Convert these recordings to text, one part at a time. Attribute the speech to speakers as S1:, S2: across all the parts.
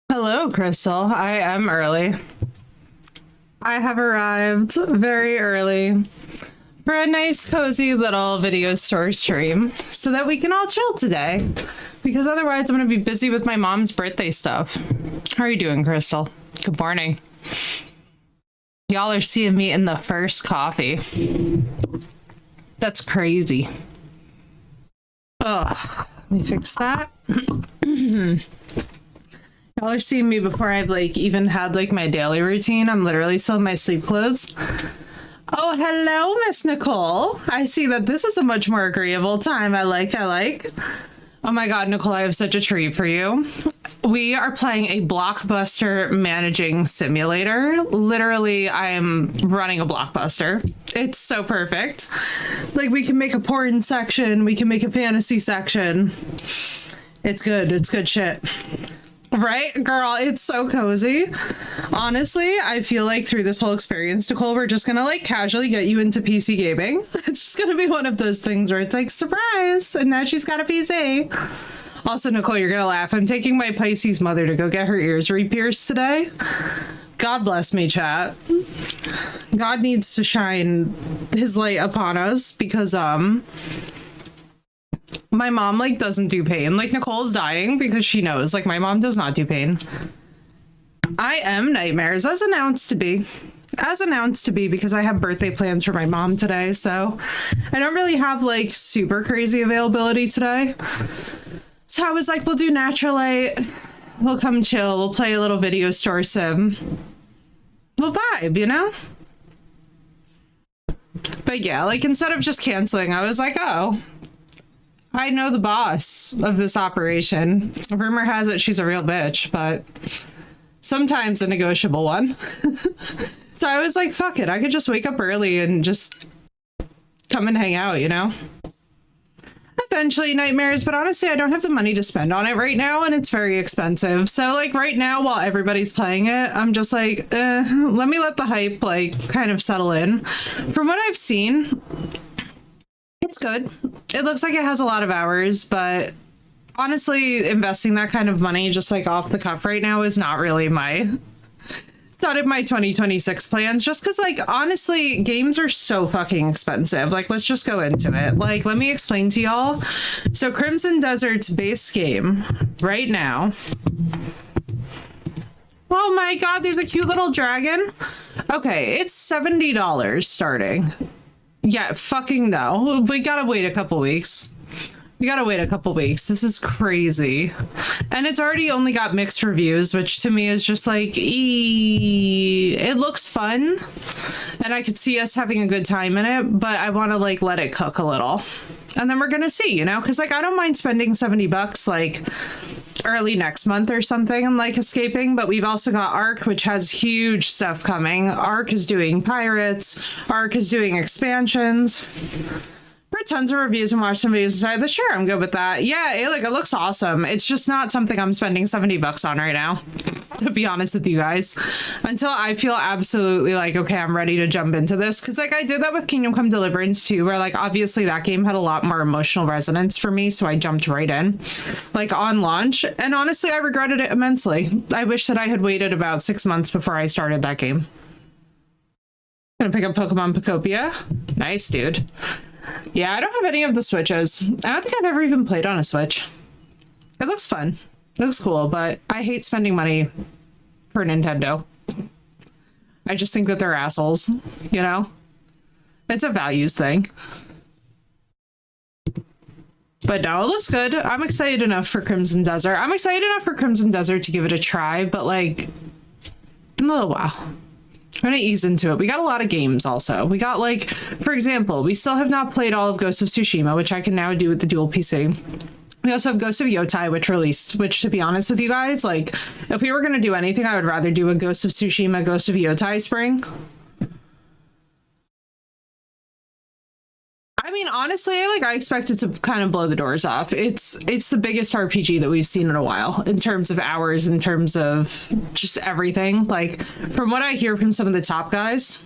S1: Hello, Crystal. I am early. I have arrived very early for a nice, cozy little video store stream so that we can all chill today. Because otherwise, I'm going to be busy with my mom's birthday stuff. How are you doing, Crystal? Good morning. Y'all are seeing me in the first coffee. That's crazy. Oh, let me fix that. Y'all are seeing me before I've even had my daily routine. I'm literally still in my sleep clothes. Oh, hello, Miss Nicole. I see that this is a much more agreeable time. I like. Oh my God, Nicole, I have such a treat for you. We are playing a Blockbuster managing simulator. Literally, I am running a Blockbuster. It's so perfect. We can make a porn section. We can make a fantasy section. It's good. It's good shit. Right, girl? It's so cozy. Honestly, I feel like through this whole experience, Nicole, we're just gonna casually get you into PC gaming. It's just gonna be one of those things where it's surprise, and now she's got a PC. Also, Nicole, you're gonna laugh. I'm taking my Pisces mother to go get her ears re-pierced today. God bless me, chat. God needs to shine his light upon us because my mom doesn't do pain. Nicole's dying because she knows my mom does not do pain. I am nightmares as announced to be because I have birthday plans for my mom today, so I don't really have super crazy availability today. So I was we'll do natural light, we'll come chill, we'll play a little video store sim, we'll vibe, you know? But yeah, instead of just canceling, I was oh, I know the boss of this operation. Rumor has it she's a real bitch, but sometimes a negotiable one. So I was fuck it. I could just wake up early and just come and hang out, you know? Eventually nightmares, but honestly, I don't have the money to spend on it right now, and it's very expensive. So right now, while everybody's playing it, I'm just let me let the hype kind of settle in. From what I've seen, it's good. It looks like it has a lot of hours, but honestly, investing that kind of money just off the cuff right now is not really it's not in my 2026 plans, just because honestly, games are so fucking expensive. Let's just go into it. Let me explain to y'all. So Crimson Desert's base game right now. Oh my God, there's a cute little dragon. Okay, it's $70 starting. Yeah, fucking no. We gotta wait a couple weeks. This is crazy. And it's already only got mixed reviews, which to me is just it looks fun. And I could see us having a good time in it, but I want to let it cook a little. And then we're gonna see, you know? Because I don't mind spending $70 early next month or something and escaping, but we've also got Ark, which has huge stuff coming. Ark is doing pirates, Ark is doing expansions. Read tons of reviews and watched some videos and decided, sure, I'm good with that. Yeah, it looks awesome. It's just not something I'm spending $70 on right now, to be honest with you guys, until I feel absolutely okay, I'm ready to jump into this. Because I did that with Kingdom Come Deliverance too, where obviously that game had a lot more emotional resonance for me, so I jumped right in on launch, and honestly I regretted it immensely. I wish that I had waited about 6 months before I started that game. Gonna pick up Pokemon Pocopia. Nice, dude. Yeah, I don't have any of the Switches. I don't think I've ever even played on a Switch. It looks fun. It looks cool, but I hate spending money for Nintendo. I just think that they're assholes, you know? It's a values thing. But no, it looks good. I'm excited enough for Crimson Desert. I'm excited enough for Crimson Desert to give it a try, but in a little while. I'm gonna ease into it. We got a lot of games also. We got for example, we still have not played all of Ghost of Tsushima, which I can now do with the dual PC. We also have Ghost of Yotai, which released, which to be honest with you guys, if we were gonna do anything, I would rather do a Ghost of Tsushima, Ghost of Yotai spring. I mean, honestly, I expect it to kind of blow the doors off. It's the biggest RPG that we've seen in a while in terms of hours, in terms of just everything. Like from what I hear from some of the top guys,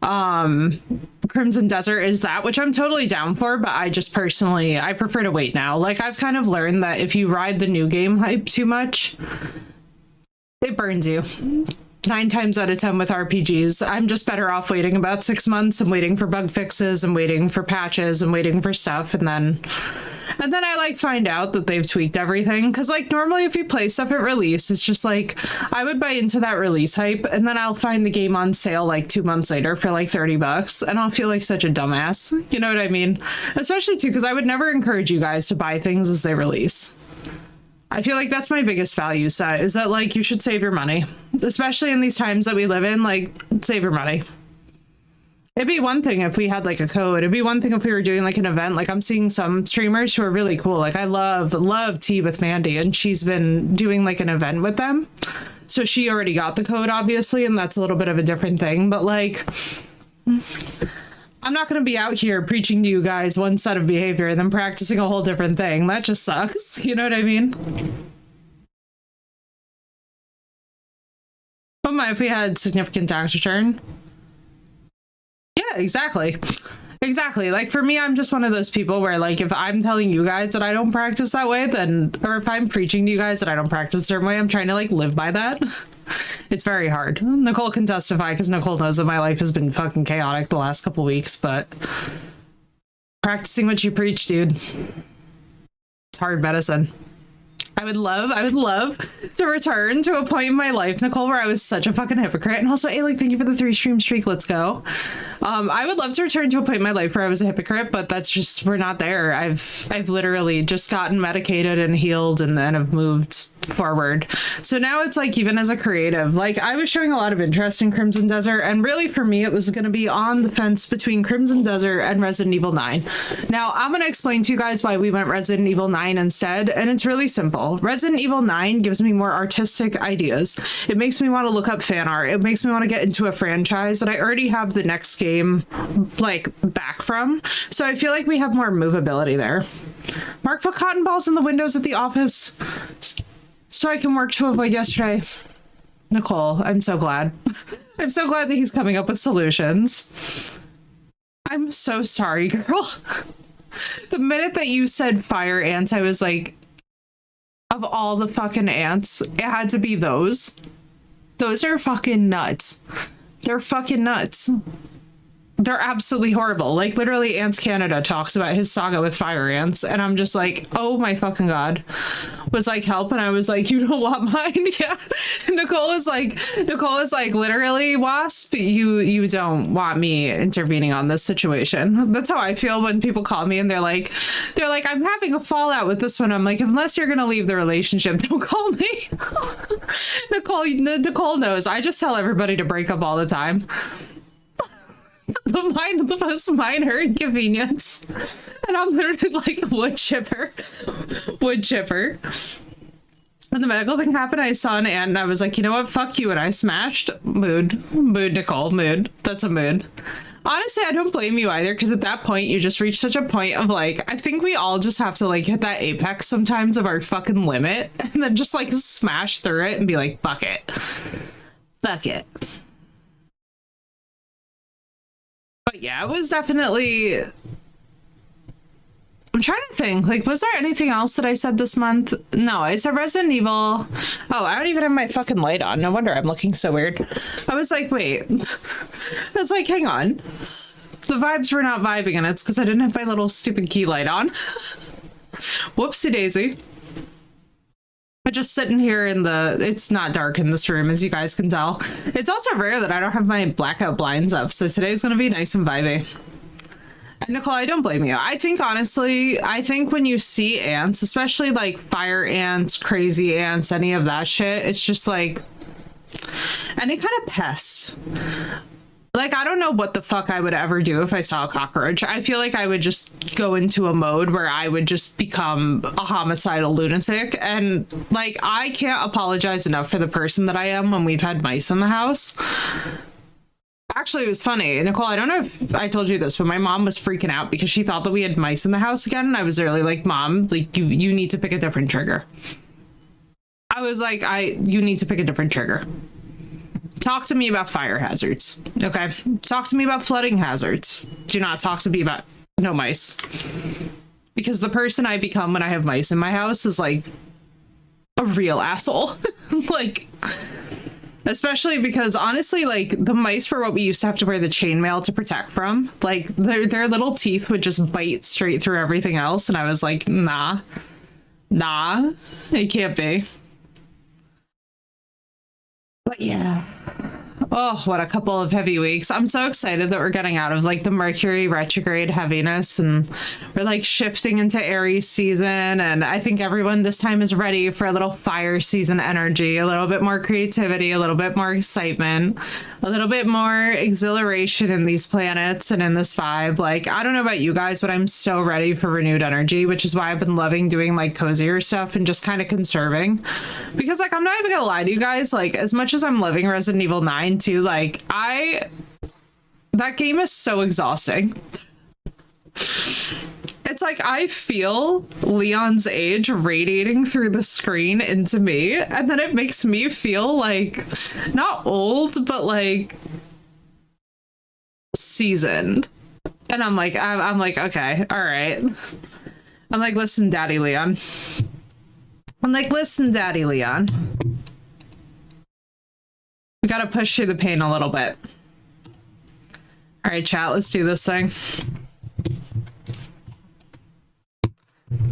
S1: Crimson Desert is that, which I'm totally down for, but I just personally I prefer to wait now. Like I've kind of learned that if you ride the new game hype too much, it burns you. 9 times out of 10 with RPGs, I'm just better off waiting about 6 months and waiting for bug fixes and waiting for patches and waiting for stuff, and then I like find out that they've tweaked everything. Because like normally if you play stuff at release, it's just like I would buy into that release hype and then I'll find the game on sale like 2 months later for like $30 and I'll feel like such a dumbass. You know what I mean? Especially too because I would never encourage you guys to buy things as they release. I feel like that's my biggest value set, is that like you should save your money, especially in these times that we live in. Like save your money. It'd be one thing if we had like a code. It'd be one thing if we were doing like an event. Like I'm seeing some streamers who are really cool. Like I love Tea with Mandy, and she's been doing like an event with them. So she already got the code, obviously, and that's a little bit of a different thing. But like, I'm not going to be out here preaching to you guys one set of behavior and then practicing a whole different thing. That just sucks. You know what I mean? What am I if we had significant tax return? Yeah, exactly. Exactly. Like for me, I'm just one of those people where like if I'm telling you guys that I don't practice that way, then or if I'm preaching to you guys that I don't practice a certain way, I'm trying to like live by that. It's very hard. Nicole can testify because Nicole knows that my life has been fucking chaotic the last couple weeks, but practicing what you preach, dude. It's hard medicine. I would love to return to a point in my life, Nicole, where I was such a fucking hypocrite. And also, Alec, thank you for the 3 stream streak. Let's go. I would love to return to a point in my life where I was a hypocrite, but that's just, we're not there. I've literally just gotten medicated and healed and then have moved forward. So now it's like, even as a creative, like I was showing a lot of interest in Crimson Desert, and really for me, it was going to be on the fence between Crimson Desert and Resident Evil 9. Now, I'm going to explain to you guys why we went Resident Evil 9 instead, and it's really simple. Resident Evil 9 gives me more artistic ideas. It makes me want to look up fan art. It makes me want to get into a franchise that I already have the next game like back from. So I feel like we have more movability there. Mark put cotton balls in the windows at the office so I can work to avoid yesterday. Nicole, I'm so glad. I'm so glad that he's coming up with solutions. I'm so sorry, girl. The minute that you said fire ants, I was like, of all the fucking ants, it had to be those. Those are fucking nuts. They're fucking nuts. They're absolutely horrible. Like literally Ants Canada talks about his saga with fire ants, and I'm just like, oh my fucking god. Was like, help, and I was like, you don't want mine? Yeah. Nicole is like literally, Wasp, you don't want me intervening on this situation. That's how I feel when people call me and they're like I'm having a fallout with this one. I'm like, unless you're gonna leave the relationship, don't call me. Nicole knows. I just tell everybody to break up all the time. The most minor inconvenience, and I'm literally like a wood chipper. When the medical thing happened, I saw an ant and I was like, you know what, fuck you, and I smashed. Mood, Nicole, mood. That's a mood. Honestly, I don't blame you either, because at that point you just reach such a point of like, I think we all just have to like hit that apex sometimes of our fucking limit and then just like smash through it and be like, fuck it. But yeah, it was definitely... I'm trying to think, like, was there anything else that I said this month? No, I said Resident Evil. Oh, I don't even have my fucking light on. No wonder I'm looking so weird. I was like, wait. I was like, hang on. The vibes were not vibing, and it's because I didn't have my little stupid key light on. Whoopsie daisy. But just sitting here in the... It's not dark in this room, as you guys can tell. It's also rare that I don't have my blackout blinds up, so today's gonna be nice and vibey. And Nicole, I don't blame you. I think, honestly, when you see ants, especially like fire ants, crazy ants, any of that shit, it's just like... Any kind of pest. Like, I don't know what the fuck I would ever do if I saw a cockroach. I feel like I would just go into a mode where I would just become a homicidal lunatic. And, like, I can't apologize enough for the person that I am when we've had mice in the house. Actually, it was funny. Nicole, I don't know if I told you this, but my mom was freaking out because she thought that we had mice in the house again. And I was literally like, Mom, like you need to pick a different trigger. I was like, you need to pick a different trigger. Talk to me about fire hazards. Okay. Talk to me about flooding hazards. Do not talk to me about no mice. Because the person I become when I have mice in my house is like a real asshole. Like, especially because honestly, like the mice were what we used to have to wear the chainmail to protect from. Like their little teeth would just bite straight through everything else. And I was like, nah, it can't be. But yeah. Oh, what a couple of heavy weeks. I'm so excited that we're getting out of like the Mercury retrograde heaviness and we're like shifting into Aries season. And I think everyone this time is ready for a little fire season energy, a little bit more creativity, a little bit more excitement, a little bit more exhilaration in these planets and in this vibe. Like, I don't know about you guys, but I'm so ready for renewed energy, which is why I've been loving doing like cozier stuff and just kind of conserving. Because like, I'm not even gonna lie to you guys, like as much as I'm loving Resident Evil 9 too, like that game is so exhausting. It's like I feel Leon's age radiating through the screen into me, and then it makes me feel like not old, but like seasoned. And I'm like, okay, all right. I'm like, listen, Daddy Leon. We gotta push through the pain a little bit. All right, chat, let's do this thing.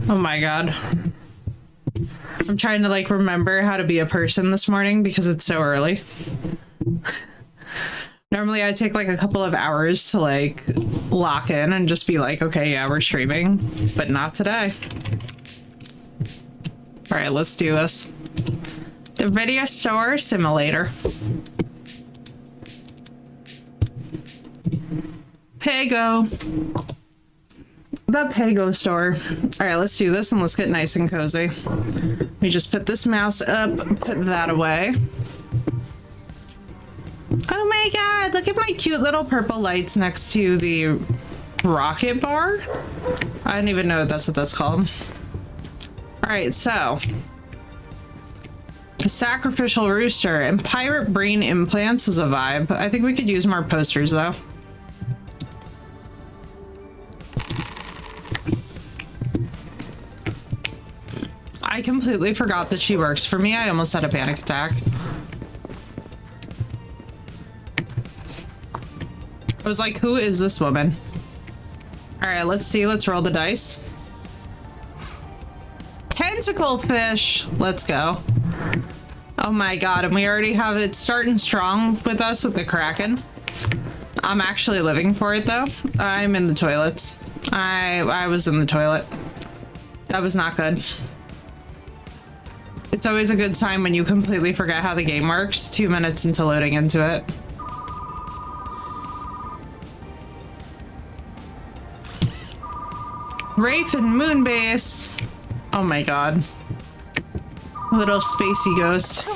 S1: Oh my god. I'm trying to like remember how to be a person this morning because it's so early. Normally I take like a couple of hours to like lock in and just be like, okay, yeah, we're streaming, but not today. All right, let's do this. The video store simulator. Pago. The Pago store. All right, let's do this and let's get nice and cozy. Let me just put this mouse up, put that away. Oh my god, look at my cute little purple lights next to the rocket bar. I didn't even know that's what that's called. All right, so the sacrificial rooster and pirate brain implants is a vibe. I think we could use more posters though. I completely forgot that she works for me. I almost had a panic attack. I was like, who is this woman? All right, let's see. Let's roll the dice. Tentacle fish. Let's go. Oh my god, and we already have it starting strong with us with the Kraken. I'm actually living for it though. I'm in the toilets. I was in the toilet. That was not good. It's always a good time when you completely forget how the game works 2 minutes into loading into it. Wraith and Moonbase. Oh my god. Little spacey ghost.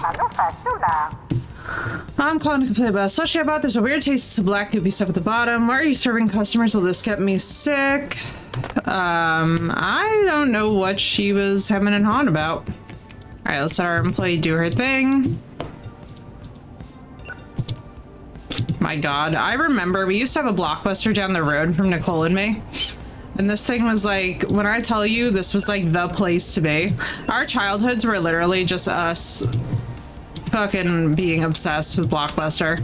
S1: I'm calling to complain about sushi about. There's a weird taste of black goopy stuff at the bottom. Why are you serving customers? Will this get me sick? I don't know what she was hemming and hawing about. All right, let's let our employee do her thing. My god, I remember we used to have a Blockbuster down the road from Nicole and me. And this thing was like, when I tell you, this was like the place to be. Our childhoods were literally just us fucking being obsessed with Blockbuster.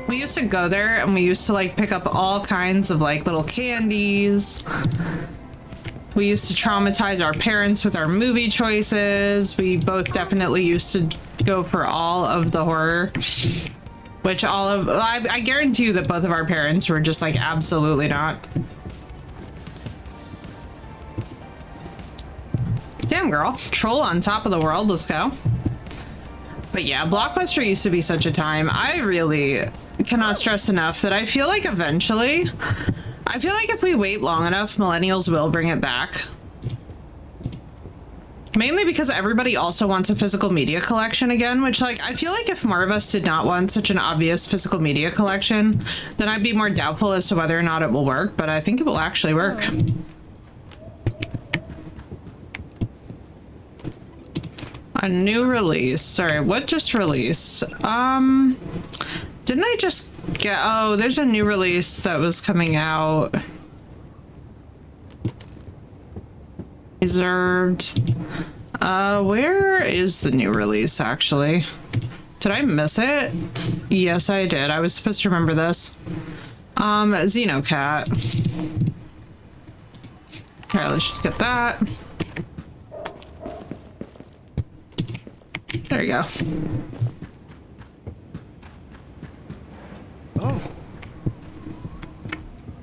S1: We used to go there and we used to like pick up all kinds of like little candies. We used to traumatize our parents with our movie choices. We both definitely used to go for all of the horror. Which I guarantee you that both of our parents were just like, absolutely not. Damn girl, troll on top of the world, let's go. But yeah, Blockbuster used to be such a time. I really cannot stress enough that I feel like eventually, if we wait long enough, millennials will bring it back. Mainly because everybody also wants a physical media collection again, which, like, I feel like if more of us did not want such an obvious physical media collection, then I'd be more doubtful as to whether or not it will work, but I think it will actually work. A new release. Sorry, what just released? Didn't I just get... Oh, there's a new release that was coming out. Reserved. Where is the new release, actually? Did I miss it? Yes, I did. I was supposed to remember this. Xenocat. Alright, let's just get that. There you go.
S2: Oh.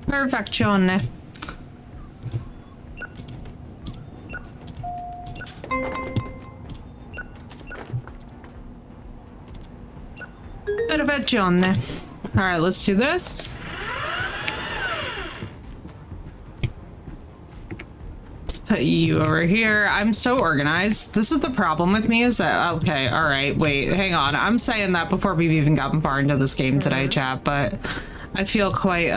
S1: Perfection. Perfection. Alright, let's do this. Let's put you over here. I'm so organized. This is the problem with me is that, okay, alright, wait, hang on. I'm saying that before we've even gotten far into this game today, chat, but I feel quite,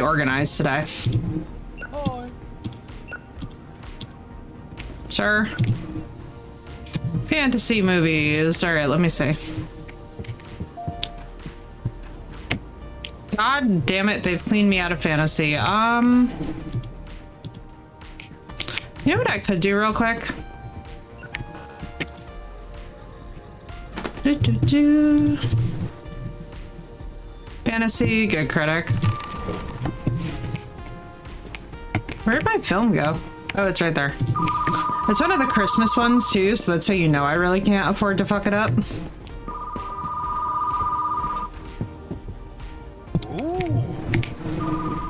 S1: organized today.
S2: Hi.
S1: Sir? Fantasy movies. Alright, let me see. God damn it, they've cleaned me out of fantasy. You know what I could do real quick? Fantasy, good critic. Where'd my film go? Oh, it's right there. It's one of the Christmas ones too, so that's how you know I really can't afford to fuck it up.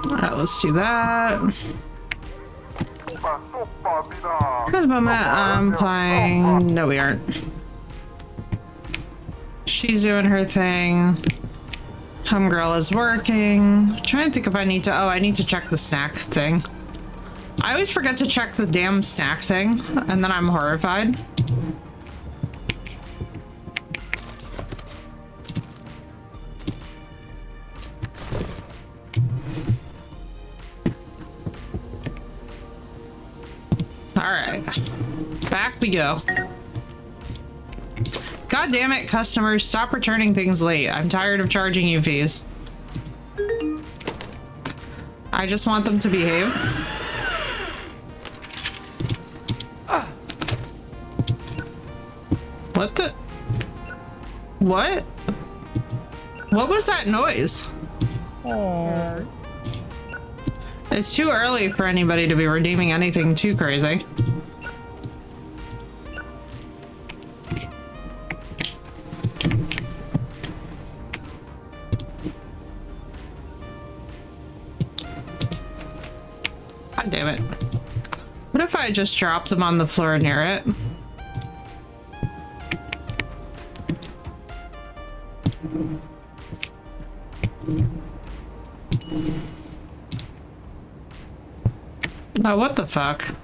S1: Alright, let's do that. For the moment, I'm playing... No, we aren't. She's doing her thing. Homegirl is working. I'm trying to think if I need to... Oh, I need to check the snack thing. I always forget to check the damn snack thing, and then I'm horrified. Alright. Back we go. God damn it, customers, stop returning things late. I'm tired of charging you fees. I just want them to behave. What the? What? What was that noise?
S2: Aww.
S1: It's too early for anybody to be redeeming anything too crazy. God damn it. What if I just drop them on the floor near it? Oh, what the fuck?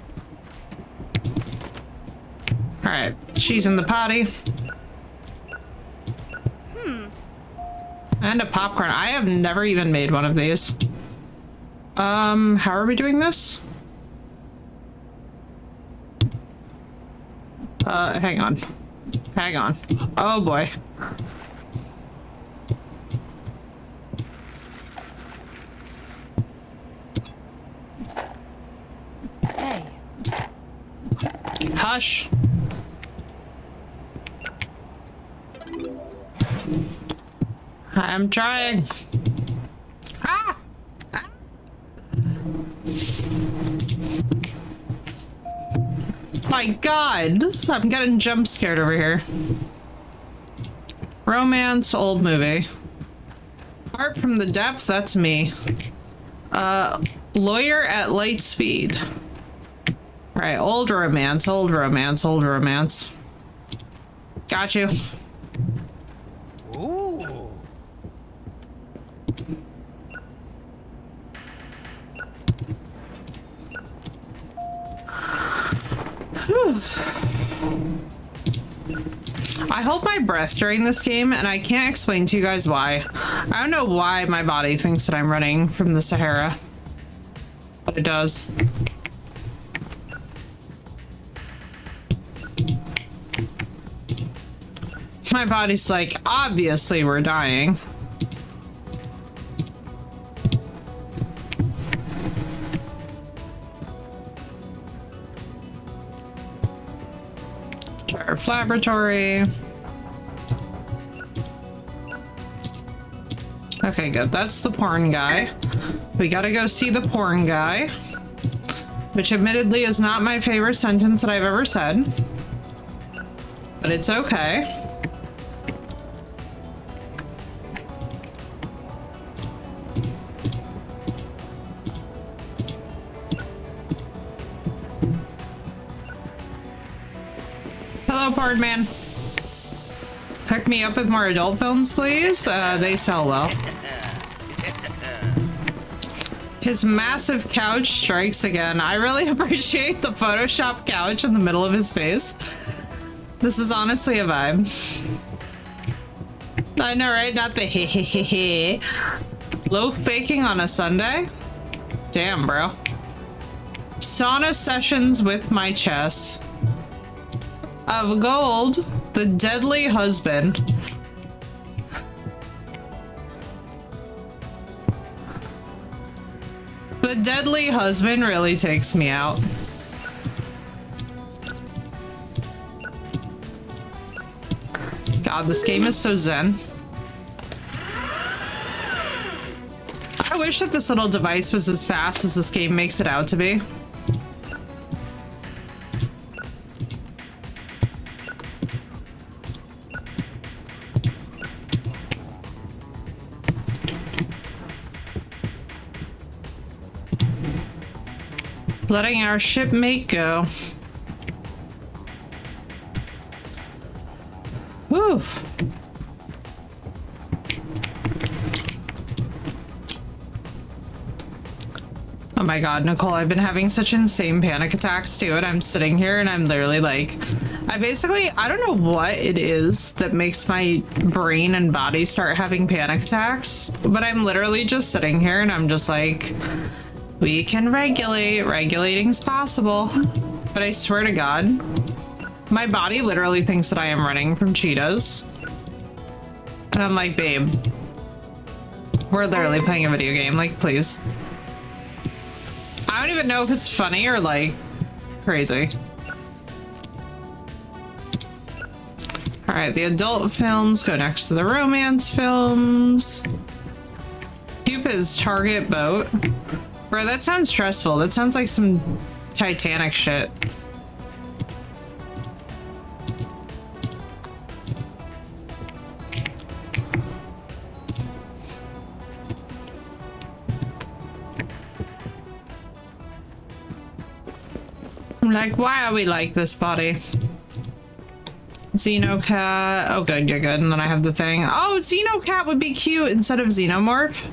S1: Alright, she's in the potty. And a popcorn. I have never even made one of these. How are we doing this? Hang on. Hang on. Oh boy.
S2: Hey.
S1: Hush. I'm trying. Ah! Ah! My God, I'm getting jump scared over here. Romance, old movie. Art from the depth, that's me. Lawyer at light speed. All right, old romance, old romance, old romance. Got you.
S2: Ooh.
S1: I hold my breath during this game, and I can't explain to you guys why. I don't know why my body thinks that I'm running from the Sahara, but it does. My body's like, obviously we're dying. Sheriff Laboratory. Okay, good. That's the porn guy. We gotta go see the porn guy. Which admittedly is not my favorite sentence that I've ever said. But it's okay. Hello, porn man. Hook me up with more adult films, please. They sell well. His massive couch strikes again. I really appreciate the Photoshop couch in the middle of his face. This is honestly a vibe. I know, right? Not the hehehehe. Loaf baking on a Sunday? Damn, bro. Sauna sessions with my chest. Of gold, the deadly husband. The deadly husband really takes me out. God, this game is so zen. I wish that this little device was as fast as this game makes it out to be. Letting our shipmate go. Whew. Oh my god, Nicole, I've been having such insane panic attacks too, and I'm sitting here and I'm literally like, I don't know what it is that makes my brain and body start having panic attacks, but I'm literally just sitting here and I'm just like, we can regulate. Regulating's possible. But I swear to God, my body literally thinks that I am running from cheetahs. And I'm like, babe, we're literally playing a video game. Like, please. I don't even know if it's funny or like crazy. All right, the adult films go next to the romance films. Cupid's target boat. Bro, that sounds stressful. That sounds like some Titanic shit. I'm like, why are we like this, buddy? Xenocat. Oh, good, you're good. And then I have the thing. Oh, Xenocat would be cute instead of Xenomorph.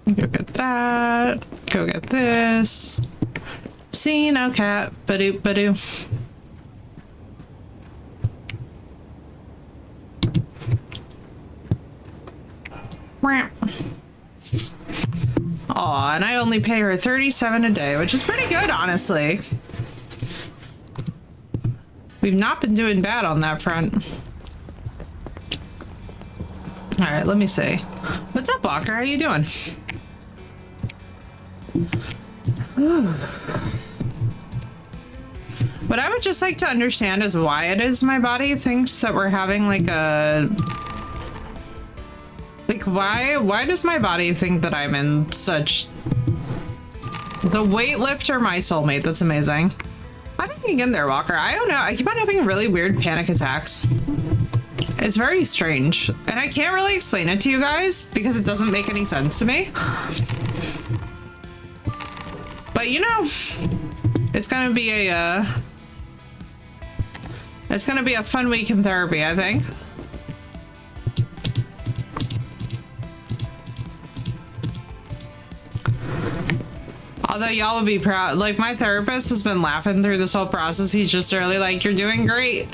S1: Go get that. Go get this. Xenocat. Badoo, badoo. Aw, and I only pay her $37 a day, which is pretty good, honestly. We've not been doing bad on that front. All right, let me see. What's up, Walker? How you doing? What I would just like to understand is why it is my body thinks that we're having like a... Like, why does my body think that I'm in such... The weightlifter, my soulmate. That's amazing. I'm hanging in there, Walker. I don't know. I keep on having really weird panic attacks. It's very strange. And I can't really explain it to you guys because it doesn't make any sense to me. But you know, it's gonna be a fun week in therapy, I think. Although y'all would be proud. Like, my therapist has been laughing through this whole process. He's just literally like, you're doing great.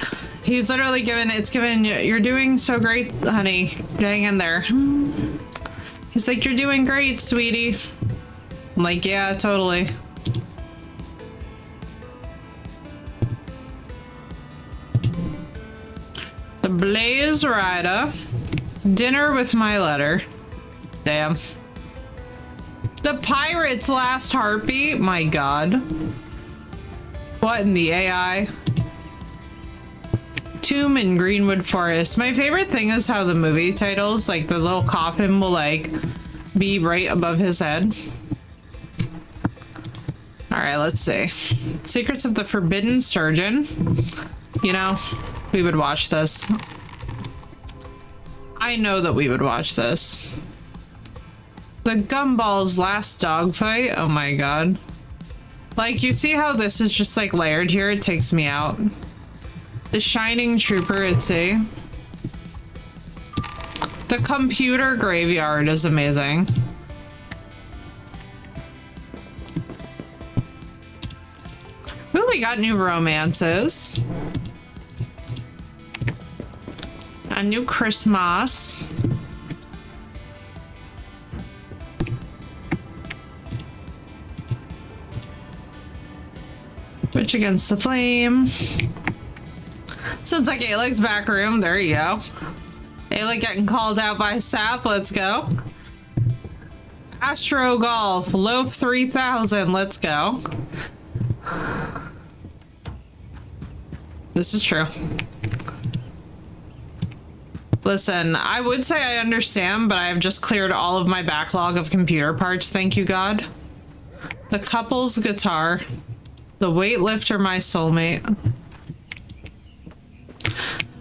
S1: He's literally given, you're doing so great, honey. Hang in there. He's like, you're doing great, sweetie. I'm like, yeah, totally. The Blaze Rider. Dinner with my letter. Damn. The Pirate's Last Heartbeat? My god. What in the AI? Tomb in Greenwood Forest. My favorite thing is how the movie titles, like the little coffin will like be right above his head. Alright, let's see. Secrets of the Forbidden Surgeon. You know, we would watch this. I know that we would watch this. The Gumball's Last Dogfight. Oh my god. Like, you see how this is just like layered here? It takes me out. The Shining Trooper at Sea. The Computer Graveyard is amazing. Ooh, we got new romances. A new Christmas. Witch Against the Flame. Sounds like Alec's back room. There you go. Alec getting called out by Sap. Let's go. Astro Golf. Loaf 3000. Let's go. This is true. Listen, I would say I understand, but I have just cleared all of my backlog of computer parts. Thank you, God. The Couple's Guitar. The Weightlifter, My Soulmate.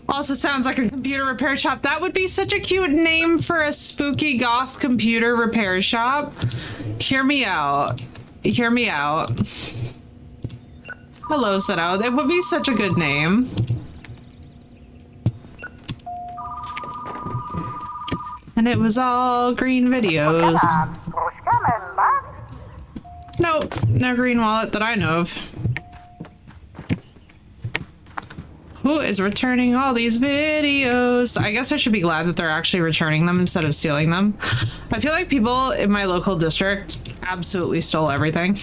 S1: Also sounds like a computer repair shop. That would be such a cute name for a spooky goth computer repair shop. Hear me out. Hear me out. Hello, Sano. It would be such a good name. And it was all green videos. Nope, no green wallet that I know of. Who is returning all these videos? I guess I should be glad that they're actually returning them instead of stealing them. I feel like people in my local district absolutely stole everything.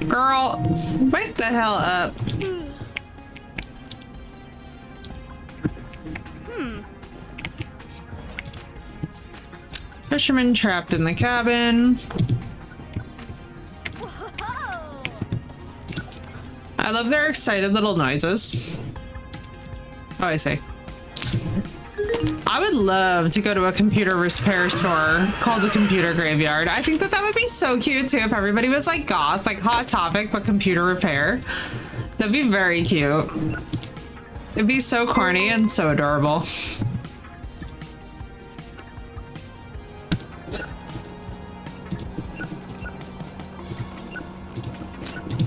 S1: Girl, wake the hell up. Fisherman trapped in the cabin. I love their excited little noises. Oh, I see. I would love to go to a computer repair store called the Computer Graveyard. I think that that would be so cute too if everybody was like goth, like Hot Topic, but computer repair. That'd be very cute. It'd be so corny and so adorable.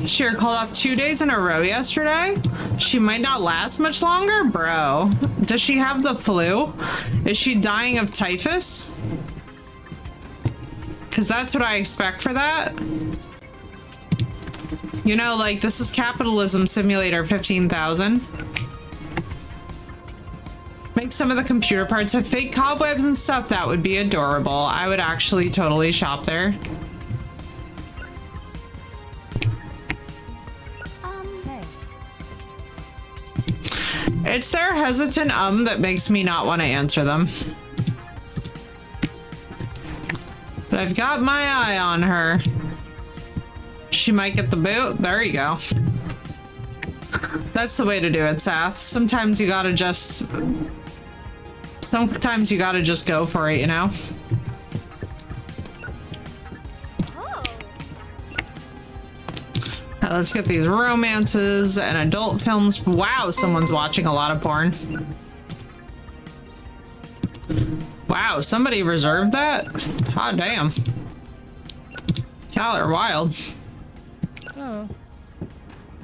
S1: She called off 2 days in a row yesterday. She might not last much longer, bro. Does she have the flu? Is she dying of typhus? Because that's what I expect for that. You know, like, this is Capitalism Simulator 15,000. Make some of the computer parts have fake cobwebs and stuff. That would be adorable. I would actually totally shop there. It's their hesitant that makes me not want to answer them. But I've got my eye on her. She might get the boot. There you go. That's the way to do it, Sath. Sometimes you gotta just go for it, you know? let's get these romances and adult films. Wow, someone's watching a lot of porn. Wow, somebody reserved that? Hot damn. Y'all are wild.
S2: Oh.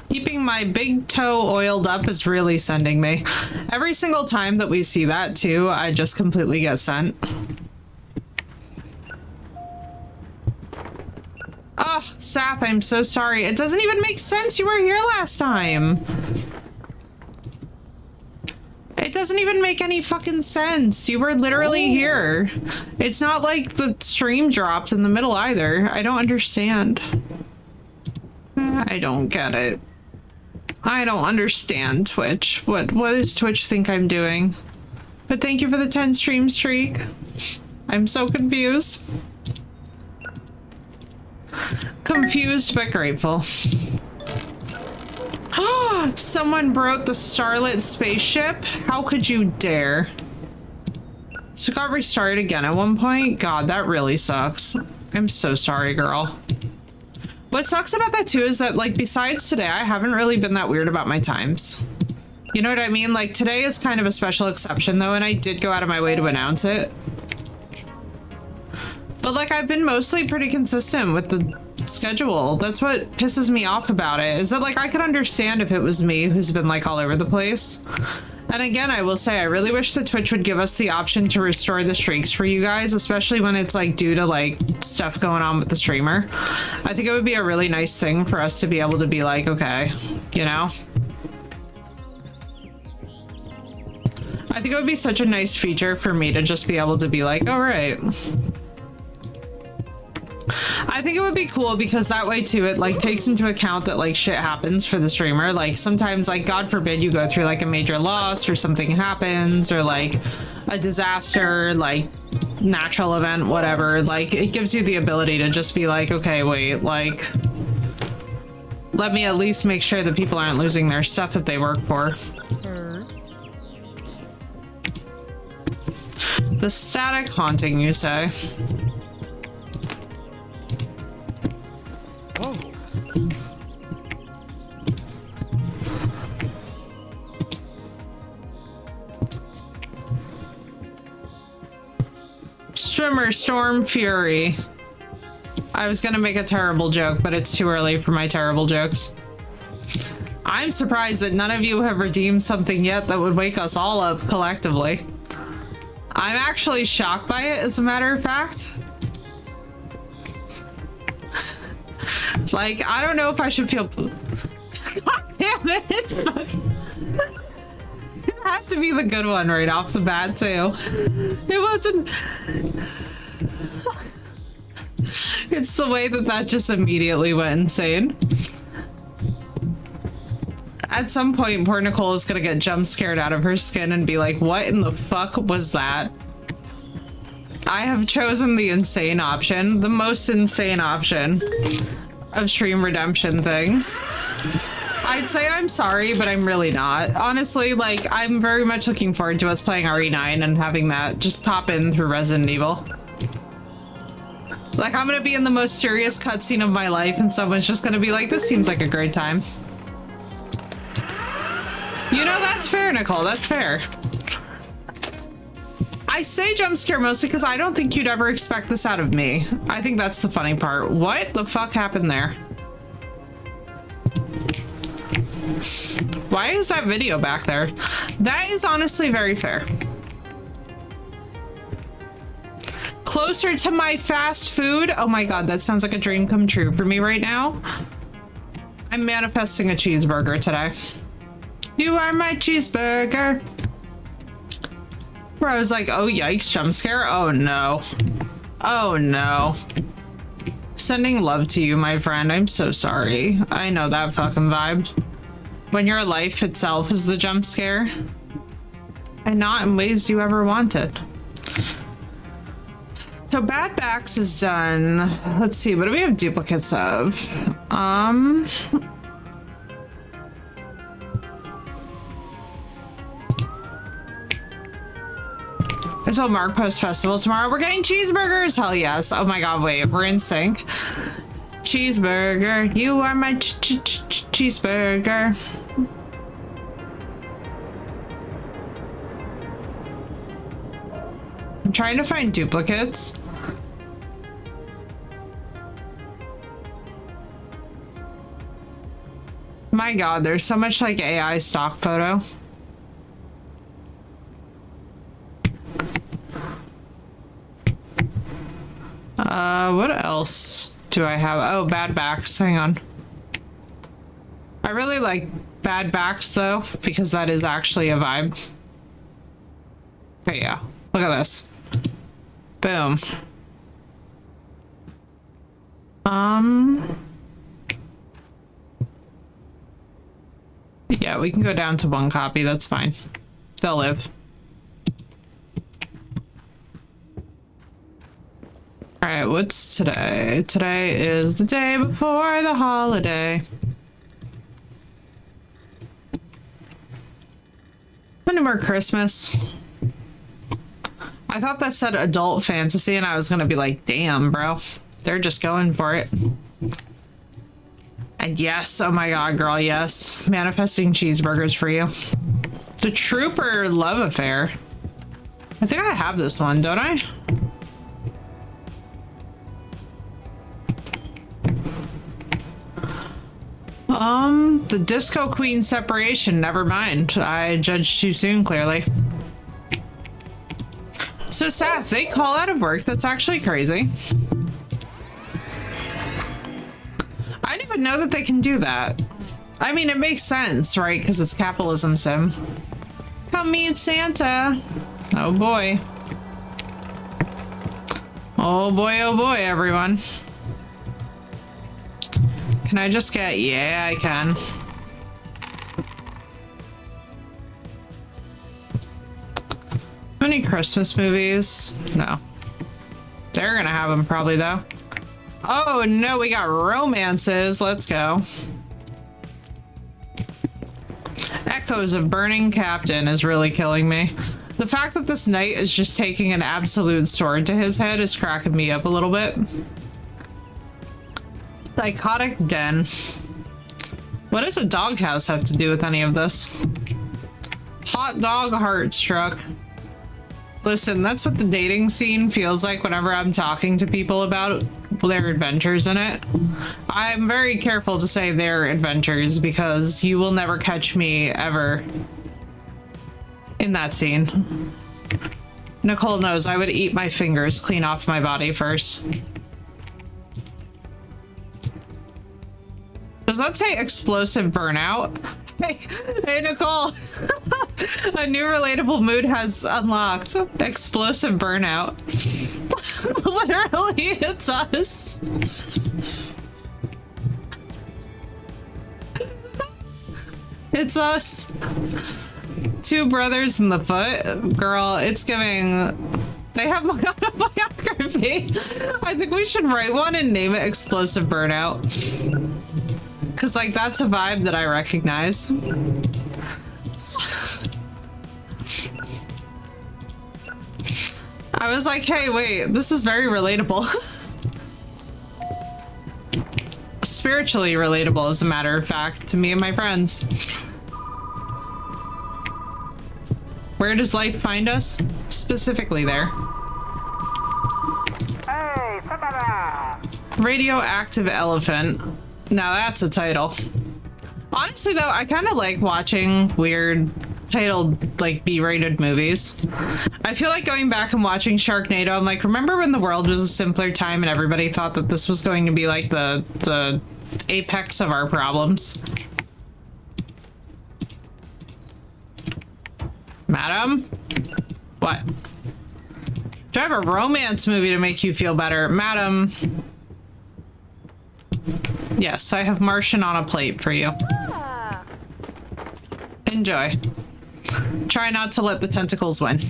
S1: Keeping my big toe oiled up is really sending me. Every single time that we see that too, I just completely get sent. Oh, Sath, I'm so sorry. It doesn't even make sense. You were here last time. It doesn't even make any fucking sense. You were literally here. It's not like the stream dropped in the middle either. I don't understand. I don't get it. I don't understand Twitch. What does Twitch think I'm doing? But thank you for the 10 stream streak. I'm so confused. Confused but grateful. Someone broke the Starlit spaceship? How could you dare? So it got restarted again at one point? God, that really sucks. I'm so sorry, girl. What sucks about that too is that, like, besides today, I haven't really been that weird about my times. You know what I mean? Like, today is kind of a special exception though, and I did go out of my way to announce it. But like, I've been mostly pretty consistent with the schedule. That's what pisses me off about it, is that like I could understand if it was me who's been like all over the place. And again, I will say I really wish that Twitch would give us the option to restore the streaks for you guys, especially when it's like due to like stuff going on with the streamer. I think it would be a really nice thing for us to be able to be like, okay, you know? I think it would be such a nice feature for me to just be able to be like, all right. I think it would be cool because that way too, it like takes into account that like shit happens for the streamer. Like sometimes, like God forbid you go through like a major loss or something happens, or like a disaster, like natural event, whatever. Like it gives you the ability to just be like, okay, wait, like let me at least make sure that people aren't losing their stuff that they work for. The static haunting, you say?
S2: Oh.
S1: Swimmer Storm Fury. I was gonna make a terrible joke, but it's too early for my terrible jokes. I'm surprised that none of you have redeemed something yet that would wake us all up collectively. I'm actually shocked by it, as a matter of fact. Like, I don't know if I should feel... God damn it! It had to be the good one right off the bat, too. It wasn't... It's the way that that just immediately went insane. At some point, poor Nicole is gonna get jump scared out of her skin and be like, what in the fuck was that? I have chosen the insane option, the most insane option of stream redemption things. I'd say I'm sorry, but I'm really not. Honestly, like, I'm very much looking forward to us playing RE9 and having that just pop in through Resident Evil. Like, I'm gonna be in the most serious cutscene of my life and someone's just gonna be like, this seems like a great time. You know, that's fair, Nicole, that's fair. I say jump scare mostly because I don't think you'd ever expect this out of me. I think that's the funny part. What the fuck happened there? Why is that video back there? That is honestly very fair. Closer to my fast food? Oh my god, that sounds like a dream come true for me right now. I'm manifesting a cheeseburger today. You are my cheeseburger. Where I was like, oh yikes, jump scare? Oh no. Oh no. Sending love to you, my friend. I'm so sorry. I know that fucking vibe. When your life itself is the jump scare. And not in ways you ever wanted. So Bad Backs is done. Let's see, what do we have duplicates of? I told Mark Post Festival tomorrow we're getting cheeseburgers. Hell yes. Oh my god, wait, we're in sync. cheeseburger. You are my cheeseburger. I'm trying to find duplicates. My God, there's so much like AI stock photo. What else do I have? Oh, bad backs. Hang on. I really like bad backs though, because that is actually a vibe. Okay, yeah. Look at this. Boom. Yeah, we can go down to one copy. That's fine. They'll live. All right, what's today? Today is the day before the holiday. No more Christmas. I thought that said adult fantasy, and I was gonna be like, damn, bro. They're just going for it. And yes, oh my God, girl, yes. Manifesting cheeseburgers for you. The Trooper Love Affair. I think I have this one, don't I? The Disco Queen separation, never mind. I judged too soon, clearly. So Seth, they call out of work. That's actually crazy. I didn't even know that they can do that. I mean, it makes sense, right? Because it's capitalism sim. Come meet Santa. Oh boy. Oh boy, everyone. Can I just get... Yeah, I can. How many Christmas movies? No. They're gonna have them probably, though. Oh, no, we got romances. Let's go. Echoes of Burning Captain is really killing me. The fact that this knight is just taking an absolute sword to his head is cracking me up a little bit. Psychotic Den. What does a doghouse have to do with any of this? Hot dog heart struck. Listen, that's what the dating scene feels like whenever I'm talking to people about their adventures in it. I'm very careful to say their adventures because you will never catch me ever in that scene. Nicole knows I would eat my fingers clean off my body first. Does that say explosive burnout? Hey Nicole. A new relatable mood has unlocked. Explosive burnout. Literally, it's us. It's us. Two brothers in the foot. Girl, it's giving... They have my autobiography. I think we should write one and name it Explosive Burnout. Because, like, that's a vibe that I recognize. I was like, hey, wait, this is very relatable. Spiritually relatable, as a matter of fact, to me and my friends. Where does life find us? Specifically there.
S3: Hey,
S1: Radioactive Elephant. Now that's a title. Honestly, though, I kind of like watching weird titled, like, B-rated movies. I feel like going back and watching Sharknado, I'm like, remember when the world was a simpler time and everybody thought that this was going to be, like, the apex of our problems? Madam? What? Do I have a romance movie to make you feel better? Madam? Yes, I have Martian on a plate for you. Enjoy. Try not to let the tentacles win.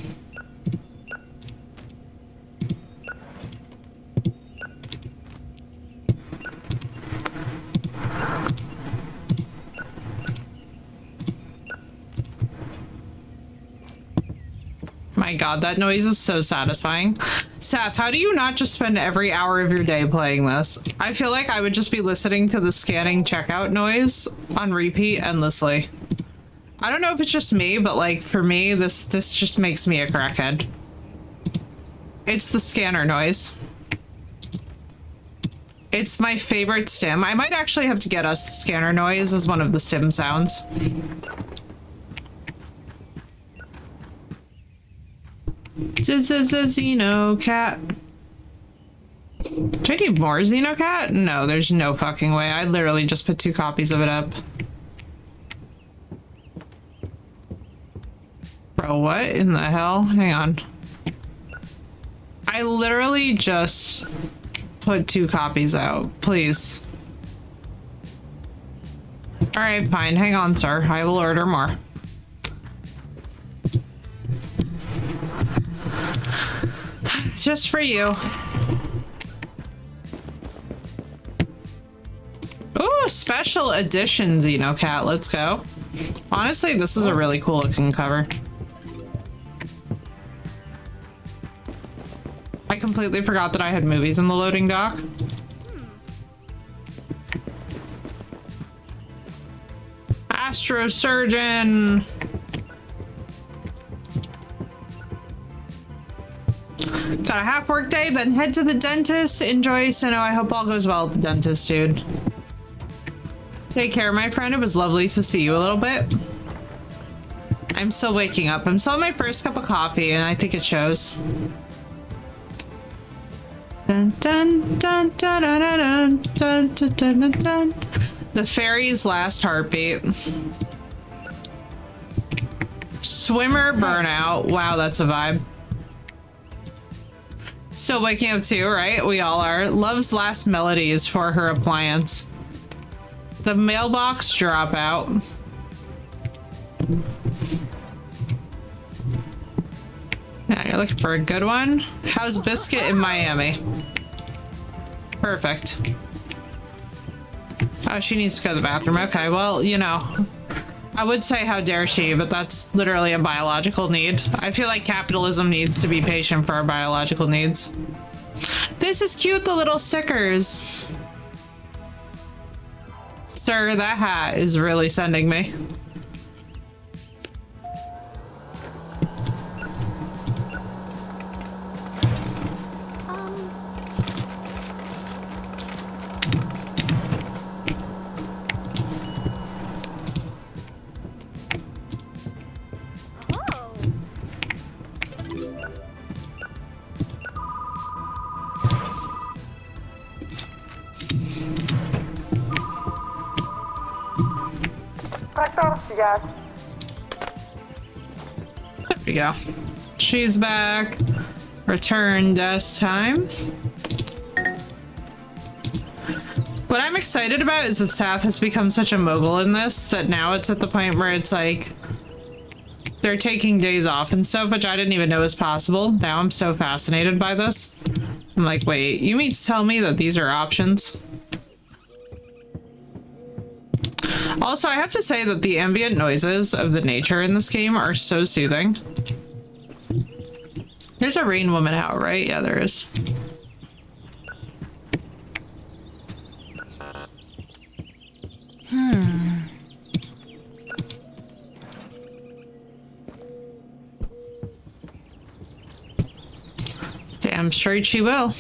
S1: My god, that noise is so satisfying. Seth, how do you not just spend every hour of your day playing this? I feel like I would just be listening to the scanning checkout noise on repeat endlessly. I don't know if it's just me, but like for me, this just makes me a crackhead. It's the scanner noise. It's my favorite stim. I might actually have to get us scanner noise as one of the stim sounds. Xenocat. Do I need more Xenocat? No, there's no fucking way. I literally just put 2 copies of it up. Bro, what in the hell? Hang on. I literally just put 2 copies out. Please. Alright, fine. Hang on, sir. I will order more. Just for you. Ooh, special edition Xenocat. Let's go. Honestly, this is a really cool looking cover. I completely forgot that I had movies in the loading dock. Astrosurgeon. Got a half work day, then head to the dentist. Enjoy, Sinnoh. I hope all goes well at the dentist, dude. Take care, my friend. It was lovely to see you a little bit. I'm still waking up. I'm still on my first cup of coffee, and I think it shows. Dun, dun, dun, dun, dun, dun, dun, dun, dun, dun, dun. The fairy's last heartbeat. Swimmer burnout. Wow, that's a vibe. Still waking up too, right? We all are. Love's last melody is for her appliance. The mailbox dropout. Now you're looking for a good one. How's Biscuit in Miami? Perfect. Oh, she needs to go to the bathroom. Okay, well, you know, I would say how dare she, but that's literally a biological need. I feel like capitalism needs to be patient for our biological needs. This is cute, the little stickers. Sir, that hat is really sending me. There we go. She's back. Return desk time. What I'm excited about is that Seth has become such a mogul in this that now it's at the point where it's like they're taking days off and stuff, which I didn't even know was possible. Now I'm so fascinated by this. I'm like, wait, you mean to tell me that these are options? Also, I have to say that the ambient noises of the nature in this game are so soothing. There's a rain woman out, right? Yeah, there is. Damn straight she will.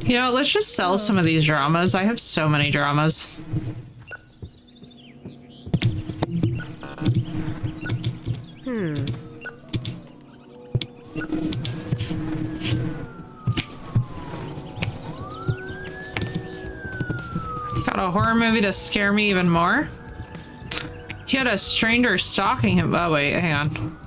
S1: You know, let's just sell some of these dramas. I have so many dramas. Got a horror movie to scare me even more. He had a stranger stalking him. Oh, wait, hang on.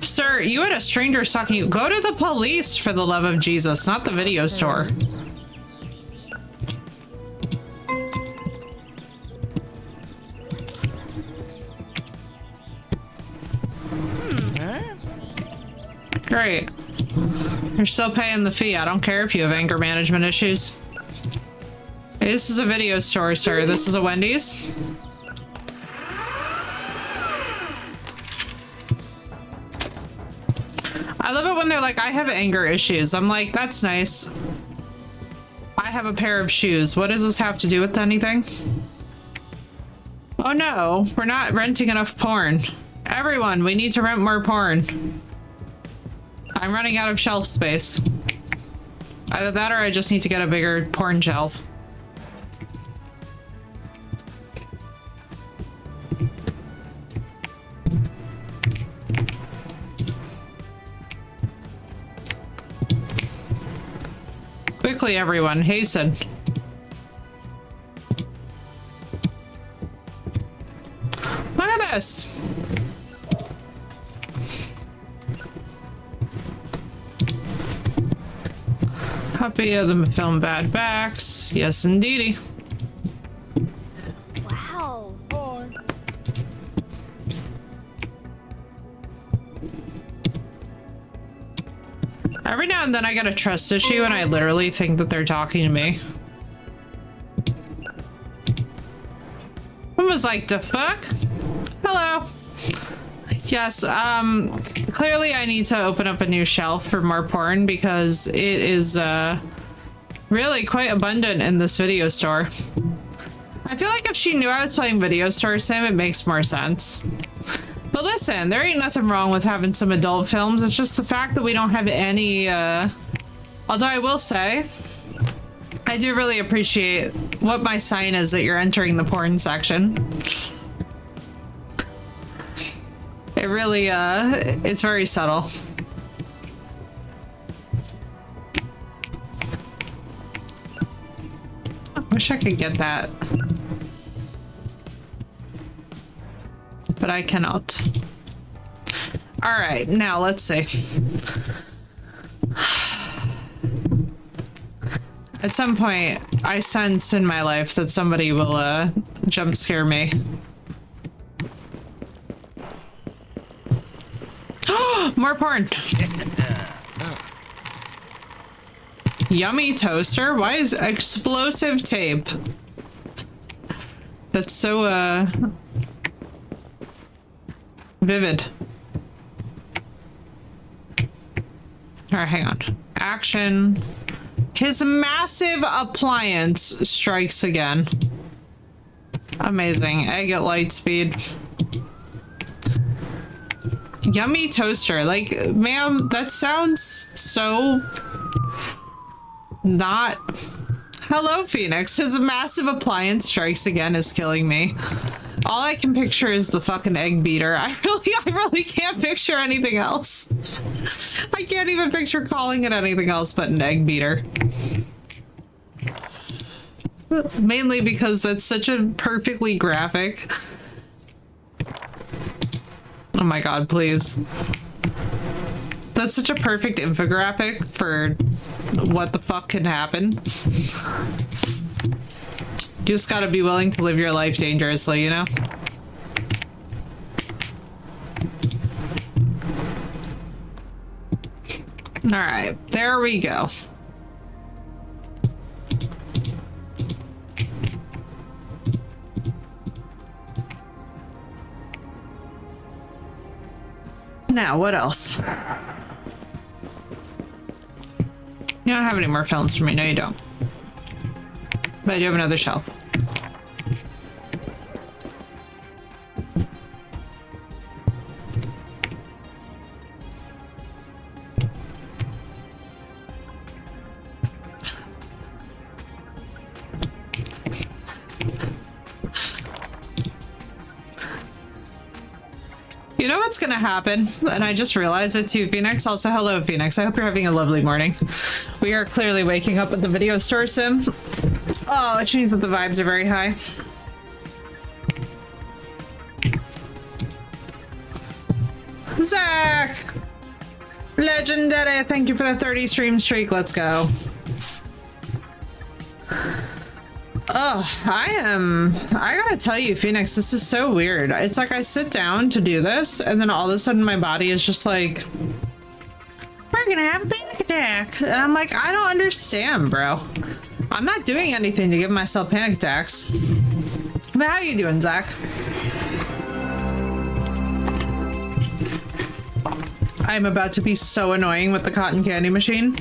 S1: Sir, you had a stranger stalking you. Go to the police, for the love of Jesus, not the video store. Great. You're still paying the fee. I don't care if you have anger management issues. Hey, this is a video store, sir. This is a Wendy's. I love it when they're like, I have anger issues. I'm like, that's nice. I have a pair of shoes. What does this have to do with anything? Oh no, we're not renting enough porn. Everyone, we need to rent more porn. I'm running out of shelf space. Either that or I just need to get a bigger porn shelf. Quickly, everyone, hasten. Look at this. Copy of the film Bad Backs. Yes, indeedy.
S2: Wow.
S1: Every now and then I get a trust issue and I literally think that they're talking to me. I was like, the fuck? Hello. Yes, clearly I need to open up a new shelf for more porn because it is, really quite abundant in this video store. I feel like if she knew I was playing Video Store Sim, it makes more sense. But listen, there ain't nothing wrong with having some adult films. It's just the fact that we don't have any, although I will say, I do really appreciate what my sign is that you're entering the porn section. It really, it's very subtle. I wish I could get that. But I cannot. All right, now let's see. At some point, I sense in my life that somebody will jump scare me. More porn. Yummy toaster? Why is explosive tape? That's so vivid. All right, hang on. Action. His massive appliance strikes again. Amazing. Egg at light speed. Yummy toaster. Like, ma'am, that sounds so not. Hello, Phoenix. His massive appliance strikes again is killing me. All I can picture is the fucking egg beater. I really can't picture anything else. I can't even picture calling it anything else but an egg beater. Mainly because that's such a perfectly graphic. Oh my god, please. That's such a perfect infographic for what the fuck can happen. You just gotta be willing to live your life dangerously, you know? Alright, there we go. Now, what else? You don't have any more films for me. No, you don't. But I do have another shelf. You know what's gonna happen? And I just realized it too, Phoenix. Also, hello, Phoenix. I hope you're having a lovely morning. We are clearly waking up at the Video Store Sim. Oh, which means that the vibes are very high. Zach! Legendary, thank you for the 30 stream streak. Let's go. Oh, I gotta tell you, Phoenix, this is so weird. It's like I sit down to do this, and then all of a sudden my body is just like, we're gonna have a panic attack. And I'm like, I don't understand, bro. I'm not doing anything to give myself panic attacks. But how you doing, Zach? I'm about to be so annoying with the cotton candy machine.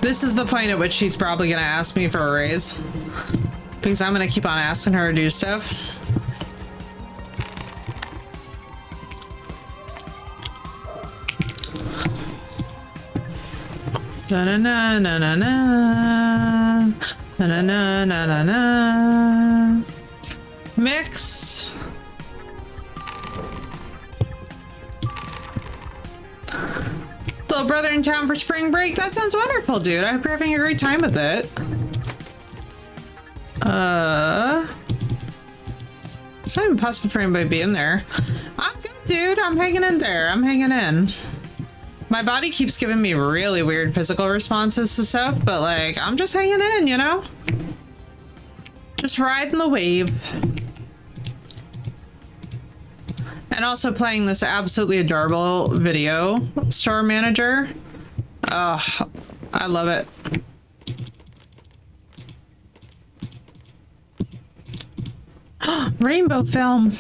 S1: This is the point at which she's probably gonna ask me for a raise. Because I'm gonna keep on asking her to do stuff. Na na na na na na na na na na na na. Mix. Little brother in town for spring break. That sounds wonderful, dude. I hope you're having a great time with it. It's not even possible for anybody to be in there. I'm good, dude. I'm hanging in there. I'm hanging in. My body keeps giving me really weird physical responses to stuff, but like, I'm just hanging in, you know? Just riding the wave. And also playing this absolutely adorable video store manager. Oh, I love it. Rainbow film.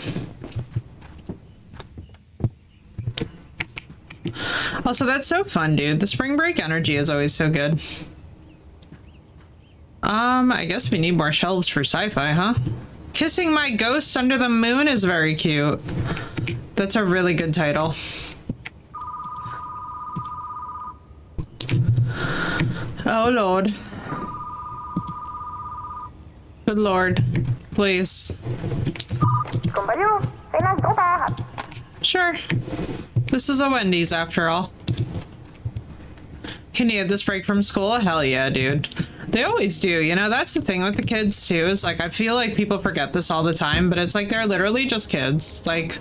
S1: Also, that's so fun, dude. The spring break energy is always so good. I guess we need more shelves for sci-fi, huh? Kissing My Ghost Under the Moon is very cute. That's a really good title. Oh, Lord. Good Lord. Please. Sure. This is a Wendy's after all. Can you get this break from school? Hell yeah, dude. They always do, you know, that's the thing with the kids too, is like, I feel like people forget this all the time, but it's like, they're literally just kids. Like,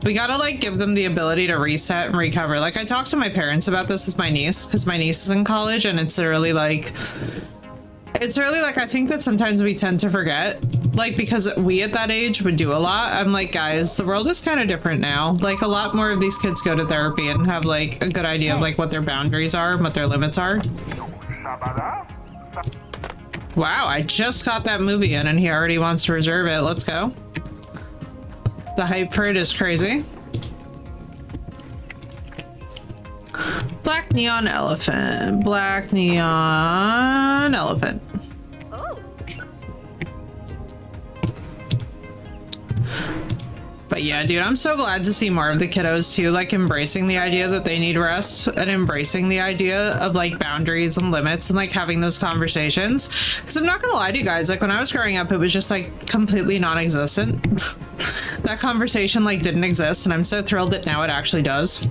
S1: we gotta like give them the ability to reset and recover. Like, I talked to my parents about this with my niece, because my niece is in college, and it's really like, I think that sometimes we tend to forget, like, because we at that age would do a lot. I'm like, guys, the world is kind of different now. Like, a lot more of these kids go to therapy and have like a good idea of like what their boundaries are and what their limits are. Wow, I just got that movie in and he already wants to reserve it. Let's go. The hype for it is crazy. Black neon elephant. Black neon elephant. Oh. But yeah, dude, I'm so glad to see more of the kiddos too, like embracing the idea that they need rest and embracing the idea of like boundaries and limits and like having those conversations. Because I'm not gonna lie to you guys, like when I was growing up, it was just like completely non-existent. That conversation like didn't exist, and I'm so thrilled that now it actually does.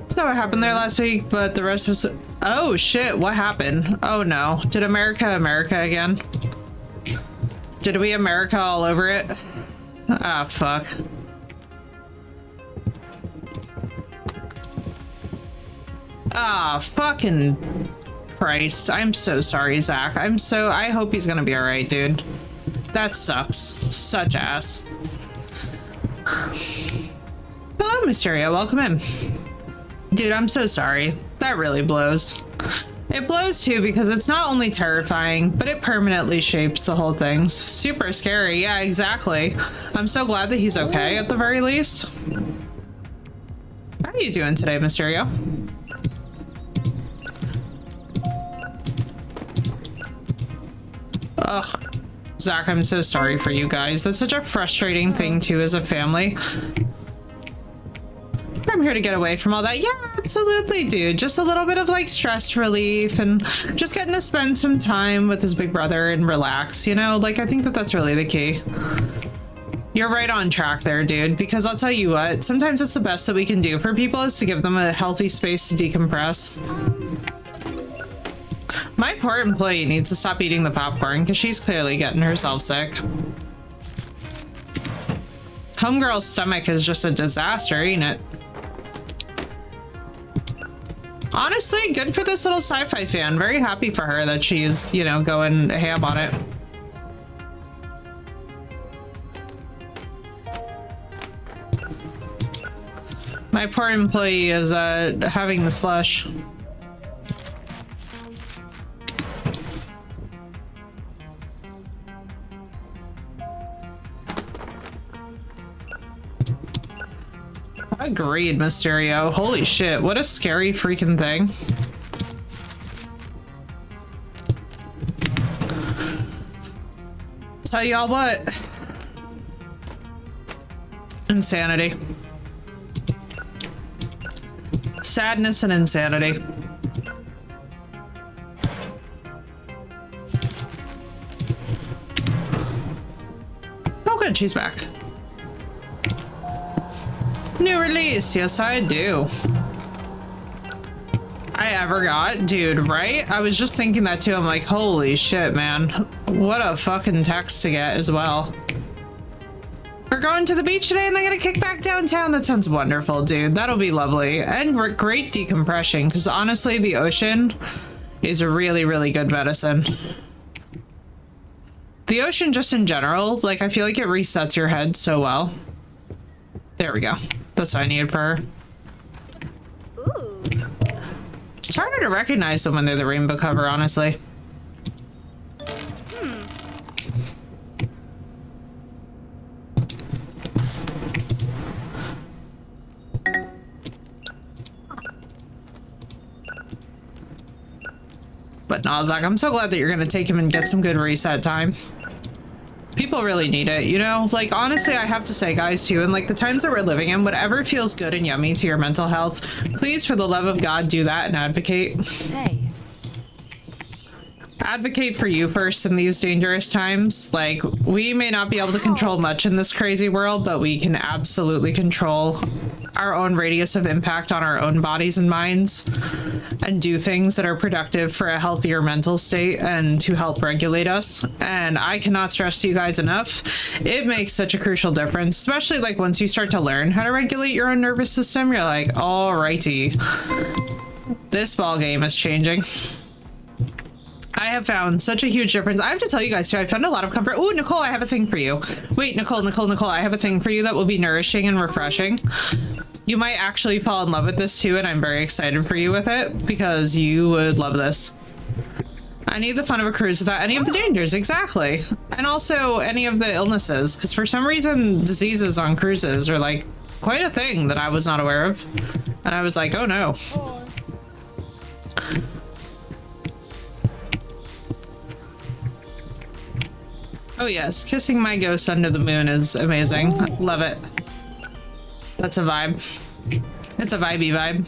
S1: So what happened there last week, but the rest was... Oh shit, what happened? Oh no. Did America again? Did we America all over it? Ah, fuck. Ah, fucking Christ. I'm so sorry, Zach. I hope he's gonna be alright, dude. That sucks. Such ass. Hello, Mysterio. Welcome in. Dude, I'm so sorry. That really blows. It blows too because it's not only terrifying, but it permanently shapes the whole thing. Super scary. Yeah, exactly. I'm so glad that he's okay at the very least. How are you doing today, Mysterio? Ugh. Zach, I'm so sorry for you guys. That's such a frustrating thing too as a family. I'm here to get away from all that. Yeah, absolutely, dude. Just a little bit of like stress relief and just getting to spend some time with his big brother and relax, you know? Like, I think that that's really the key. You're right on track there, dude, because I'll tell you what, sometimes it's the best that we can do for people is to give them a healthy space to decompress. My poor employee needs to stop eating the popcorn because she's clearly getting herself sick. Homegirl's stomach is just a disaster, ain't it? Honestly, good for this little sci-fi fan. Very happy for her that she's, you know, going ham on it. My poor employee is having the slush. Agreed, Mysterio. Holy shit, what a scary freaking thing. Tell y'all what. Insanity. Sadness and insanity. Oh good, she's back. New release, yes I do. I ever got, dude, right? I was just thinking that too. I'm like, holy shit, man. What a fucking text to get as well. We're going to the beach today and they're gonna kick back downtown. That sounds wonderful, dude. That'll be lovely. And great decompression, because honestly, the ocean is a really, really good medicine. The ocean just in general, like, I feel like it resets your head so well. There we go. That's what I needed for her.
S3: Ooh.
S1: It's harder to recognize them when they're the rainbow cover, honestly. But Nozak, I'm so glad that you're gonna take him and get some good reset time. People really need it, you know? Like, honestly, I have to say, guys, too, and like the times that we're living in, whatever feels good and yummy to your mental health, please, for the love of God, do that and advocate.
S3: Hey.
S1: Advocate for you first in these dangerous times. Like, we may not be able to control much in this crazy world, but we can absolutely control our own radius of impact on our own bodies and minds and do things that are productive for a healthier mental state and to help regulate us. And I cannot stress to you guys enough, it makes such a crucial difference, especially like once you start to learn how to regulate your own nervous system. You're like, alrighty, this ball game is changing. I have found such a huge difference. I have to tell you guys too, I found a lot of comfort. Oh, Nicole, I have a thing for you. Wait, Nicole, I have a thing for you that will be nourishing and refreshing. You might actually fall in love with this too, and I'm very excited for you with it because you would love this. I need the fun of a cruise without any of the dangers, exactly. And also any of the illnesses, because for some reason diseases on cruises are like quite a thing that I was not aware of. And I was like, oh no. Oh yes, kissing my ghost under the moon is amazing. Love it. That's a vibe. It's a vibey vibe.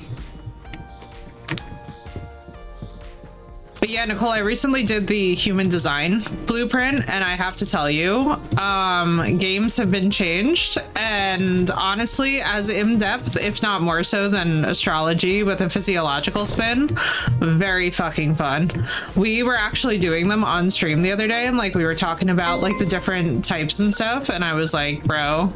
S1: But yeah, Nicole, I recently did the human design blueprint, and I have to tell you, games have been changed, and honestly, as in-depth, if not more so than astrology with a physiological spin, very fucking fun. We were actually doing them on stream the other day, and like we were talking about like the different types and stuff, and I was like, bro,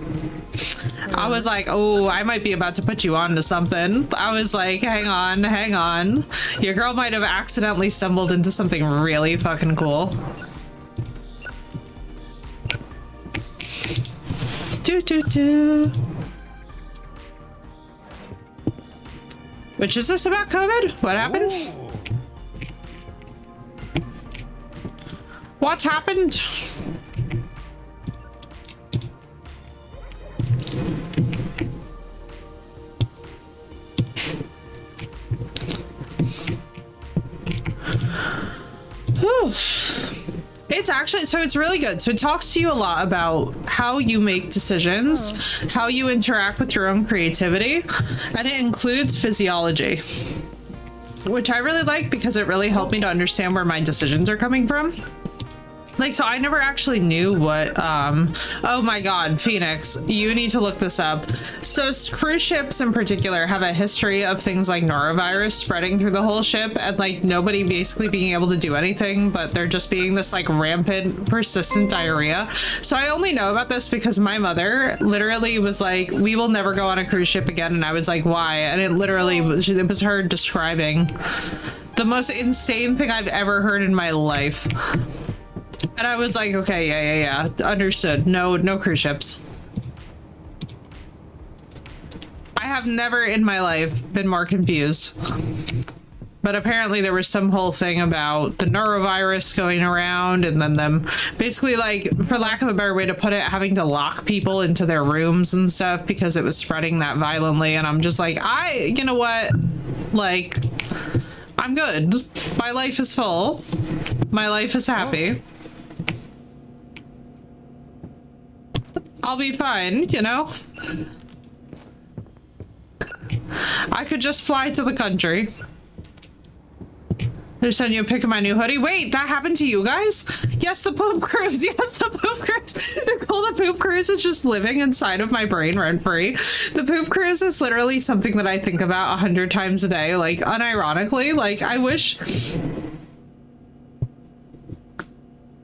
S1: I was like, oh, I might be about to put you on to something. I was like, hang on. Your girl might have accidentally stumbled into something really fucking cool. Which is this about COVID? What happened? What happened? Whew. It's actually, so it's really good. So it talks to you a lot about how you make decisions, how you interact with your own creativity, and it includes physiology, which I really like because it really helped me to understand where my decisions are coming from. Like, so I never actually knew what, oh my God, Phoenix, you need to look this up. So cruise ships in particular have a history of things like norovirus spreading through the whole ship and like nobody basically being able to do anything, but there just being this like rampant, persistent diarrhea. So I only know about this because my mother literally was like, we will never go on a cruise ship again. And I was like, why? And it literally was, it was her describing the most insane thing I've ever heard in my life. And I was like, okay, yeah, understood. No cruise ships. I have never in my life been more confused. But apparently there was some whole thing about the neurovirus going around and then them basically, like, for lack of a better way to put it, having to lock people into their rooms and stuff because it was spreading that violently. And I'm just like, you know what? Like, I'm good. My life is full. My life is happy. I'll be fine, you know? I could just fly to the country. They're sending you a pic of my new hoodie. Wait, that happened to you guys? Yes, the poop cruise. Yes, the poop cruise. Nicole, the poop cruise is just living inside of my brain rent free. The poop cruise is literally something that I think about 100 times a day. Like, unironically, like, I wish...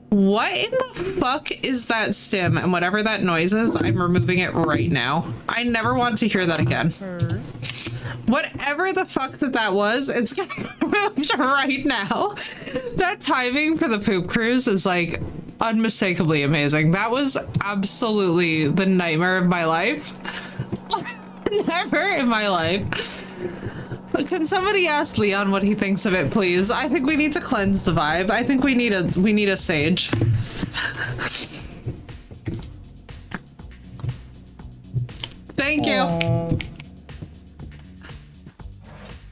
S1: What in the fuck is that stim? And whatever that noise is, I'm removing it right now. I never want to hear that again. Whatever the fuck that was, it's getting removed right now. That timing for the poop cruise is like unmistakably amazing. That was absolutely the nightmare of my life. Never in my life. Can somebody ask Leon what he thinks of it, please? I think we need to cleanse the vibe. I think we need a sage. Thank you.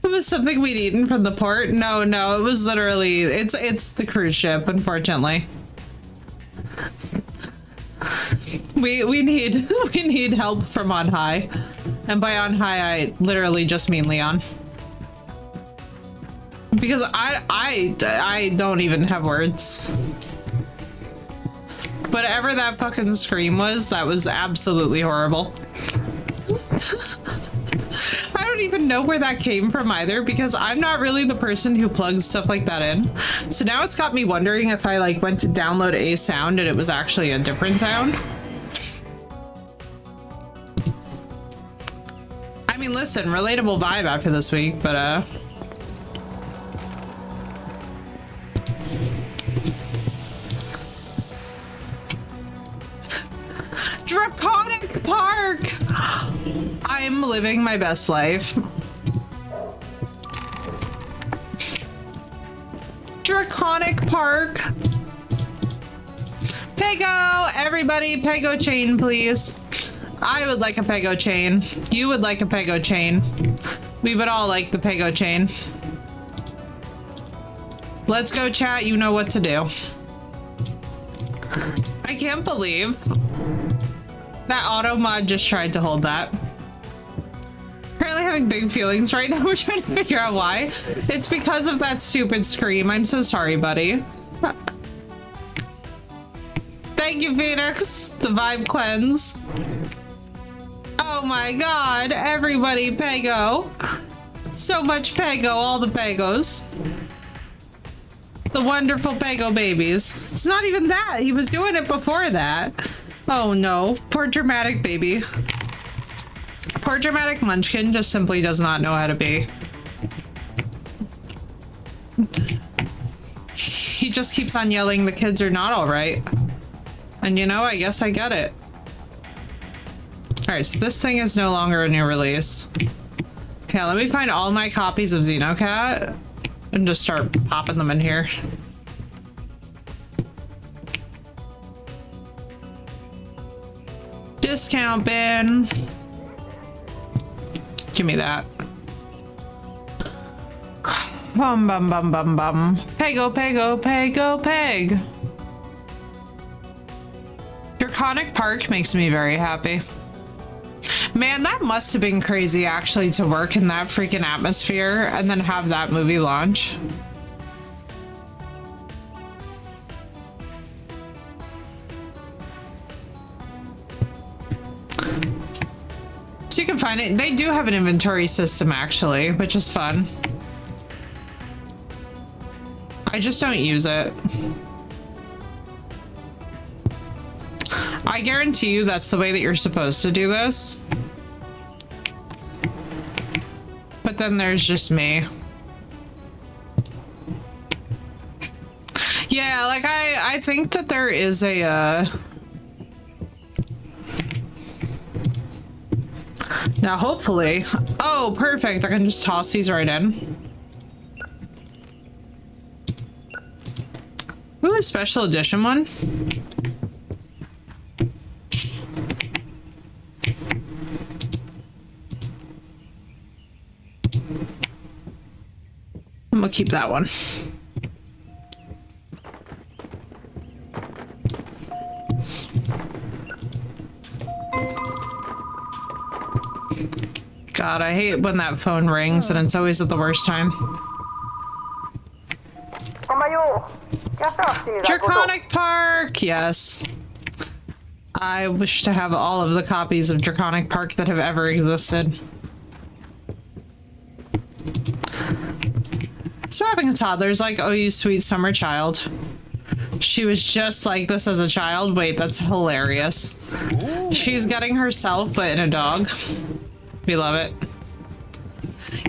S1: It was something we'd eaten from the port. No, it was literally it's the cruise ship, unfortunately. We need help from on high. And by on high I literally just mean Leon. Because I don't even have words. Whatever that fucking scream was, that was absolutely horrible. I don't even know where that came from either, because I'm not really the person who plugs stuff like that in. So now it's got me wondering if I like went to download a sound and it was actually a different sound. I mean, listen, relatable vibe after this week, but Draconic Park! I'm living my best life. Draconic Park. Pego! Everybody, Pego chain, please. I would like a Pego chain. You would like a Pego chain. We would all like the Pego chain. Let's go, chat. You know what to do. I can't believe that auto mod just tried to hold that. Apparently having big feelings right now. We're trying to figure out why. It's because of that stupid scream. I'm so sorry, buddy. Thank you, Phoenix. The vibe cleanse. Oh my god. Everybody, Pego. So much Pego. All the Pegos. The wonderful Pego babies. It's not even that. He was doing it before that. Oh no. Poor dramatic baby. Poor dramatic munchkin just simply does not know how to be. He just keeps on yelling, the kids are not all right. And you know, I guess I get it. All right, so this thing is no longer a new release. Okay, let me find all my copies of Xenocat and just start popping them in here. Discount bin. Give me that. Bum bum bum bum bum. Pego, Pego, Pego, Peg. Draconic Park makes me very happy. Man, that must have been crazy actually to work in that freaking atmosphere and then have that movie launch. So you can find it. They do have an inventory system actually, which is fun. I just don't use it. I guarantee you that's the way that you're supposed to do this. But then there's just me. Yeah, like I think that there is a Now, hopefully... Oh, perfect. I can just toss these right in. Ooh, a special edition one. I'm gonna keep that one. God, I hate when that phone rings and it's always at the worst time. Draconic Park! Yes. I wish to have all of the copies of Draconic Park that have ever existed. So having a toddler's like, oh, you sweet summer child. She was just like this as a child. Wait, that's hilarious. She's getting herself, but in a dog. We love it.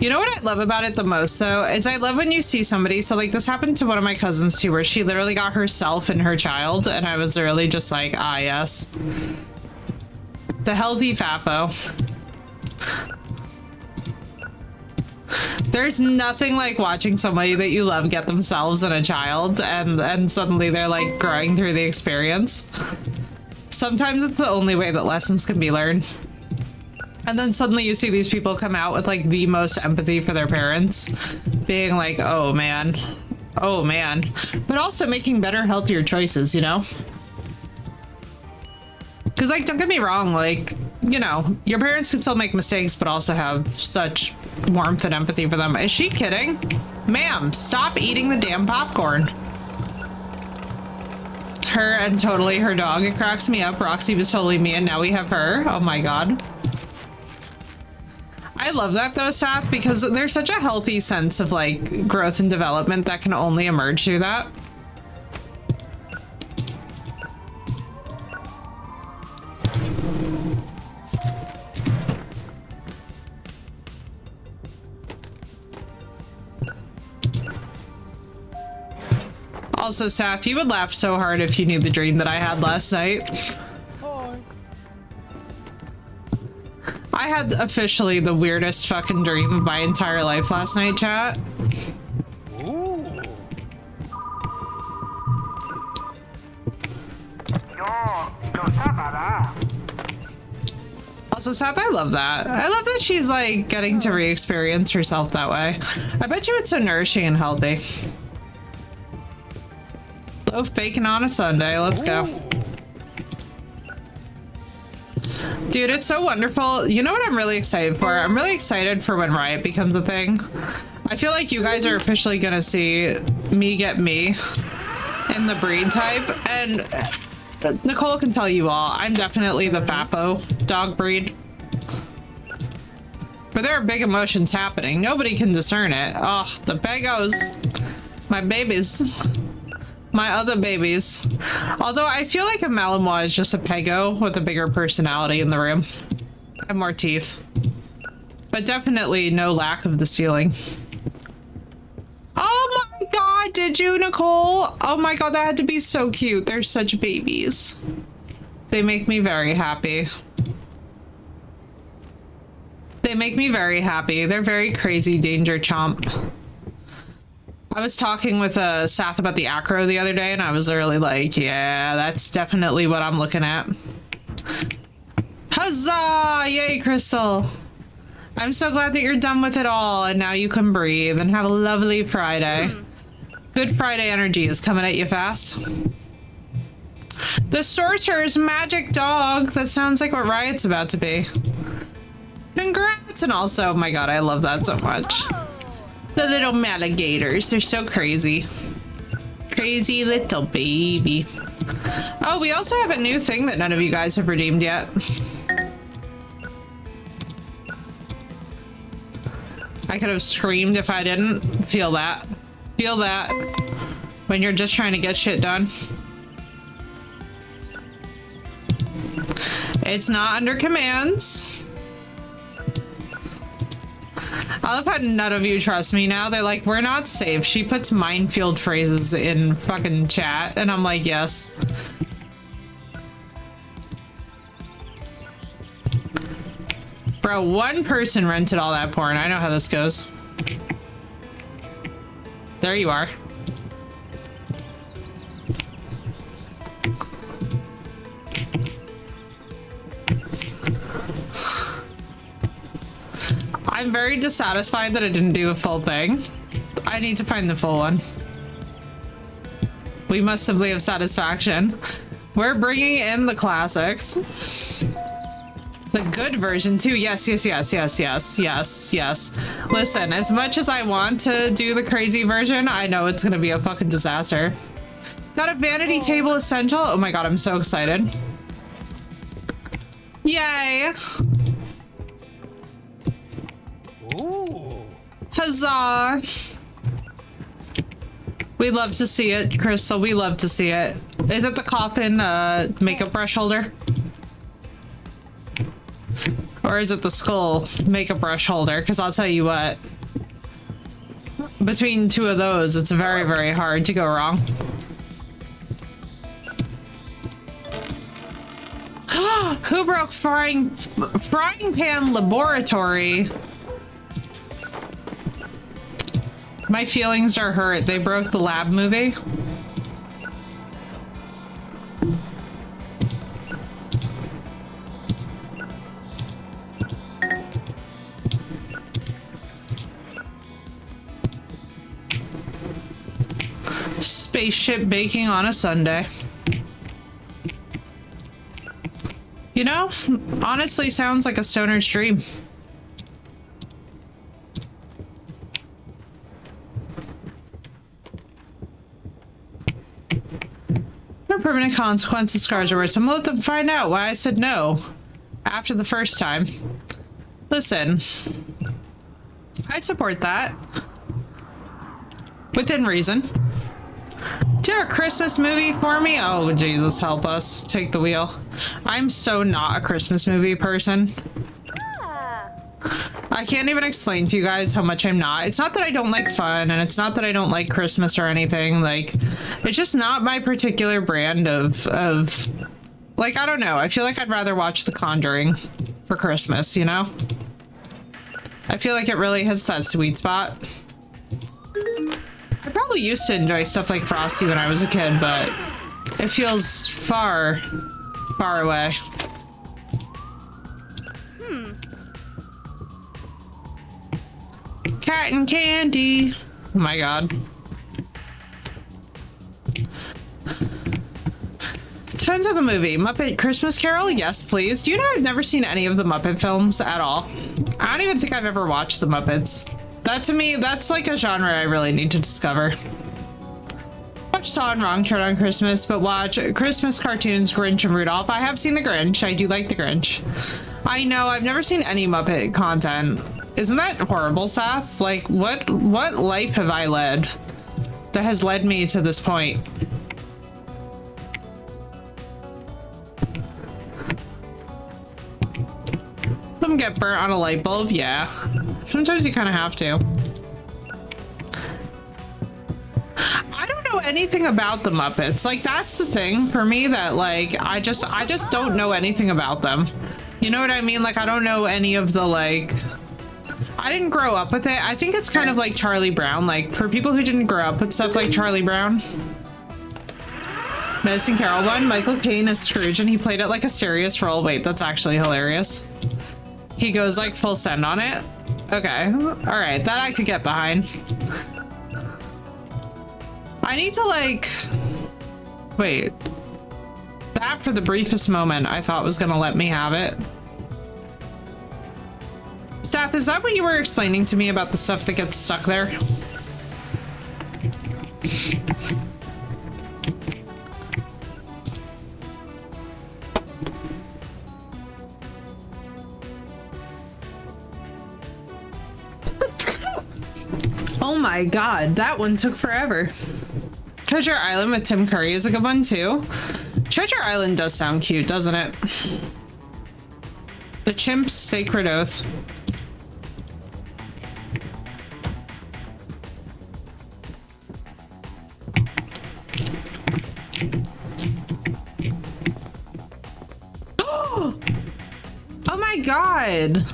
S1: You know what I love about it the most, though, is I love when you see somebody. So, like, this happened to one of my cousins, too, where she literally got herself and her child, and I was really just like, ah, yes. The healthy FAFO. There's nothing like watching somebody that you love get themselves and a child, and suddenly they're, like, growing through the experience. Sometimes it's the only way that lessons can be learned. And then suddenly you see these people come out with like the most empathy for their parents, being like, oh man, but also making better, healthier choices, you know? Because like, don't get me wrong, like, you know, your parents can still make mistakes, but also have such warmth and empathy for them. Is she kidding? Ma'am, stop eating the damn popcorn. Her and totally her dog, it cracks me up. Roxy was totally me and now we have her. Oh my God. I love that though, Seth, because there's such a healthy sense of like growth and development that can only emerge through that. Also, Seth, you would laugh so hard if you knew the dream that I had last night. I had officially the weirdest fucking dream of my entire life last night, chat. Also, Seth, I love that. I love that she's like getting to re-experience herself that way. I bet you it's so nourishing and healthy. Loaf bacon on a Sunday. Let's go. Dude, it's so wonderful. You know what I'm really excited for? I'm really excited for when Riot becomes a thing. I feel like you guys are officially gonna see me get me in the breed type. And Nicole can tell you all, I'm definitely the FAFO dog breed. But there are big emotions happening. Nobody can discern it. Oh, the bagos. My babies. My other babies. Although I feel like a Malinois is just a Pego with a bigger personality in the room. And more teeth. But definitely no lack of the stealing. Oh my God, did you, Nicole? Oh my God, that had to be so cute. They're such babies. They make me very happy. They make me very happy. They're very crazy danger chomp. I was talking with Seth about the acro the other day, and I was really like, yeah, that's definitely what I'm looking at. Huzzah! Yay, Crystal. I'm so glad that you're done with it all, and now you can breathe and have a lovely Friday. Good Friday energy is coming at you fast. The Sorcerer's Magic Dog. That sounds like what Riot's about to be. Congrats! And also, oh my God, I love that so much. The little maligators, they're so crazy. Crazy little baby. Oh, we also have a new thing that none of you guys have redeemed yet. I could have screamed if I didn't. Feel that. Feel that. When you're just trying to get shit done. It's not under commands. I love how none of you trust me now. They're like, we're not safe. She puts minefield phrases in fucking chat. And I'm like, yes. Bro, one person rented all that porn. I know how this goes. There you are. I'm very dissatisfied that I didn't do the full thing. I need to find the full one. We must simply have satisfaction. We're bringing in the classics. The good version too. Yes, yes, yes, yes, yes, yes, yes. Listen, as much as I want to do the crazy version, I know it's gonna be a fucking disaster. Got a vanity table essential. Oh my god, I'm so excited. Yay.
S3: Ooh.
S1: Huzzah. We love to see it, Crystal. We love to see it. Is it the coffin makeup brush holder? Or is it the skull makeup brush holder? Because I'll tell you what. Between two of those, it's very, very hard to go wrong. Who broke frying pan laboratory? My feelings are hurt. They broke the lab movie. Spaceship baking on a Sunday. You know, honestly sounds like a stoner's dream. No permanent consequences, scars or worse. I'm gonna let them find out why I said no after the first time. Listen, I support that. Within reason. Do you have a Christmas movie for me? Oh, Jesus, help us. Take the wheel. I'm so not a Christmas movie person. I can't even explain to you guys how much I'm not. It's not that I don't like fun, and it's not that I don't like Christmas or anything. Like, it's just not my particular brand of like, I don't know. I feel like I'd rather watch The Conjuring for Christmas, you know? I feel like it really hits that sweet spot. I probably used to enjoy stuff like Frosty when I was a kid, but it feels far, far away. Cotton candy. Oh my god. Depends on the movie. Muppet Christmas Carol? Yes, please. Do you know I've never seen any of the Muppet films at all? I don't even think I've ever watched the Muppets. That to me, that's like a genre I really need to discover. Watch Saw and Wrong Turn on Christmas, but watch Christmas cartoons, Grinch and Rudolph. I have seen the Grinch. I do like the Grinch. I know, I've never seen any Muppet content. Isn't that horrible, Seth? Like, what life have I led that has led me to this point? Some get burnt on a light bulb, yeah. Sometimes you kind of have to. I don't know anything about the Muppets. Like, that's the thing for me that, like, I just don't know anything about them. You know what I mean? Like, I don't know any of the, like... I didn't grow up with it. I think it's kind of like Charlie Brown. Like, for people who didn't grow up with stuff like Charlie Brown. Medicine Carol one, Michael Caine as Scrooge, and he played it like a serious role. Wait, that's actually hilarious. He goes like full send on it. Okay, all right, that I could get behind. I need to like, wait, that for the briefest moment I thought was gonna let me have it. Seth, is that what you were explaining to me about the stuff that gets stuck there? Oh my god, that one took forever. Treasure Island with Tim Curry is a good one too. Treasure Island does sound cute, doesn't it? The Chimp's Sacred Oath. Oh my god.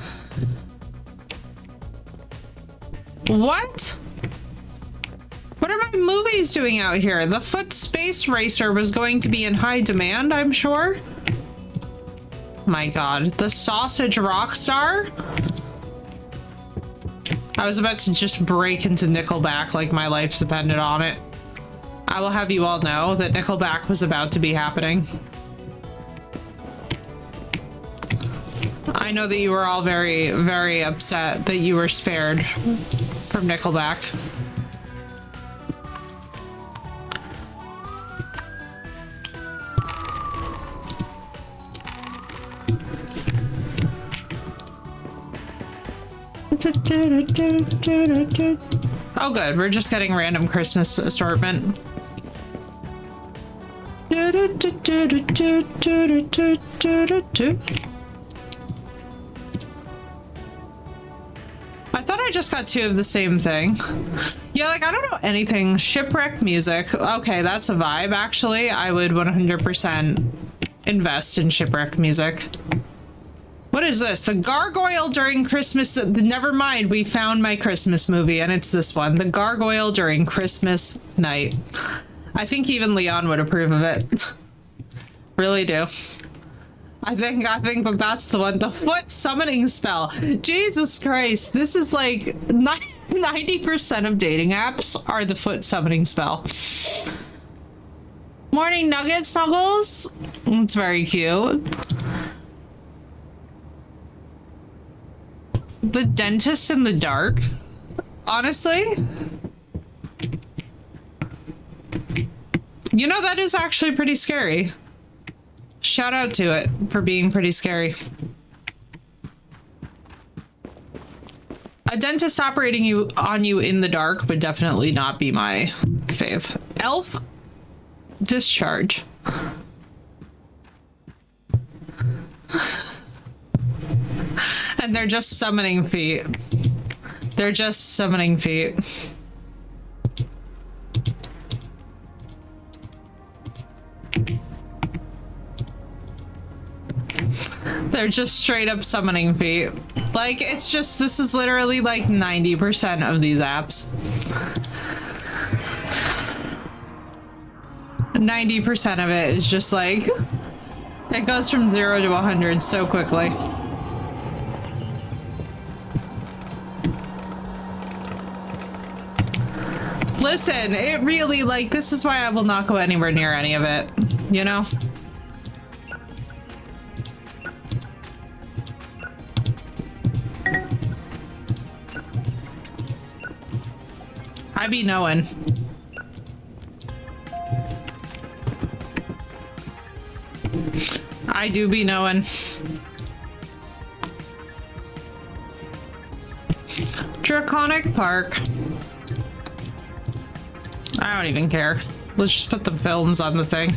S1: What? What are my movies doing out here? The Foot Space Racer was going to be in high demand, I'm sure. My God, the Sausage Rockstar? I was about to just break into Nickelback like my life depended on it. I will have you all know that Nickelback was about to be happening. I know that you were all very, very upset that you were spared from Nickelback. Oh good, we're just getting random Christmas assortment. I thought I just got 2 of the same thing. Yeah, like I don't know anything. Shipwreck music. Okay, that's a vibe actually. I would 100% invest in Shipwreck music. What is this? The Gargoyle during Christmas. Never mind, we found my Christmas movie and it's this one. The Gargoyle during Christmas night. I think even Leon would approve of it. Really do. I think that that's the one. The Foot Summoning Spell. Jesus Christ. This is like 90% of dating apps are the Foot Summoning Spell. Morning Nugget Snuggles. It's very cute. The Dentist in the Dark. Honestly. You know, that is actually pretty scary. Shout out to it for being pretty scary. A dentist operating on you in the dark would definitely not be my fave. Elf Discharge. And they're just summoning feet. They're just summoning feet. They're just straight up summoning feet. Like, it's just, this is literally like 90% of these apps. 90% of it is just like, it goes from 0 to 100 so quickly. Listen, it really, like, this is why I will not go anywhere near any of it, you know? I be knowing. I do be knowing. Draconic Park. I don't even care. Let's just put the films on the thing.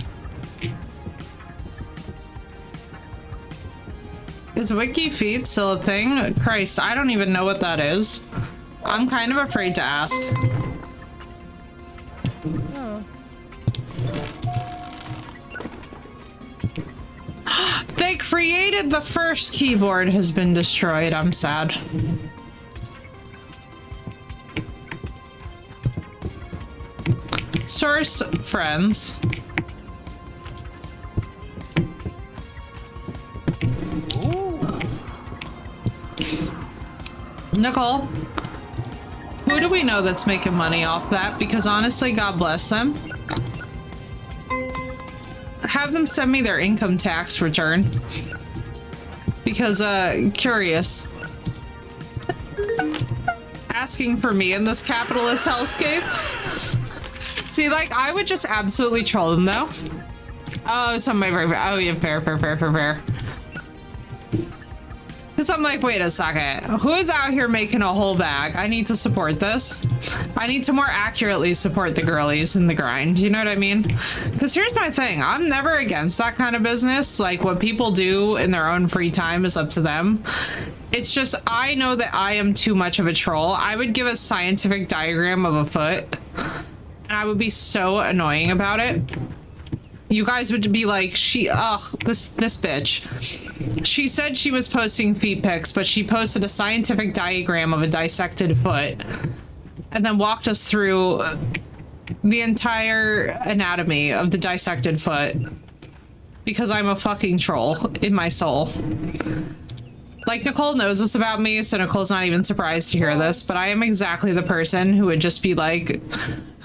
S1: Is Wiki Feet still a thing? Christ, I don't even know what that is. I'm kind of afraid to ask.
S2: Oh.
S1: They created the first keyboard has been destroyed. I'm sad. Source friends. Nicole, who do we know that's making money off that? Because honestly, God bless them. Have them send me their income tax return. Because, curious. Asking for me in this capitalist hellscape. See, like, I would just absolutely troll them, though. Oh, it's on my very... Oh, yeah, fair. Because I'm like, wait a second. Who is out here making a whole bag? I need to support this. I need to more accurately support the girlies in the grind. You know what I mean? Because here's my thing. I'm never against that kind of business. Like, what people do in their own free time is up to them. It's just, I know that I am too much of a troll. I would give a scientific diagram of a foot. And I would be so annoying about it. You guys would be like, this bitch. She said she was posting feet pics, but she posted a scientific diagram of a dissected foot. and then walked us through the entire anatomy of the dissected foot because I'm a fucking troll in my soul. Like, Nicole knows this about me, so Nicole's not even surprised to hear this, but I am exactly the person who would just be like,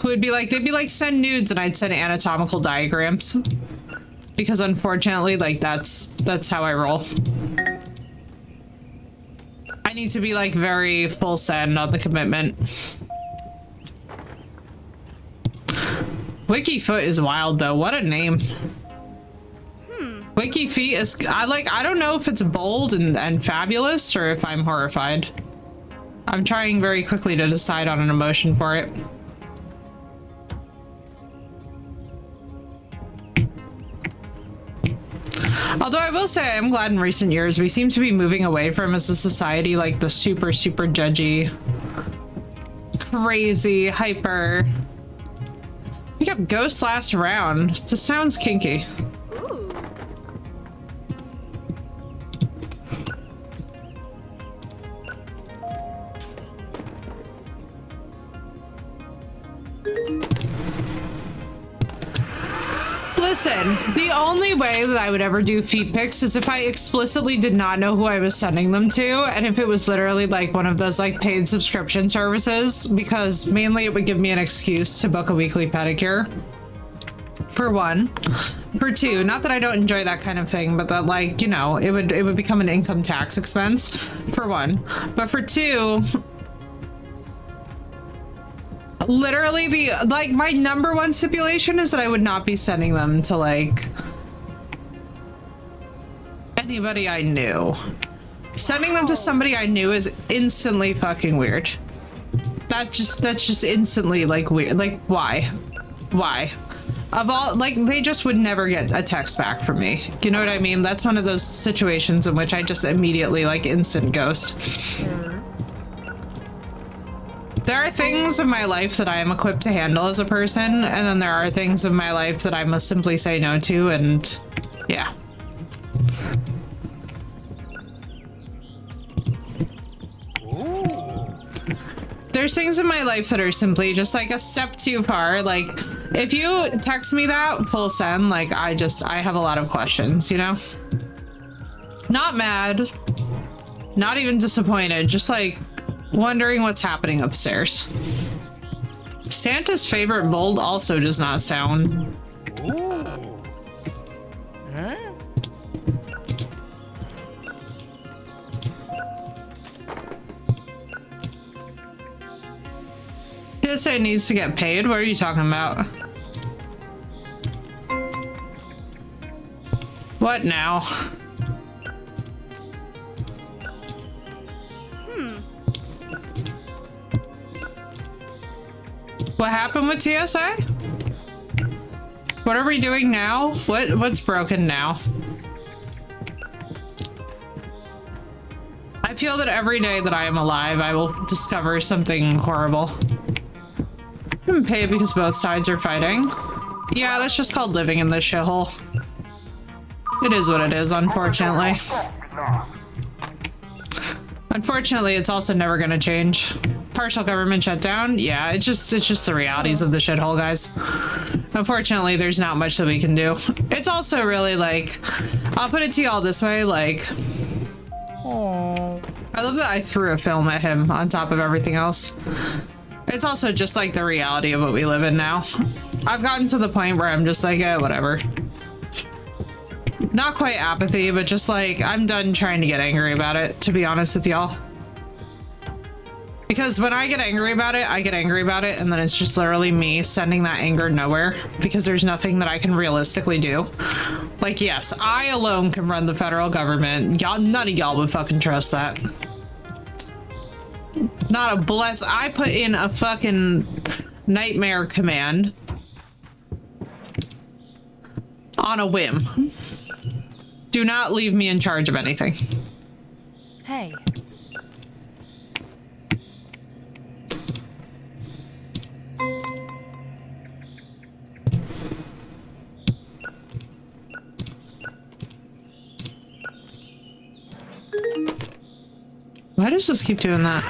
S1: they'd be like, send nudes, and I'd send anatomical diagrams. Because unfortunately, like, that's how I roll. I need to be, like, very full send on the commitment. Wikifoot is wild, though. What a name. Wikifeet is, I don't know if it's bold and fabulous or if I'm horrified. I'm trying very quickly to decide on an emotion for it. Although I will say I'm glad in recent years we seem to be moving away from, as a society, like the super judgy, crazy, hyper. We got ghosts last round. This sounds kinky. Listen, the only way that I would ever do feet pics is if I explicitly did not know who I was sending them to, and if it was literally like one of those like paid subscription services, because mainly it would give me an excuse to book a weekly pedicure. For one. For two, not that I don't enjoy that kind of thing, but that, like, you know, it would become an income tax expense, for one. But for two, literally my number one stipulation is that I would not be sending them to like anybody I knew. Sending them to somebody I knew is instantly fucking weird. That's just instantly like weird. Like, why? Of all, like, they just would never get a text back from me. You know what I mean? That's one of those situations in which I just immediately like instant ghost. There are things in my life that I am equipped to handle as a person, and then there are things in my life that I must simply say no to, and yeah.
S3: Ooh.
S1: There's things in my life that are simply just like a step too far. Like, if you text me that full send, like, I have a lot of questions, you know? Not mad, not even disappointed, just like wondering what's happening upstairs. Santa's favorite bold also does not sound.
S3: Ooh. Huh?
S1: TSA needs to get paid? What are you talking about? What now? What happened with TSA? What are we doing now? What's broken now? I feel that every day that I am alive, I will discover something horrible. I'm paid because both sides are fighting. Yeah, that's just called living in this shithole. It is what it is, unfortunately. Unfortunately, it's also never gonna change. Partial government shutdown, yeah, it's just the realities of the shithole, guys. Unfortunately, there's not much that we can do. It's also really like, I'll put it to you all this way, like,
S3: Oh.
S1: I love that I threw a film at him on top of everything else. It's also just like the reality of what we live in now. I've gotten to the point where I'm just like, whatever. Not quite apathy, but just like, I'm done trying to get angry about it, to be honest with y'all. Because when I get angry about it, I get angry about it, and then it's just literally me sending that anger nowhere, because there's nothing that I can realistically do. Like, yes, I alone can run the federal government. Y'all, none of y'all would fucking trust that. Not a bless. I put in a fucking nightmare command on a whim. Do not leave me in charge of anything.
S2: Hey.
S1: Why does this keep doing that?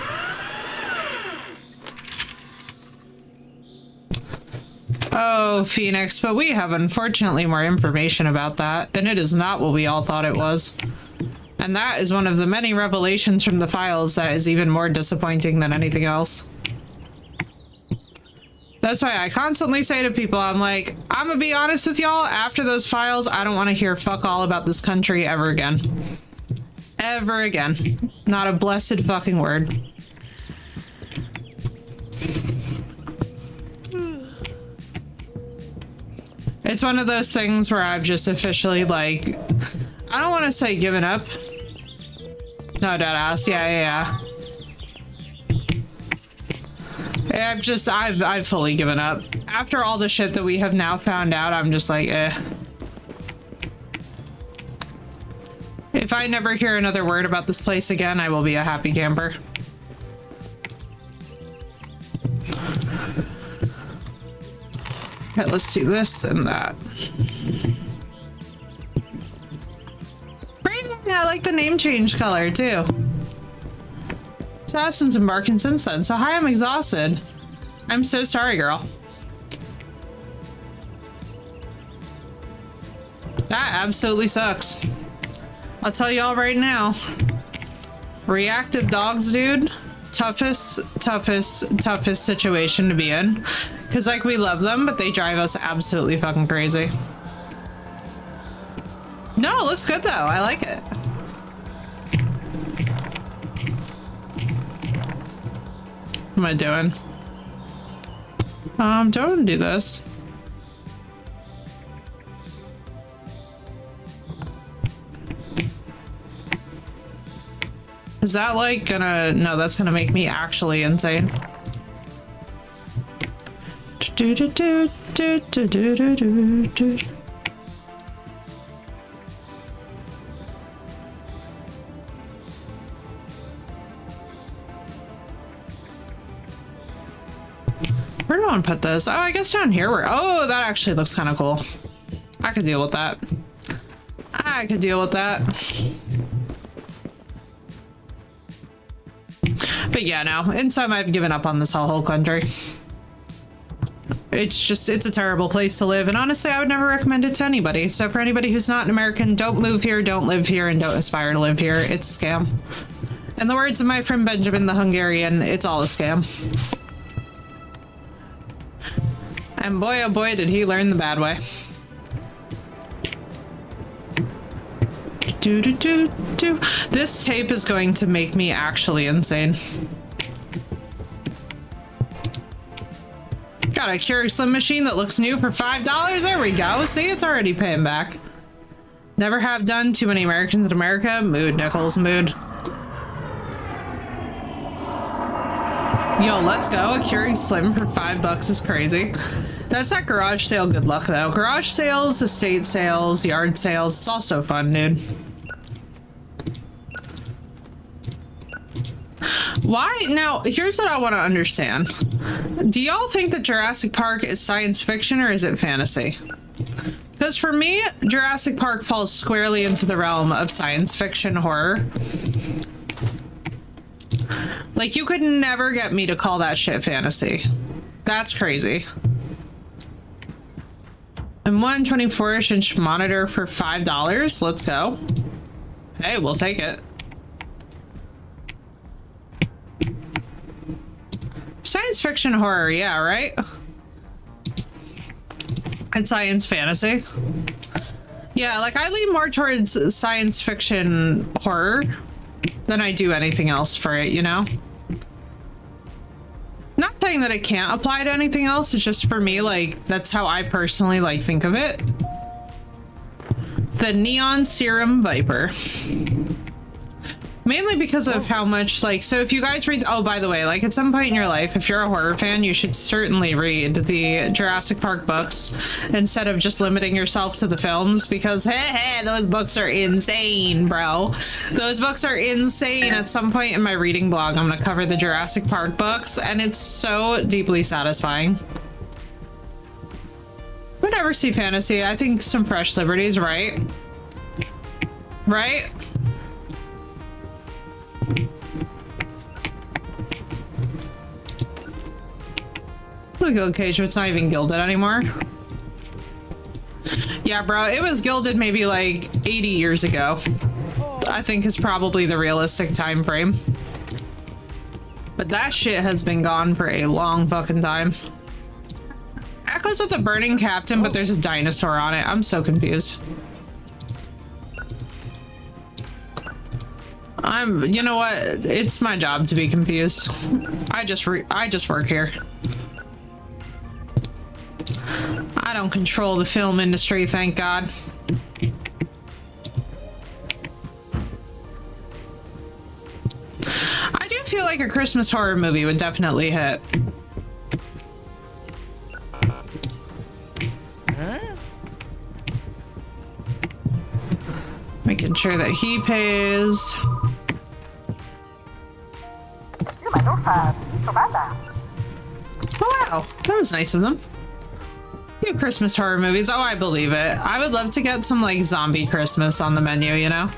S1: know, Phoenix, but we have unfortunately more information about that, and it is not what we all thought it was. And that is one of the many revelations from the files that is even more disappointing than anything else. That's why I constantly say to people, I'm like, I'm gonna be honest with y'all, after those files, I don't want to hear fuck all about this country ever again. Ever again. Not a blessed fucking word. It's one of those things where I've just officially, like, I don't want to say given up. No, deadass. Yeah. I've fully given up. After all the shit that we have now found out, I'm just like, eh. If I never hear another word about this place again, I will be a happy camper. Okay, let's do this and that. I like the name change color too. So Austin's been barking since then. So hi, I'm exhausted. I'm so sorry, girl. That absolutely sucks. I'll tell y'all right now. Reactive dogs, dude. Toughest situation to be in. Because, like, we love them, but they drive us absolutely fucking crazy. No, it looks good, though. I like it. What am I doing? Don't do this. Is that like gonna... No, that's gonna make me actually insane. Do do do do do do do do do. Where do I want to put this? Oh, I guess down here. Oh, that actually looks kind of cool. I could deal with that. I could deal with that. But yeah, no. In sum, I've given up on this whole country. It's a terrible place to live. And honestly, I would never recommend it to anybody. So for anybody who's not an American, don't move here, don't live here, and don't aspire to live here. It's a scam. In the words of my friend Benjamin the Hungarian, it's all a scam. And boy, oh boy, did he learn the bad way. Do do do do. This tape is going to make me actually insane. Got a Keurig Slim machine that looks new for $5. There we go. See, it's already paying back. Never have done. Too many Americans in America. Mood, Nichols, mood. Yo, let's go. A Keurig Slim for $5 is crazy. That's not garage sale good luck, though. Garage sales, estate sales, yard sales. It's also fun, dude. Why? Now, here's what I want to understand. Do y'all think that Jurassic Park is science fiction or is it fantasy? Because for me, Jurassic Park falls squarely into the realm of science fiction horror. Like, you could never get me to call that shit fantasy. That's crazy. And 124-inch monitor for $5. Let's go. Hey, we'll take it. Science fiction horror, yeah, right? And science fantasy. Yeah, like I lean more towards science fiction horror than I do anything else for it, you know? Not saying that it can't apply to anything else, it's just for me, like, that's how I personally, like, think of it. The Neon Serum Viper. Mainly because of how much, like, so if you guys read, oh, by the way, like, at some point in your life, if you're a horror fan, you should certainly read the Jurassic Park books instead of just limiting yourself to the films, because, hey, those books are insane, bro. Those books are insane. At some point in my reading blog, I'm gonna cover the Jurassic Park books, and it's so deeply satisfying. Would never see fantasy. I think some fresh liberties, right? Right? Look at Cage, it's not even gilded anymore. Yeah, bro, it was gilded maybe like 80 years ago. I think is probably the realistic time frame. But that shit has been gone for a long fucking time. Echoes with the burning captain, but there's a dinosaur on it. I'm so confused. You know what? It's my job to be confused. I just work here. I don't control the film industry, thank God. I do feel like a Christmas horror movie would definitely hit. Making sure that he pays. Oh wow, that was nice of them. Do Christmas horror movies. Oh, I believe it. I would love to get some like zombie Christmas on the menu, you know?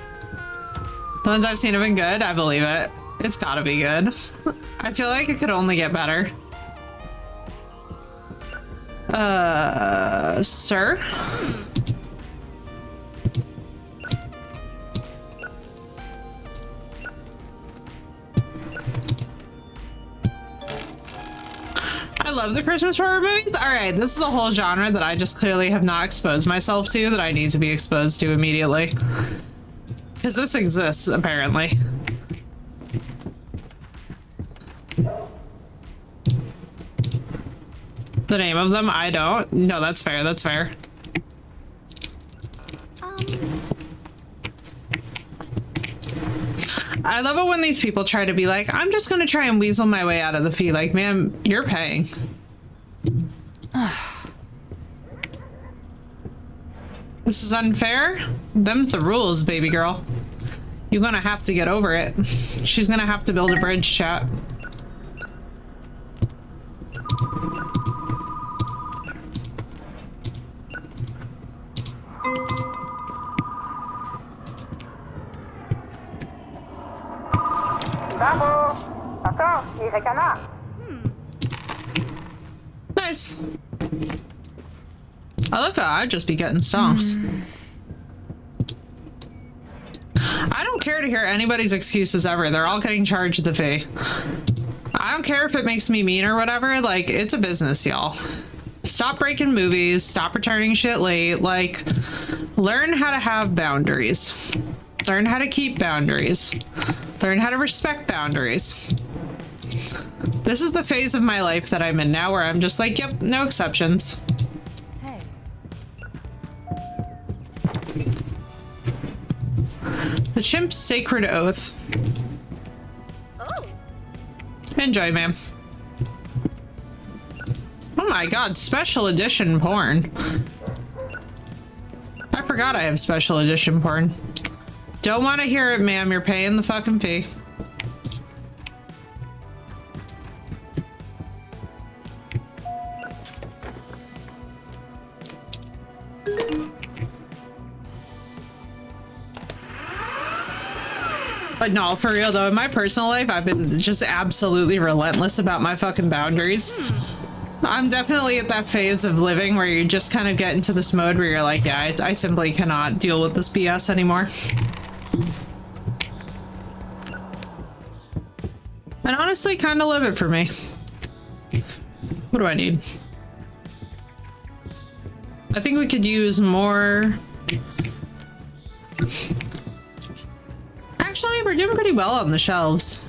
S1: The ones I've seen have been good. I believe it. It's gotta be good. I feel like it could only get better. Sir? I love the Christmas horror movies. All right, this is a whole genre that I just clearly have not exposed myself to that I need to be exposed to immediately. Because this exists, apparently. The name of them? I don't. No, that's fair. That's fair. I love it when these people try to be like, I'm just gonna try and weasel my way out of the fee. Like, man, you're paying. This is unfair? Them's the rules, baby girl. You're gonna have to get over it. She's gonna have to build a bridge, chat. Nice. I love how I'd just be getting stonks. I don't care to hear anybody's excuses ever. They're all getting charged the fee. I don't care if it makes me mean or whatever. Like, it's a business, y'all. Stop breaking movies. Stop returning shit late. Like, learn how to have boundaries. Learn how to keep boundaries. Learn how to respect boundaries. This is the phase of my life that I'm in now where I'm just like, yep, no exceptions.
S2: Hey.
S1: The Chimp's Sacred Oath.
S2: Oh.
S1: Enjoy, ma'am. Oh my god, special edition porn. I forgot I have special edition porn. Don't want to hear it, ma'am. You're paying the fucking fee. But no, for real though, in my personal life, I've been just absolutely relentless about my fucking boundaries. I'm definitely at that phase of living where you just kind of get into this mode where you're like, yeah, I simply cannot deal with this BS anymore. And honestly, kind of live it for me. What do I need? I think we could use more. Actually, we're doing pretty well on the shelves.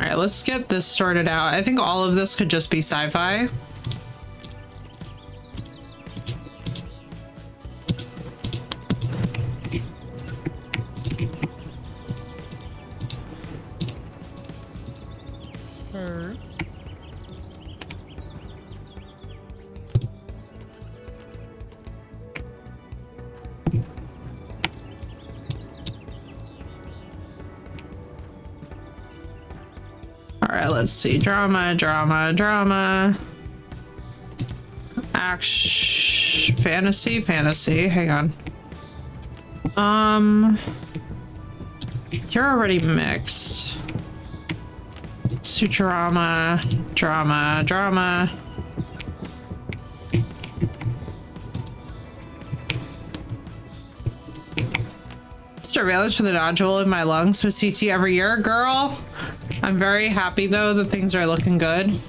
S1: All right, let's get this sorted out. I think all of this could just be sci-fi. Let's see. Drama, drama, drama. Fantasy, fantasy. Hang on. You're already mixed. Sutrama, drama, drama. Surveillance for the nodule in my lungs with CT every year. Girl, I'm very happy though that things are looking good.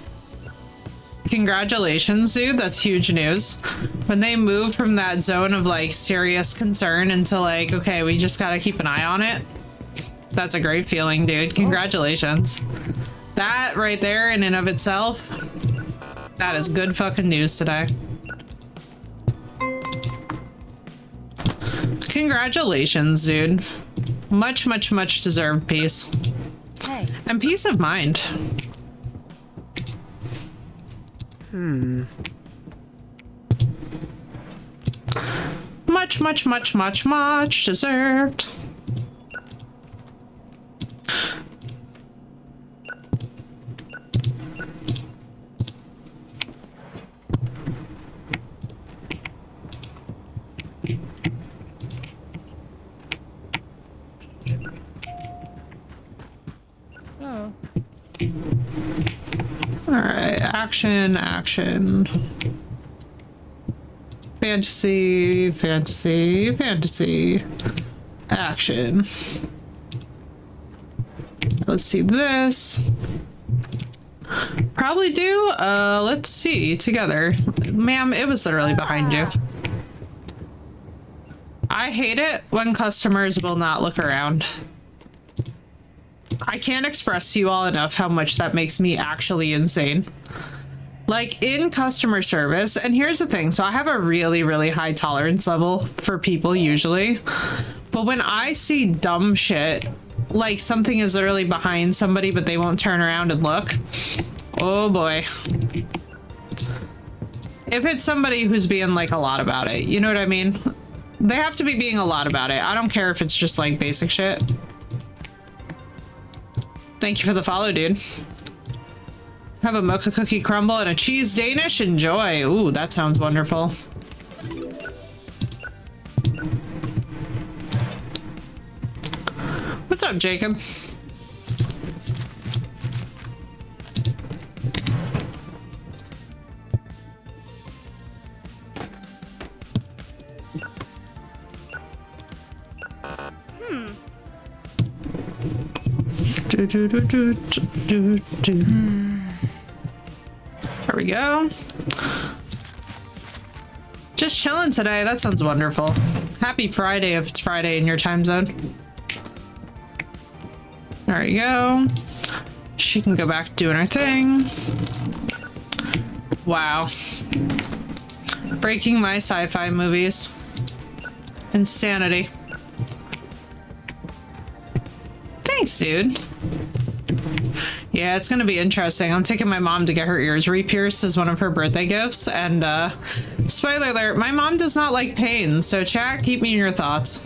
S1: Congratulations, dude. That's huge news. When they moved from that zone of like serious concern into like, okay, we just gotta keep an eye on it. That's a great feeling, dude. Congratulations. That right there in and of itself, that is good fucking news today. Congratulations, dude. Much, much, much deserved peace.
S2: Hey.
S1: And peace of mind. Much, much, much, much, much deserved.
S3: Oh.
S1: Alright, action. Fantasy. Action. Let's see this. Probably do, let's see, together. Ma'am, it was literally behind you. I hate it when customers will not look around. I can't express to you all enough how much that makes me actually insane. Like in customer service, and here's the thing, so I have a really, really high tolerance level for people usually, but when I see dumb shit, like something is literally behind somebody but they won't turn around and look, oh boy. If it's somebody who's being like a lot about it, you know what I mean? They have to be being a lot about it. I don't care if it's just like basic shit. Thank you for the follow, dude. Have a mocha cookie crumble and a cheese Danish. Enjoy. Ooh, that sounds wonderful. What's up, Jacob? There we go. Just chilling today. That sounds wonderful. Happy Friday if it's Friday in your time zone. There we go. She can go back doing her thing. Wow. Breaking my sci-fi movies. Insanity. Thanks, dude. Yeah, it's gonna be interesting. I'm taking my mom to get her ears re-pierced as one of her birthday gifts, and spoiler alert, my mom does not like pain, so chat, keep me in your thoughts.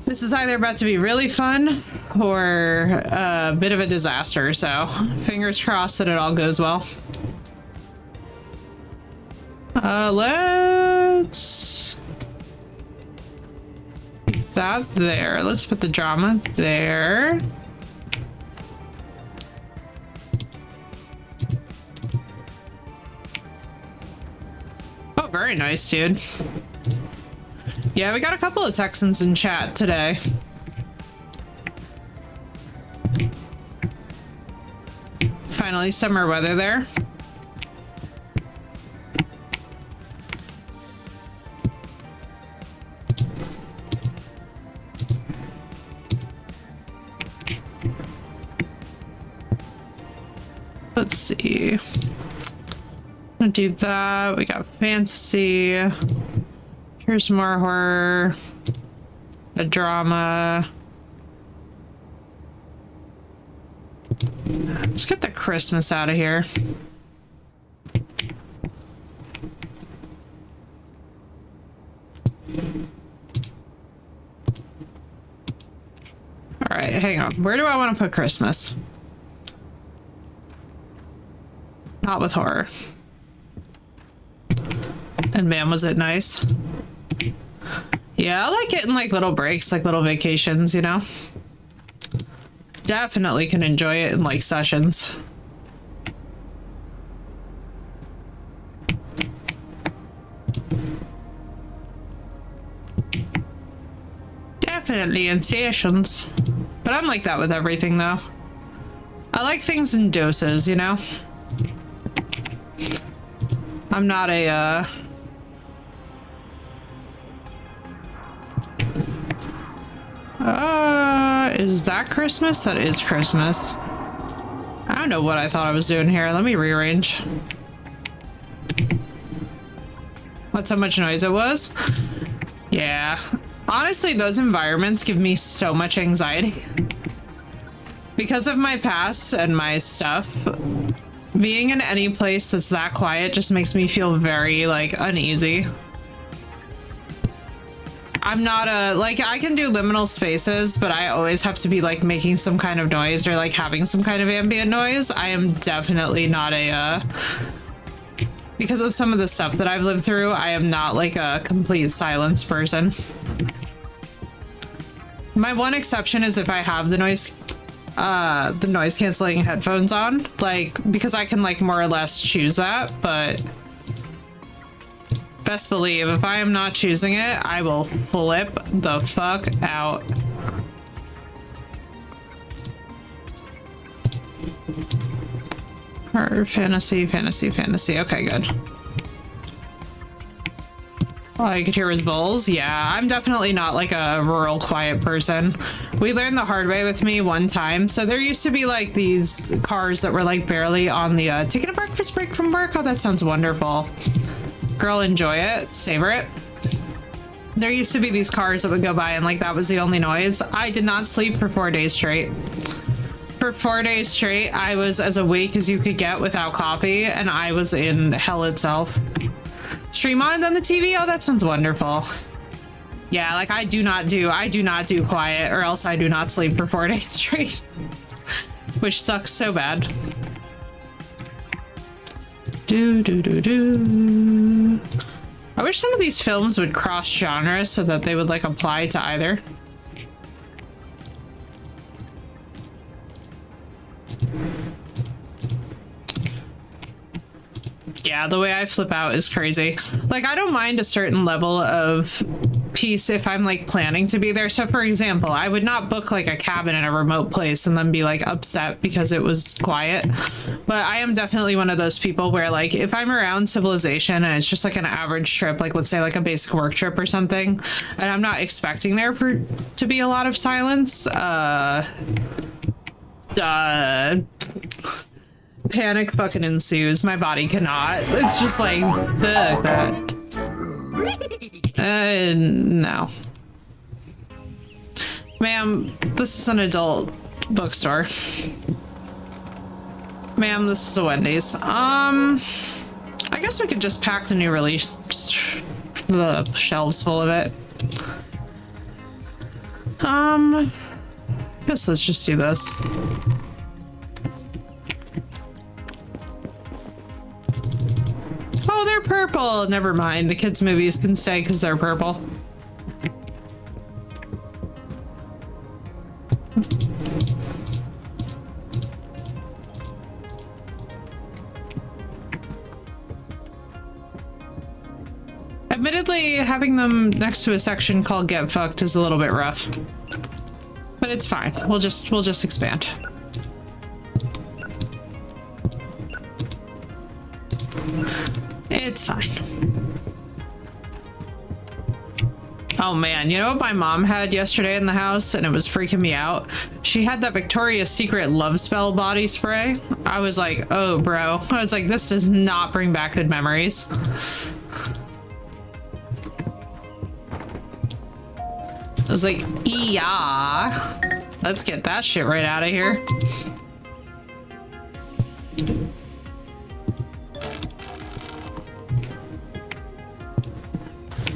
S1: This is either about to be really fun or a bit of a disaster, so fingers crossed that it all goes well. Let's keep that there. Let's put the drama there. Oh, very nice, dude. Yeah, we got a couple of Texans in chat today. Finally, summer weather there. Let's see. Gonna do that. We got fantasy. Here's more horror. A drama. Let's get the Christmas out of here. All right, hang on. Where do I want to put Christmas? Not with horror. And man, was it nice. Yeah, I like getting like little breaks, like little vacations, you know? Definitely can enjoy it in like sessions. definitely in stations. But I'm like that with everything, though. I like things in doses, you know? I'm not a, is that Christmas? That is Christmas. I don't know what I thought I was doing here. Let me rearrange. That's how much noise it was? Yeah. Honestly, those environments give me so much anxiety. Because of my past and my stuff, being in any place that's that quiet just makes me feel very, like, uneasy. I'm not a, like, I can do liminal spaces, but I always have to be, like, making some kind of noise or, like, having some kind of ambient noise. I am definitely not a, because of some of the stuff that I've lived through, I am not, like, a complete silence person. My one exception is if I have the noise canceling headphones on, like, because I can, like, more or less choose that, but best believe if I am not choosing it, I will flip the fuck out. Or fantasy. Okay, good. All I could hear was bulls. Yeah, I'm definitely not like a rural quiet person. We learned the hard way with me one time. So there used to be like these cars that were like barely on the taking a breakfast break from work. Oh, that sounds wonderful. Girl, enjoy it. Savor it. There used to be these cars that would go by and like that was the only noise. I did not sleep for 4 days straight. For 4 days straight, I was as awake as you could get without coffee, and I was in hell itself. Stream on the TV? Oh, that sounds wonderful. Yeah, like I do not do quiet, or else I do not sleep for 4 days straight. Which sucks so bad. I wish some of these films would cross genres so that they would like apply to either. Yeah, the way I flip out is crazy. Like, I don't mind a certain level of peace if I'm like planning to be there. So for example, I would not book like a cabin in a remote place and then be like upset because it was quiet. But I am definitely one of those people where like if I'm around civilization and it's just like an average trip, like let's say like a basic work trip or something, and I'm not expecting there to be a lot of silence, panic fucking ensues. My body cannot. It's just like, fuck that. No. Ma'am, this is an adult bookstore. Ma'am, this is a Wendy's. I guess we could just pack the new release the shelves full of it. I guess let's just do this. Oh, they're purple. Never mind. The kids' movies can stay because they're purple. Admittedly, having them next to a section called Get Fucked is a little bit rough. But it's fine. We'll just expand. It's fine. Oh man, you know what my mom had yesterday in the house and it was freaking me out? She had that Victoria's Secret Love Spell body spray. I was like, oh bro. I was like, this does not bring back good memories. I was like, yeah. Let's get that shit right out of here.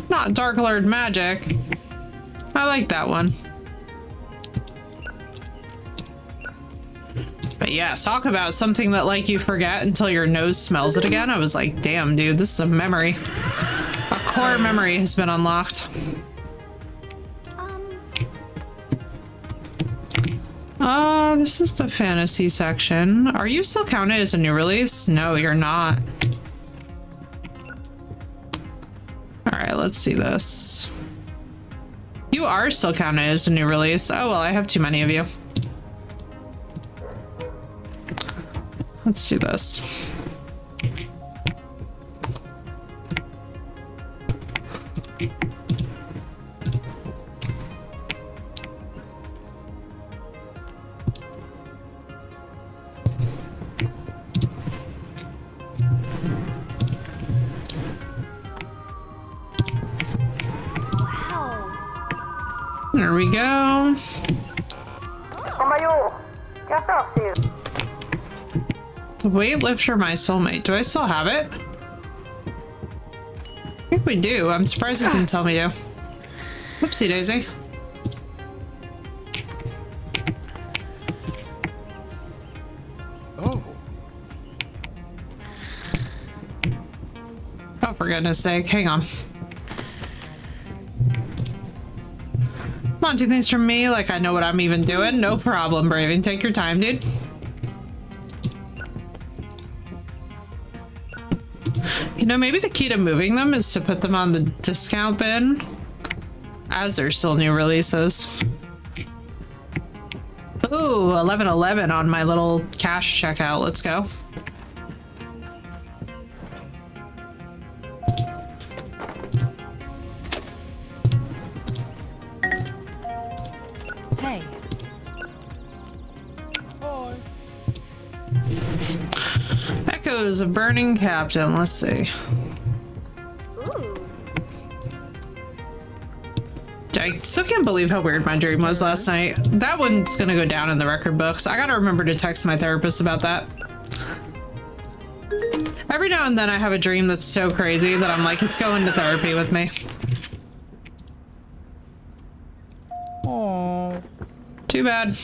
S1: Not Dark Lord Magic. I like that one. But yeah, talk about something that like you forget until your nose smells it again. I was like, damn, dude, this is a memory. A core memory has been unlocked. This is the fantasy section. Are you still counted as a new release? No, you're not. All right, let's see this. You You are still counted as a new release. Oh, well, I have too many of you. Let's do this. There we go. The weightlifter, my soulmate. Do I still have it? I think we do. I'm surprised it didn't tell me to. Whoopsie daisy.
S3: Oh.
S1: Oh, for goodness sake. Hang on. Come on, do things for me like I know what I'm even doing. No problem, Braving. Take your time, dude. You know, maybe the key to moving them is to put them on the discount bin as they're still new releases. Ooh, 1111 on my little cash checkout. Let's go.
S2: Hey.
S3: Hi.
S1: Echoes of Burning Captain. Let's see.
S2: Ooh.
S1: I still can't believe how weird my dream was last night. That one's gonna go down in the record books. I gotta remember to text my therapist about that. Every now and then I have a dream that's so crazy that I'm like, it's going to therapy with me.
S3: Oh.
S1: Too bad.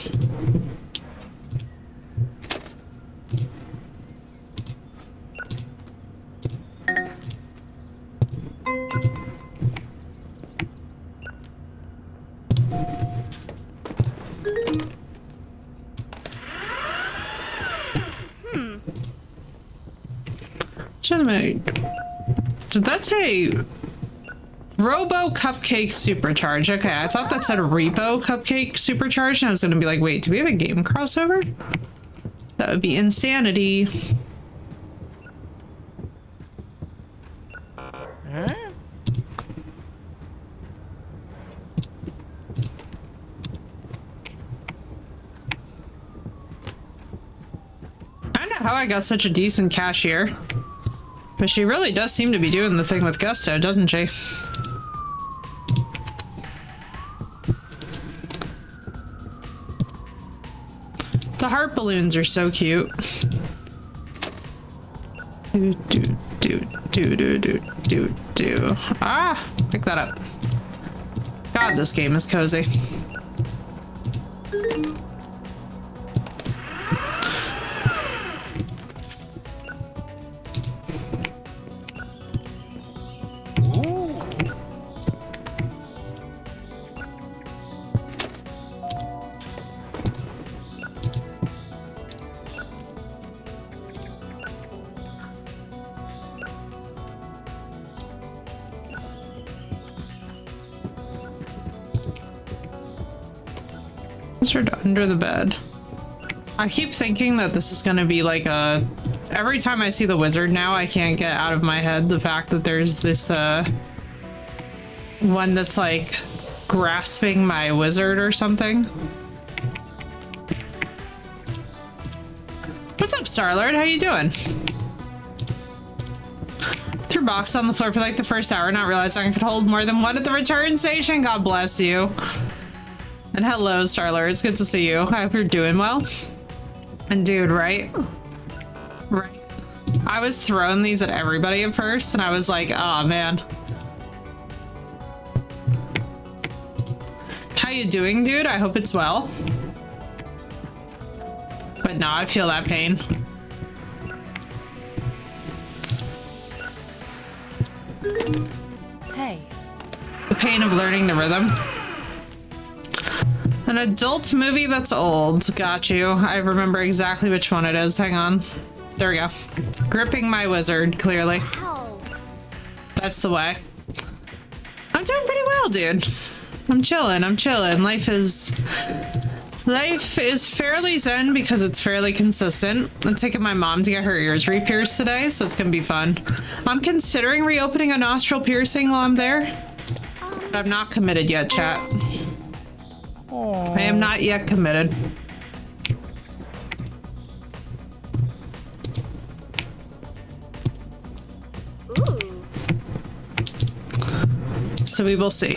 S1: Did that say Robo Cupcake Supercharge? Okay, I thought that said Repo Cupcake Supercharge, and I was gonna be like, wait, do we have a game crossover? That would be insanity.
S3: Huh?
S1: I don't know how I got such a decent cashier. But she really does seem to be doing the thing with gusto, doesn't she? The heart balloons are so cute. Do, do, do, do, do, do, do, do. Ah! Pick that up. God, this game is cozy. Wizard under the bed. I keep thinking that this is gonna be like a... Every time I see the wizard now, I can't get out of my head the fact that there's this one that's like grasping my wizard or something. What's up, Starlord? How you doing? Threw box on the floor for like the first hour, not realizing I could hold more than one at the return station. God bless you. And hello, Starlord. It's good to see you. I hope you're doing well. And dude, right? Right. I was throwing these at everybody at first, and I was like, oh man. How you doing, dude? I hope it's well. But no, I feel that pain.
S2: Hey.
S1: The pain of learning the rhythm. An adult movie that's old. Got you. I remember exactly which one it is. Hang on. There we go. Gripping my wizard, clearly.
S2: Ow.
S1: That's the way. I'm doing pretty well, dude. I'm chilling. I'm chilling. Life is fairly zen because it's fairly consistent. I'm taking my mom to get her ears re-pierced today, so it's gonna be fun. I'm considering reopening a nostril piercing while I'm there, but I'm not committed yet, chat. I am not yet committed.
S2: Ooh.
S1: So we will see.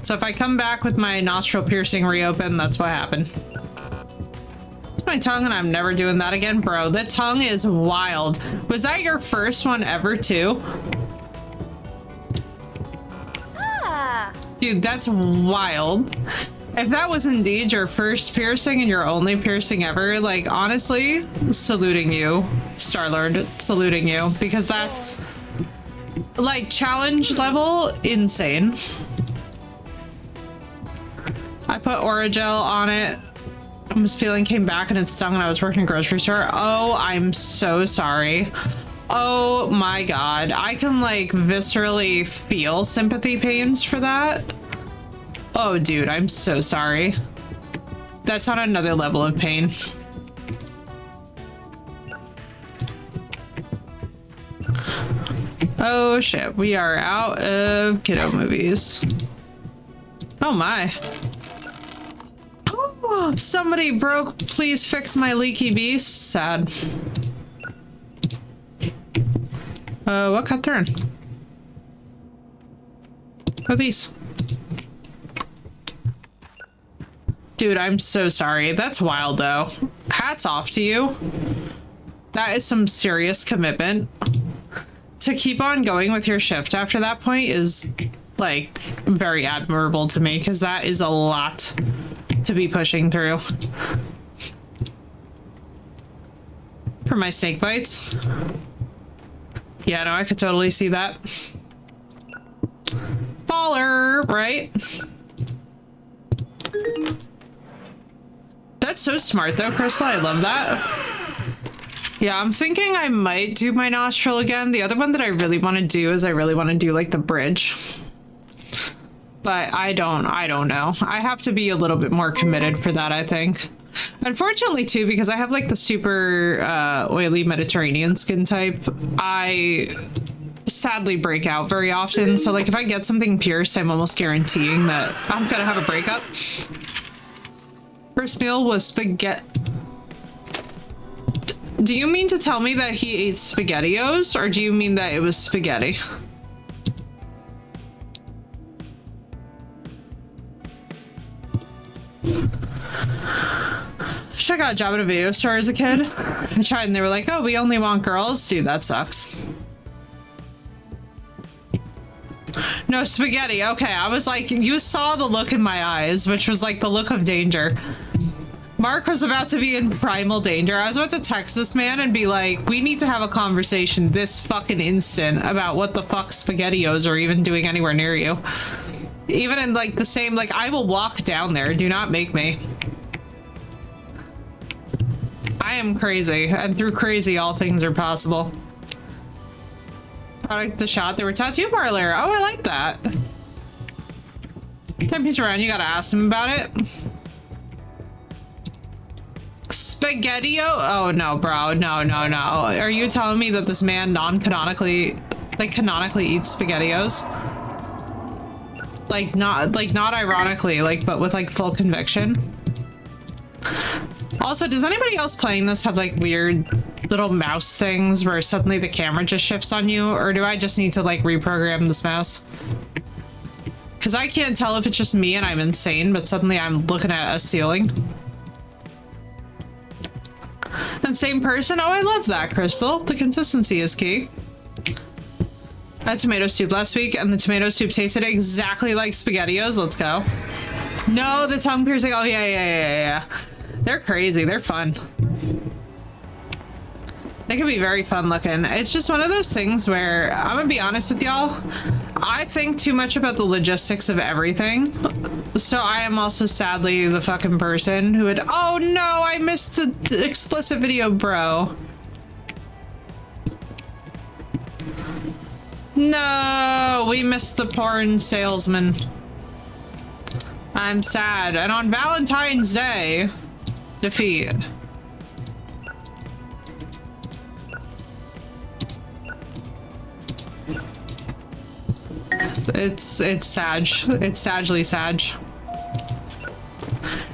S1: So if I come back with my nostril piercing reopened, that's what happened. It's my tongue and I'm never doing that again. Bro, the tongue is wild. Was that your first one ever too?
S2: Ah.
S1: Dude, that's wild. If that was indeed your first piercing and your only piercing ever, like honestly, saluting you, Star-Lord, saluting you, because that's like challenge level insane. I put Orajel on it. I was feeling came back and it stung when I was working in a grocery store. Oh, I'm so sorry. Oh my god. I can like viscerally feel sympathy pains for that. Oh dude, I'm so sorry. That's on another level of pain. Oh shit, we are out of kiddo movies. Oh my. Oh, somebody broke, please fix my leaky beast. Sad. What cut turn? What are these? Dude, I'm so sorry. That's wild though. Hats off to you. That is some serious commitment. To keep on going with your shift after that point is like very admirable to me because that is a lot to be pushing through. For my snake bites. Yeah, no, I could totally see that. Baller, right? That's so smart though, Crystal. I love that. Yeah, I'm thinking I might do my nostril again. The other one that I really want to do is I really want to do like the bridge. But I don't know. I have to be a little bit more committed for that, I think. Unfortunately too, because I have like the super oily Mediterranean skin type, I sadly break out very often. So like if I get something pierced, I'm almost guaranteeing that I'm gonna have a breakup. First meal was spaghetti. Do you mean to tell me that he ate SpaghettiOs, or do you mean that it was spaghetti? Should I got a job at a video store as a kid. I tried and they were like, oh, we only want girls. Dude, that sucks. No, spaghetti. Okay, I was like, you saw the look in my eyes, which was like the look of danger. Mark was about to be in primal danger. I was about to text this man and be like, we need to have a conversation this fucking instant about what the fuck SpaghettiOs are even doing anywhere near you. Even in like the same, like I will walk down there. Do not make me. I am crazy, and through crazy, all things are possible. Product the shot. They were tattoo parlor. Oh, I like that. Time he's around, you gotta ask him about it. SpaghettiO? Oh no, bro. No, no, no. Are you telling me that this man non-canonically, like canonically eats SpaghettiOs? Like not ironically, like, but with like full conviction? Also, does anybody else playing this have like weird little mouse things where suddenly the camera just shifts on you? Or do I just need to like reprogram this mouse? Because I can't tell if it's just me and I'm insane, but suddenly I'm looking at a ceiling. And same person? Oh, I love that, Crystal. The consistency is key. I had tomato soup last week and the tomato soup tasted exactly like SpaghettiOs. Let's go. No, the tongue piercing. Oh, yeah. They're crazy. They're fun. They can be very fun looking. It's just one of those things where, I'm gonna be honest with y'all, I think too much about the logistics of everything. So I am also sadly the fucking person who would, oh no, I missed the explicit video, bro. No, we missed the porn salesman. I'm sad. And on Valentine's Day, defeat. It's Sag. It's sagely Sag.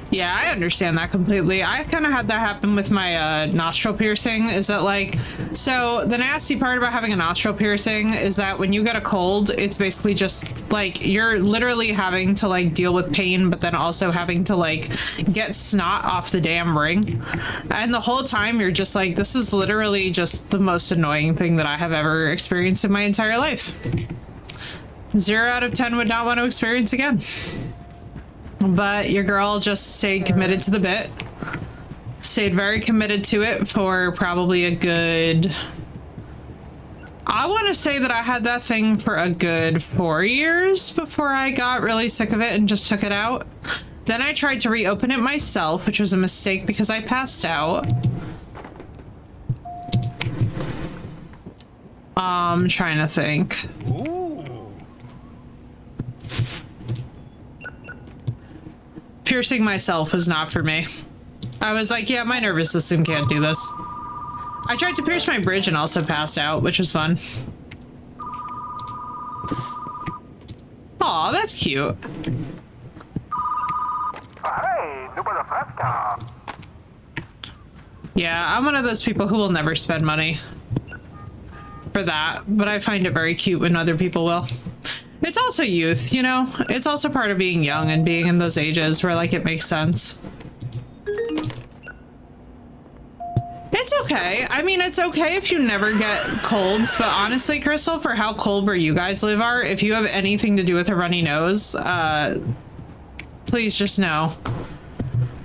S1: Yeah, I understand that completely. I kind of had that happen with my nostril piercing. Is that like, so the nasty part about having a nostril piercing is that when you get a cold, it's basically just like you're literally having to like deal with pain, but then also having to like get snot off the damn ring. And the whole time you're just like, this is literally just the most annoying thing that I have ever experienced in my entire life. 0 out of 10 would not want to experience again. But your girl just stayed committed to the bit. Stayed very committed to it for probably a good... I want to say that I had that thing for a good 4 years before I got really sick of it and just took it out. Then I tried to reopen it myself, which was a mistake because I passed out. I'm trying to think. Piercing myself was not for me. I was like, yeah, my nervous system can't do this. I tried to pierce my bridge and also passed out, which was fun. Aw, that's cute. Yeah, I'm one of those people who will never spend money for that, but I find it very cute when other people will. It's also youth, you know? It's also part of being young and being in those ages where, like, it makes sense. It's okay. I mean, it's okay if you never get colds, but honestly, Crystal, for how cold where you guys live are, if you have anything to do with a runny nose, please just know.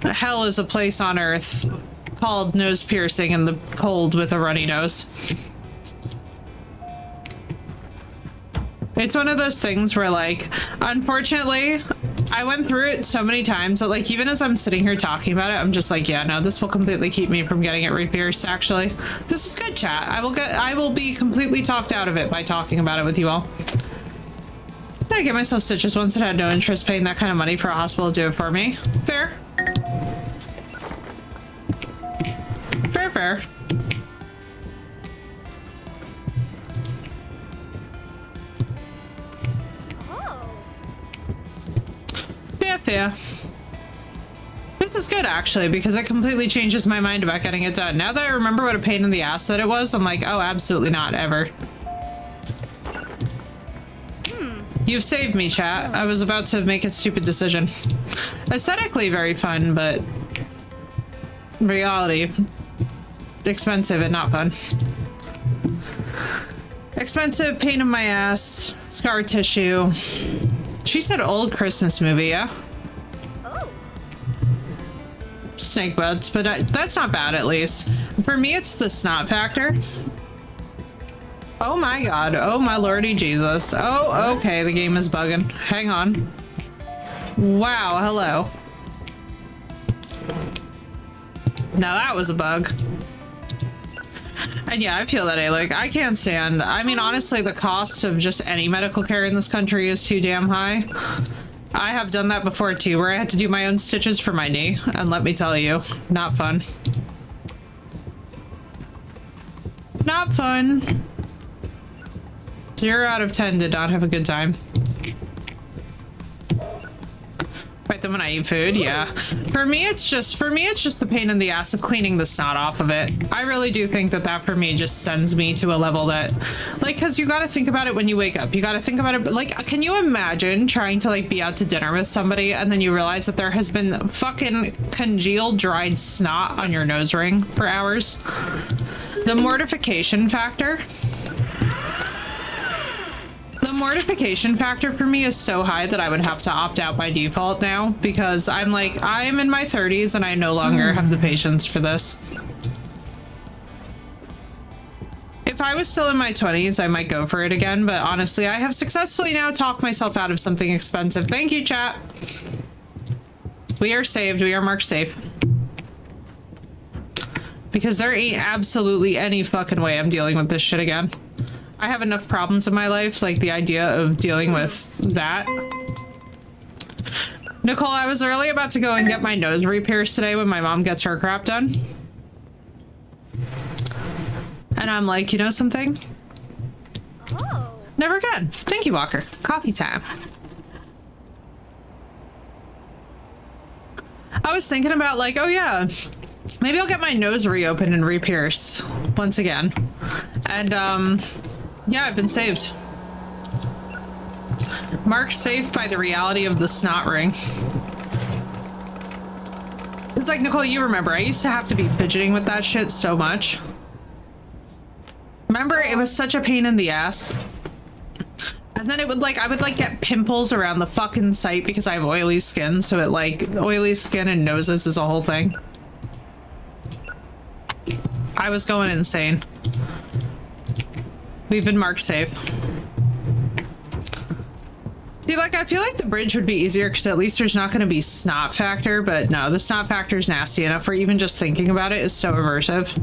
S1: Hell is a place on earth called nose piercing and the cold with a runny nose. It's one of those things where, like, unfortunately, I went through it so many times that, like, even as I'm sitting here talking about it, I'm just like, yeah, no, this will completely keep me from getting it re-pierced, actually. This is good, chat. I will be completely talked out of it by talking about it with you all. I get myself stitches once and had no interest paying that kind of money for a hospital to do it for me. Fair. Fair, fair. Yeah. This is good, actually, because it completely changes my mind about getting it done. Now that I remember what a pain in the ass that it was, I'm like, oh, absolutely not, ever. You've saved me, chat. I was about to make a stupid decision. Aesthetically, very fun, but reality, expensive and not fun. Expensive, pain in my ass, scar tissue. She said old Christmas movie, yeah? Snake buds, but that's not bad, at least. For me, it's the snot factor. Oh my god. Oh my lordy Jesus. Oh, okay, the game is bugging. Hang on. Wow, hello. Now that was a bug. And yeah, I feel that, like, I can't stand... I mean, honestly, the cost of just any medical care in this country is too damn high. I have done that before too, where I had to do my own stitches for my knee, and let me tell you, not fun. Not fun. 0 out of 10 did not have a good time. Right, then when I eat food, yeah. For me, it's just the pain in the ass of cleaning the snot off of it. I really do think that for me just sends me to a level that, like, because you got to think about it when you wake up. You got to think about it, like, can you imagine trying to, like, be out to dinner with somebody and then you realize that there has been fucking congealed dried snot on your nose ring for hours? The mortification factor. The mortification factor for me is so high that I would have to opt out by default now, because I'm like, I'm in my 30s and I no longer have the patience for this. If I was still in my 20s, I might go for it again, but honestly, I have successfully now talked myself out of something expensive. Thank you, chat. We are saved. We are marked safe. Because there ain't absolutely any fucking way I'm dealing with this shit again. I have enough problems in my life, like the idea of dealing with that. Nicole, I was really about to go and get my nose re-pierced today when my mom gets her crap done. And I'm like, you know something?
S2: Oh.
S1: Never again. Thank you, Walker. Coffee time. I was thinking about like, oh yeah, maybe I'll get my nose reopened and re-pierced once again. And yeah, I've been saved. Mark's saved by the reality of the snot ring. It's like, Nicole, you remember, I used to have to be fidgeting with that shit so much. Remember, it was such a pain in the ass. And then it would like, I would like get pimples around the fucking site because I have oily skin. So it like, oily skin and noses is a whole thing. I was going insane. We've been marked safe. See, like, I feel like the bridge would be easier because at least there's not going to be snot factor, but no, the snot factor is nasty enough for even just thinking about it is so aversive.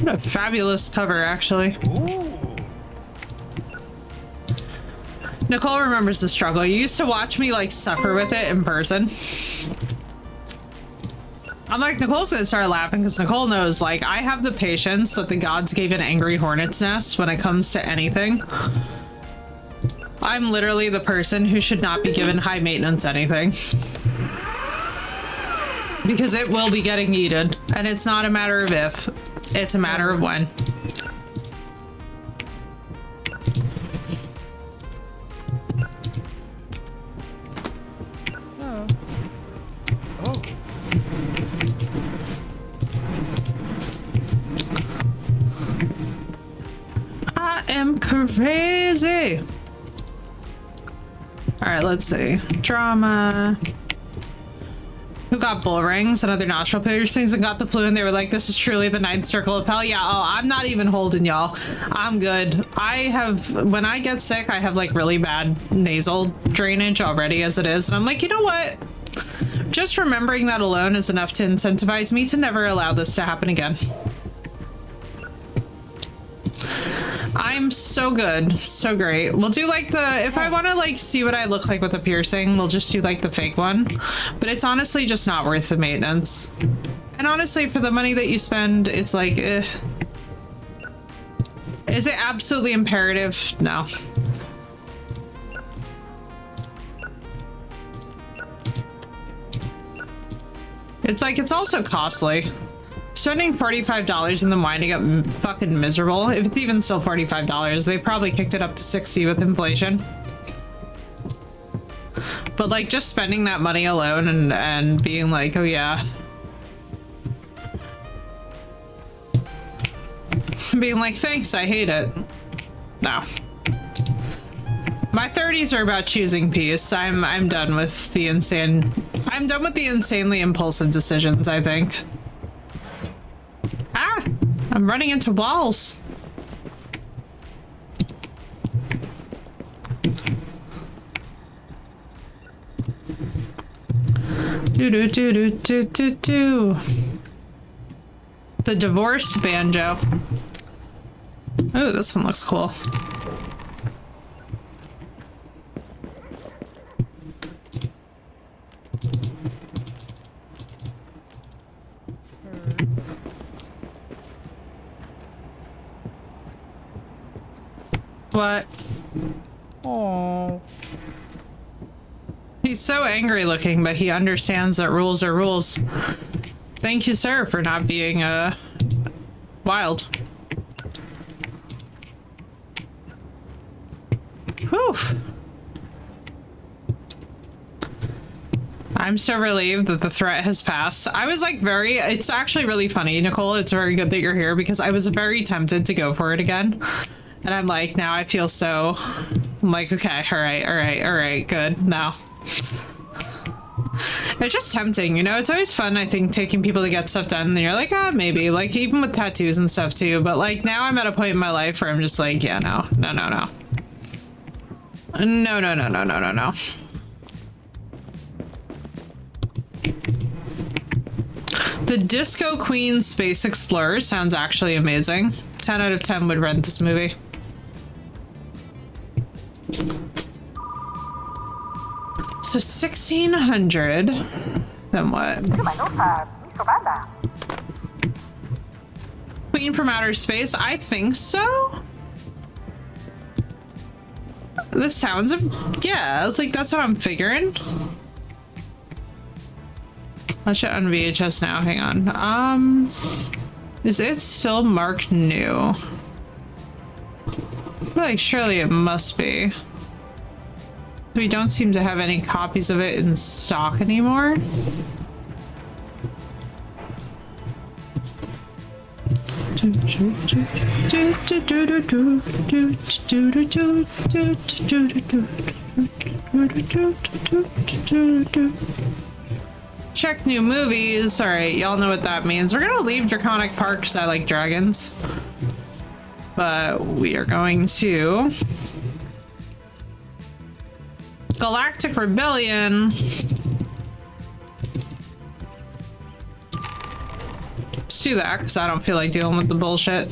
S1: What a fabulous cover, actually.
S3: Ooh.
S1: Nicole remembers the struggle. You used to watch me, like, suffer with it in person. I'm like, Nicole's gonna start laughing because Nicole knows, like, I have the patience that the gods gave an angry hornet's nest when it comes to anything. I'm literally the person who should not be given high maintenance anything. Because it will be getting needed. And it's not a matter of if, it's a matter of when. I am crazy. All right, let's see. Drama. Who got bull rings and other nostril piercings and got the flu, and they were like, this is truly the ninth circle of hell. Yeah, oh, I'm not even holding y'all. I'm good. I have, when I get sick, I have like really bad nasal drainage already as it is. And I'm like, you know what? Just remembering that alone is enough to incentivize me to never allow this to happen again. I'm so good. So great. We'll do like the, if I want to like see what I look like with a piercing, we'll just do like the fake one. But it's honestly just not worth the maintenance. And honestly, for the money that you spend, it's like, is it absolutely imperative? No. It's like, it's also costly. Spending $45 and then winding up fucking miserable. If it's even still $45, they probably kicked it up to 60 with inflation. But like just spending that money alone and being like, oh yeah. Being like, thanks, I hate it. No. My 30s are about choosing peace. I'm done with the I'm done with the insanely impulsive decisions, I think. Ah! I'm running into walls. Do. The divorced banjo. Oh, this one looks cool. What?
S3: Oh.
S1: He's so angry looking, but he understands that rules are rules. Thank you, sir, for not being wild. Whew. I'm so relieved that the threat has passed. I was like it's actually really funny, Nicole. It's very good that you're here because I was very tempted to go for it again. And I'm like, now I feel so, I'm like, okay, all right, good, no. It's just tempting, you know? It's always fun, I think, taking people to get stuff done, and you're like, ah, maybe. Like, even with tattoos and stuff, too. But, like, now I'm at a point in my life where I'm just like, yeah, no. No. The Disco Queen Space Explorer sounds actually amazing. 10 out of 10 would rent this movie. So 1600. Then what? Queen from Outer Space? I think so. This sounds, yeah, like that's what I'm figuring. Watch it on VHS now. Hang on. Is it still marked new? I feel like surely it must be. We don't seem to have any copies of it in stock anymore. Check new movies. All right, y'all know what that means. We're gonna leave Draconic Park because I like dragons, but we are going to Galactic Rebellion. Let's do that because I don't feel like dealing with the bullshit.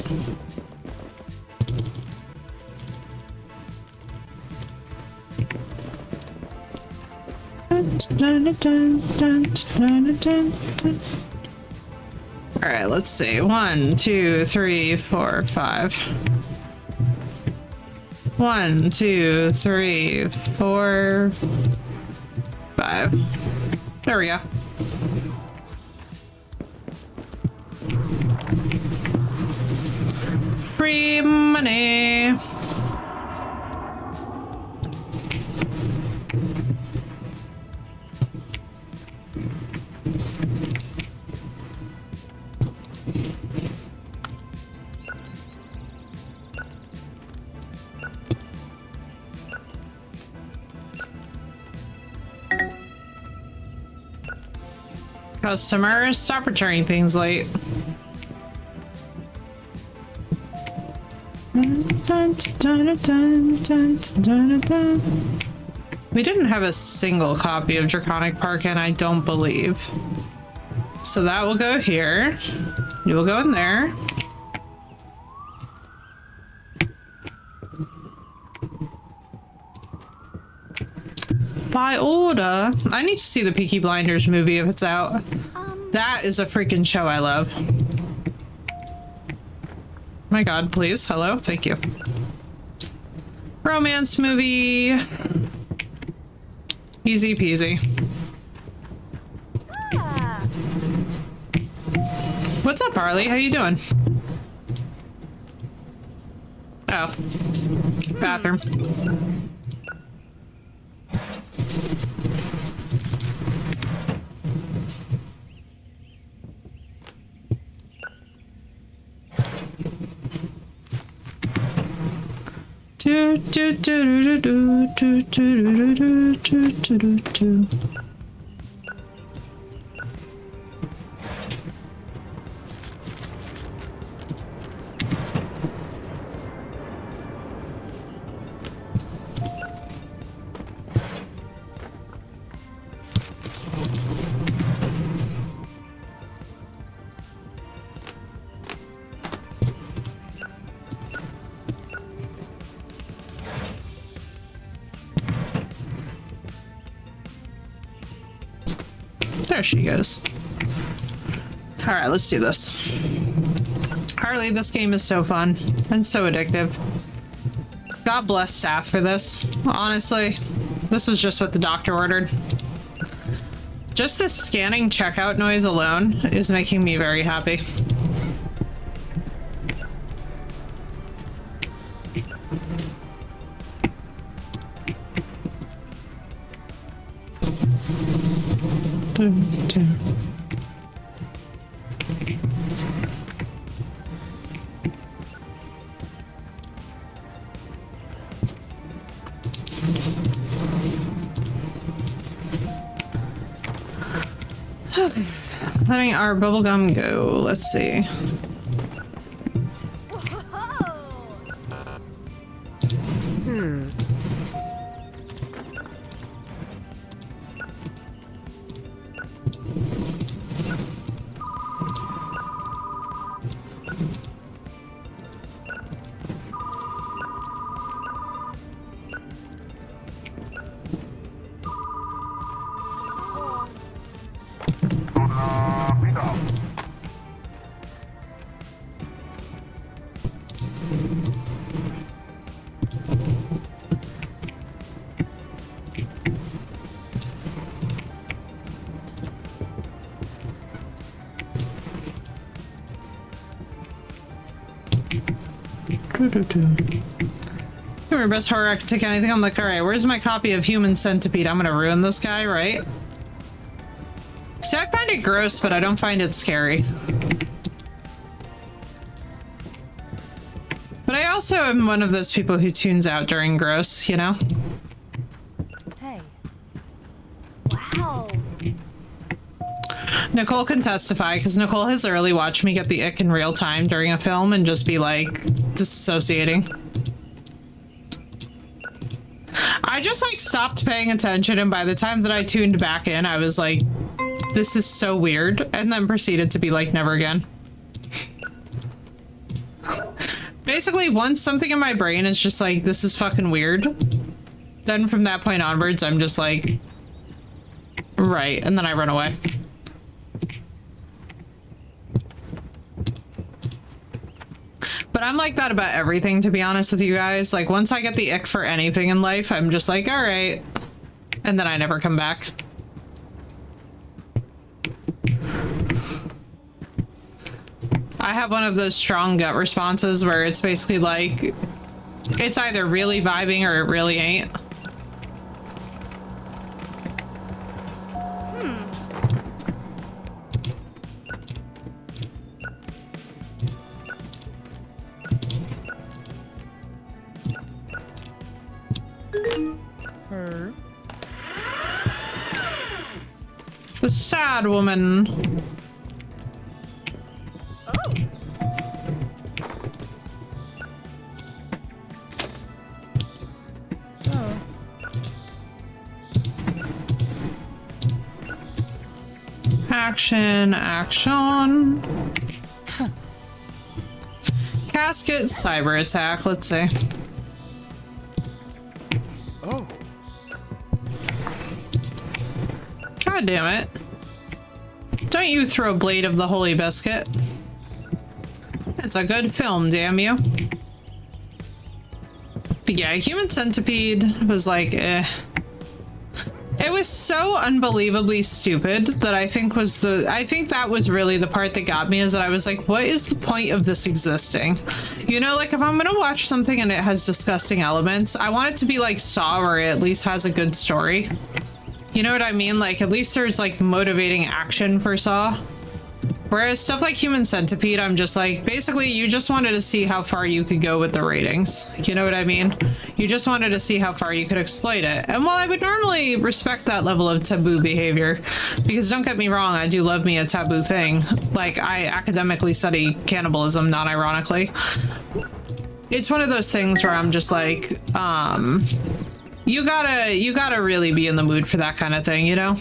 S1: All right, let's see. 1, 2, 3, 4, 5. 1, 2, 3, 4, 5. There we go. Free money. Customers, stop returning things late. We didn't have a single copy of Draconic Park, and I don't believe. So that will go here. You will go in there. By order. I need to see the Peaky Blinders movie if it's out. That is a freaking show I love. My god, please. Hello? Thank you. Romance movie. Easy peasy. What's up, Harley? How you doing? Oh. Bathroom. Do do do do do do do do do do do do. There she goes. All right, let's do this. Harley, this game is so fun and so addictive. God bless Sath for this. Honestly, this was just what the doctor ordered. Just the scanning checkout noise alone is making me very happy. Okay, letting our bubblegum go. Let's see. Your best horror, I can take anything. I'm like, alright, where's my copy of Human Centipede? I'm gonna ruin this guy, right? See, I find it gross, but I don't find it scary. But I also am one of those people who tunes out during gross, you know?
S2: Hey. Wow.
S1: Nicole can testify, because Nicole has literally watched me get the ick in real time during a film and just be like, disassociating. I just like stopped paying attention, and by the time that I tuned back in, I was like, this is so weird, and then proceeded to be like, never again. Basically, once something in my brain is just like, this is fucking weird, then from that point onwards, I'm just like, right, and then I run away. But I'm like that about everything, to be honest with you guys. Like, once I get the ick for anything in life, I'm just like, all right. And then I never come back. I have one of those strong gut responses where it's basically like, it's either really vibing or it really ain't. The sad woman. Action, action. Casket, cyber attack, let's see.
S4: Oh.
S1: God damn it. Don't you throw a blade of the holy biscuit. It's a good film, damn you. But yeah, Human Centipede was like, eh. It was so unbelievably stupid that I think that was really the part that got me, is that I was like, what is the point of this existing? You know, like if I'm gonna watch something and it has disgusting elements, I want it to be like Saw, where it at least has a good story. You know what I mean? Like at least there's like motivating action for Saw. Whereas stuff like Human Centipede, I'm just like, basically you just wanted to see how far you could go with the ratings. You know what I mean? You just wanted to see how far you could exploit it. And while I would normally respect that level of taboo behavior, because don't get me wrong, I do love me a taboo thing. Like I academically study cannibalism, not ironically. It's one of those things where I'm just like, you gotta really be in the mood for that kind of thing, you know?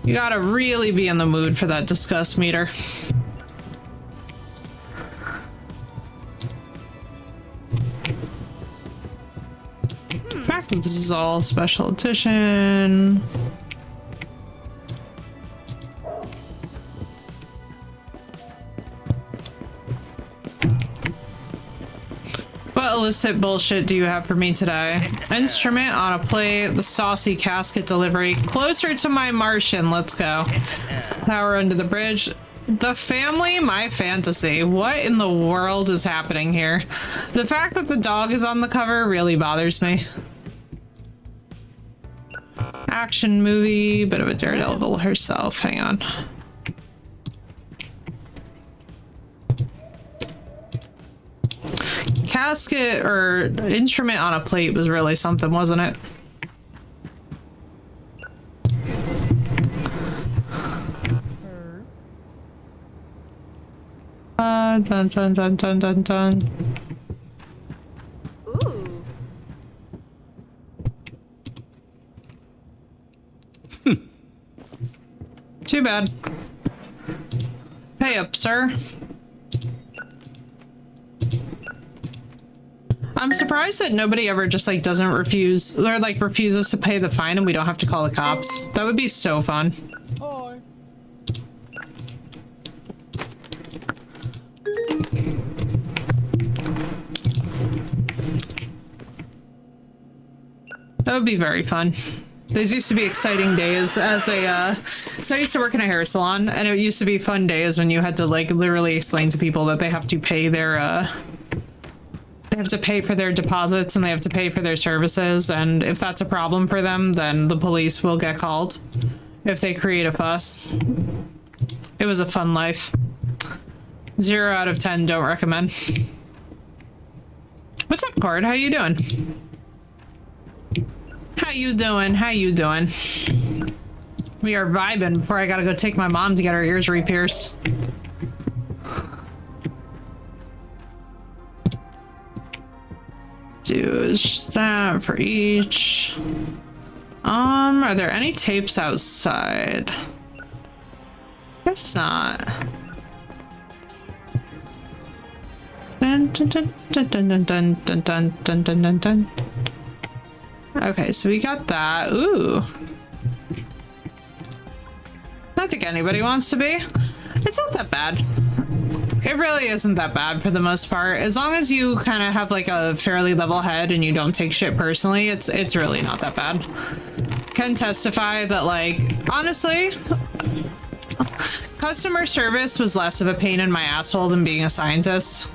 S1: You gotta really be in the mood for that disgust meter. The fact that this is all special edition. What illicit bullshit do you have for me today? Instrument on a plate, the saucy casket delivery. Closer to my Martian, let's go. Power under the bridge. The family, my fantasy. What in the world is happening here? The fact that the dog is on the cover really bothers me. Action movie, bit of a daredevil herself. Hang on. Casket or instrument on a plate was really something, wasn't it? Dun dun dun dun dun dun.
S2: Ooh.
S1: Too bad. Pay up, sir. I'm surprised that nobody ever just like doesn't refuse or like refuses to pay the fine and we don't have to call the cops. That would be so fun.
S3: Hi.
S1: That would be very fun. Those used to be exciting days as a, so I used to work in a hair salon, and it used to be fun days when you had to, like, literally explain to people that they have to pay their, they have to pay for their deposits and they have to pay for their services, and if that's a problem for them, then the police will get called if they create a fuss. It was a fun life. 0 out of 10, don't recommend. What's up, Cord? How you doing? How you doing? How you doing? We are vibing before I gotta go take my mom to get her ears re-pierced. Do that for each. Are there any tapes outside? Guess not. Dun dun dun dun dun dun dun dun dun dun dun dun. Okay, so we got that. Ooh. I think anybody wants to be. It's not that bad. It really isn't that bad for the most part. As long as you kind of have like a fairly level head and you don't take shit personally, it's really not that bad. Can testify that, like, honestly, customer service was less of a pain in my asshole than being a scientist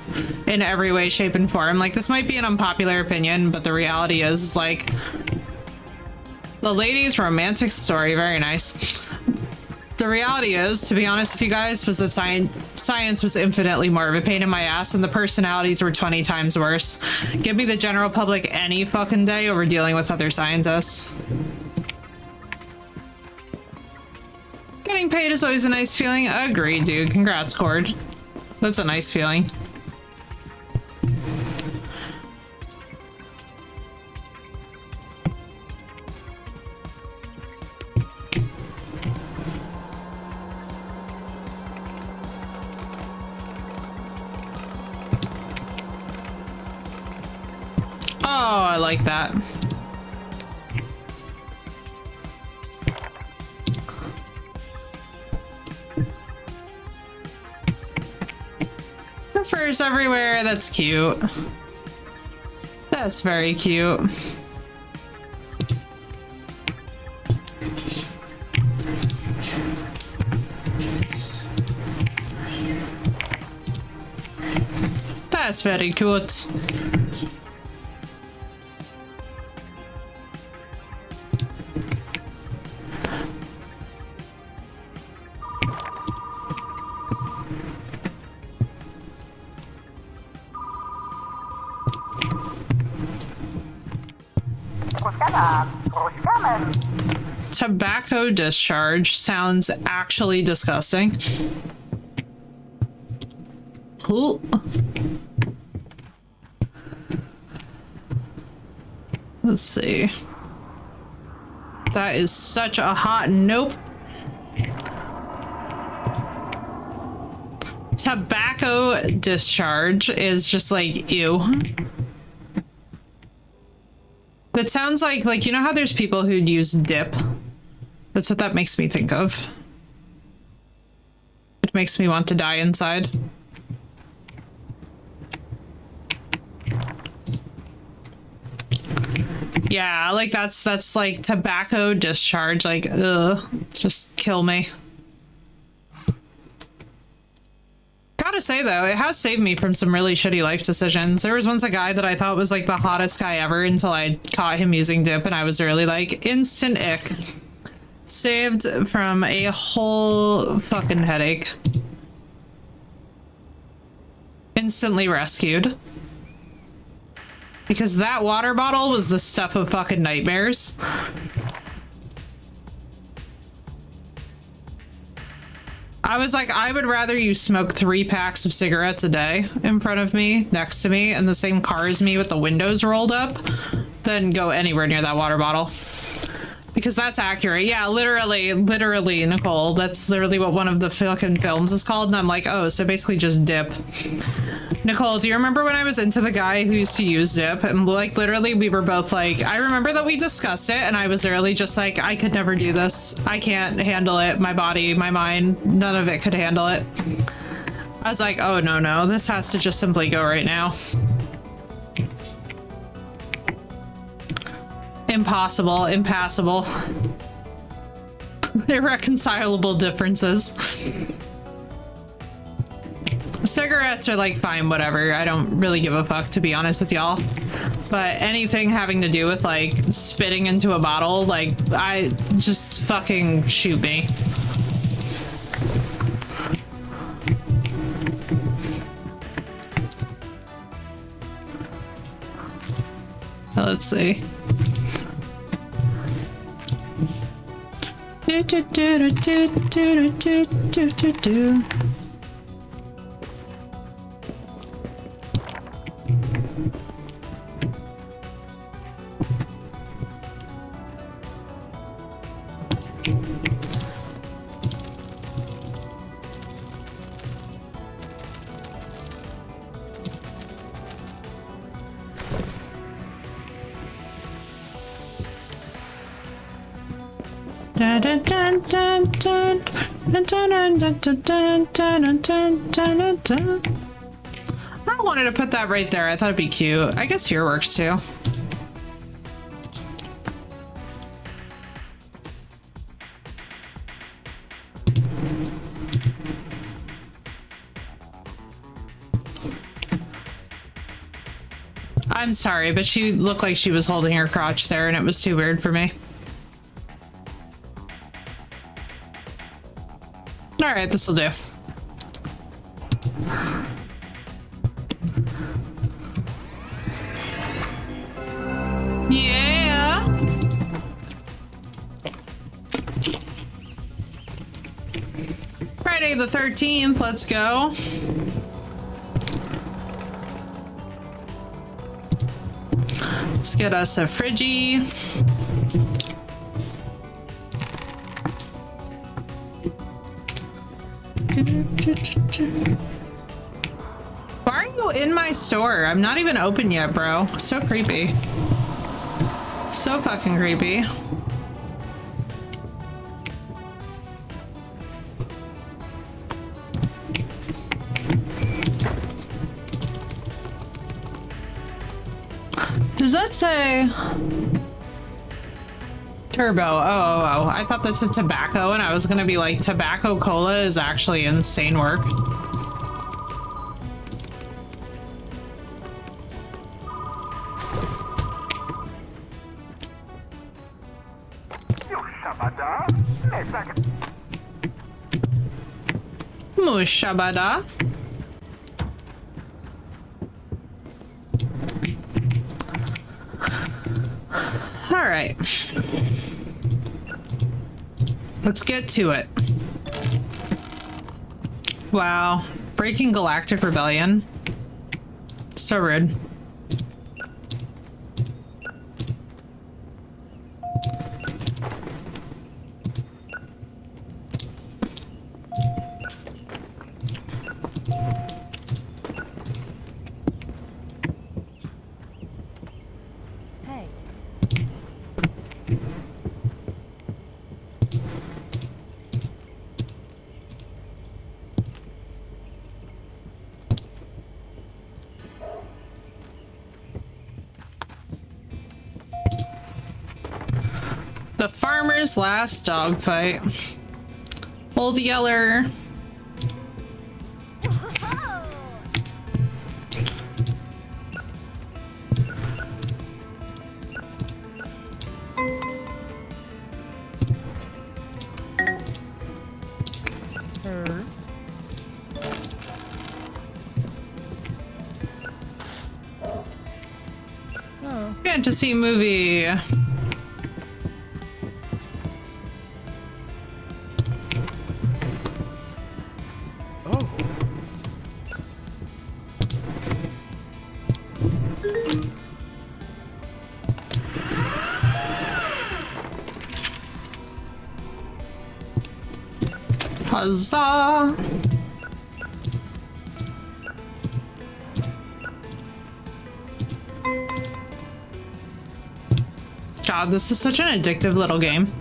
S1: in every way, shape, and form. Like, this might be an unpopular opinion, but the reality is, like, the lady's romantic story, very nice. The reality is, to be honest with you guys, was that science was infinitely more of a pain in my ass, and the personalities were 20 times worse. Give me the general public any fucking day over dealing with other scientists. Getting paid is always a nice feeling. Agreed, dude. Congrats, Cord. That's a nice feeling. Oh, I like that. Furs everywhere. That's cute. That's very cute. That's very cute. Tobacco discharge sounds actually disgusting. Cool. Let's see. That is such a hot nope. Tobacco discharge is just like, ew. That sounds like, you know how there's people who'd use dip? That's what that makes me think of. It makes me want to die inside. Yeah, like that's like tobacco discharge, like, ugh, just kill me. Gotta say though, it has saved me from some really shitty life decisions. There was once a guy that I thought was like the hottest guy ever until I caught him using dip, and I was really like, instant ick. Saved from a whole fucking headache. Instantly rescued. Because that water bottle was the stuff of fucking nightmares. I was like, I would rather you smoke 3 packs of cigarettes a day in front of me, next to me, in the same car as me with the windows rolled up, than go anywhere near that water bottle. Because that's accurate. Yeah, literally, Nicole. That's literally what one of the fucking films is called. And I'm like, oh, so basically just dip. Nicole, do you remember when I was into the guy who used to use dip? And like, literally, we were both like, I remember that we discussed it, and I was literally just like, I could never do this. I can't handle it. My body, my mind, none of it could handle it. I was like, oh, no, this has to just simply go right now. Impossible, impassable. Irreconcilable differences. Cigarettes are like fine, whatever. I don't really give a fuck, to be honest with y'all. But anything having to do with like spitting into a bottle, like I just fucking shoot me. Let's see. Do, do, do, do, do, do, do, do, do. Dun, dun, dun, dun, dun. Dun, dun, dun, dun, dun, dun, dun, dun, dun. I wanted to put that right there. I thought it'd be cute. I guess here works too. I'm sorry, but she looked like she was holding her crotch there and it was too weird for me. All right, this'll do. Yeah. Friday the 13th, let's go. Let's get us a Friggy. Why are you in my store? I'm not even open yet, bro. So creepy. So fucking creepy. Does that say Turbo? Oh, I thought that said tobacco, and I was gonna be like, tobacco cola is actually insane work. Mushabada. All right. Let's get to it. Wow. Breaking Galactic Rebellion. So rude.
S2: Hey.
S1: The farmer's last dogfight. Old Yeller. Fantasy movie. Huzzah! God, this is such an addictive little game.